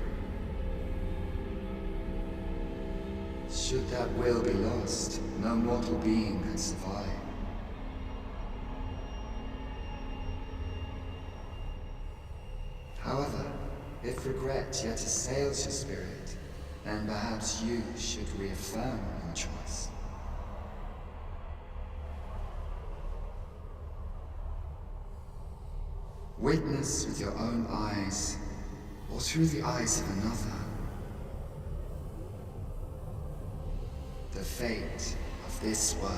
Should that will be lost, no mortal being can survive. However, if regret yet assails your spirit, then perhaps you should reaffirm your choice. Witness with your own eyes, or through the eyes of another, the fate of this world.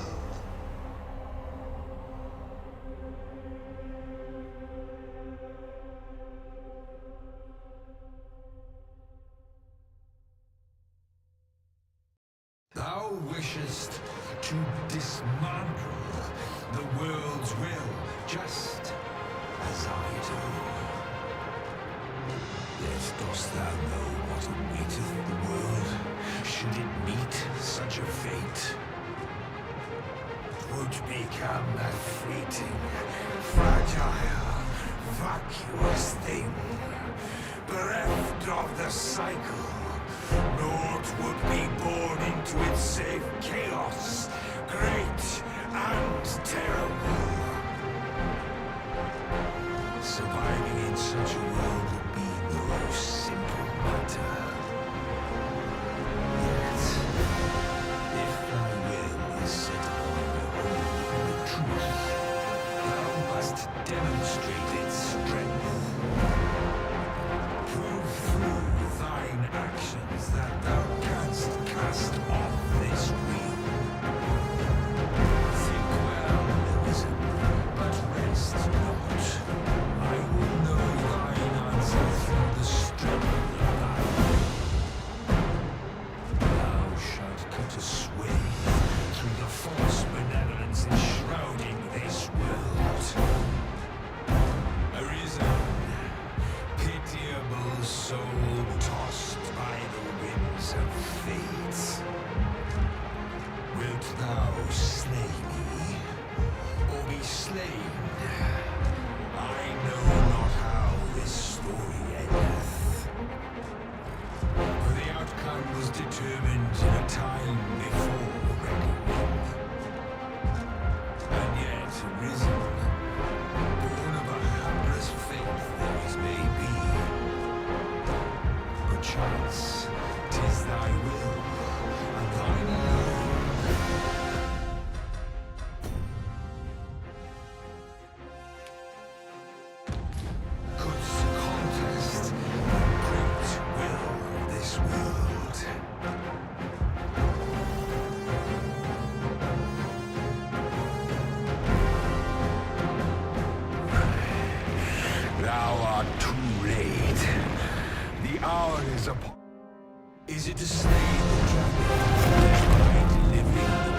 Thou wishest to dismantle the world's will, just as I do. Yet dost thou know what awaiteth the world, should it meet such a fate? 'Twould become a fleeting, fragile, vacuous thing, bereft of the cycle. Naught would be born into it save chaos, great and terrible. Surviving in such a world would be no simple matter. Yet, if thy will is set upon beholding the truth, thou must demonstrate its strength. Prove through thine actions that thou canst cast off this wheel. Think well, Arisen, but rest not. I will know thine answer through the strength of thy will. Thou shalt cut a sway through the false benevolence enshrouding this world. Arisen, pitiable soul tossed by the winds of fate. Wilt thou slay me, or be slain? I know not how this story endeth. For the outcome was determined in a time before reckoning. And yet, Arisen, born of a hapless faith there is may be. Perchance, 'tis thy will, and thine alone. Couldst contest the great will of this world. Thou art too late. The hour is upon. Is it to slay the dragon, thereby delivering the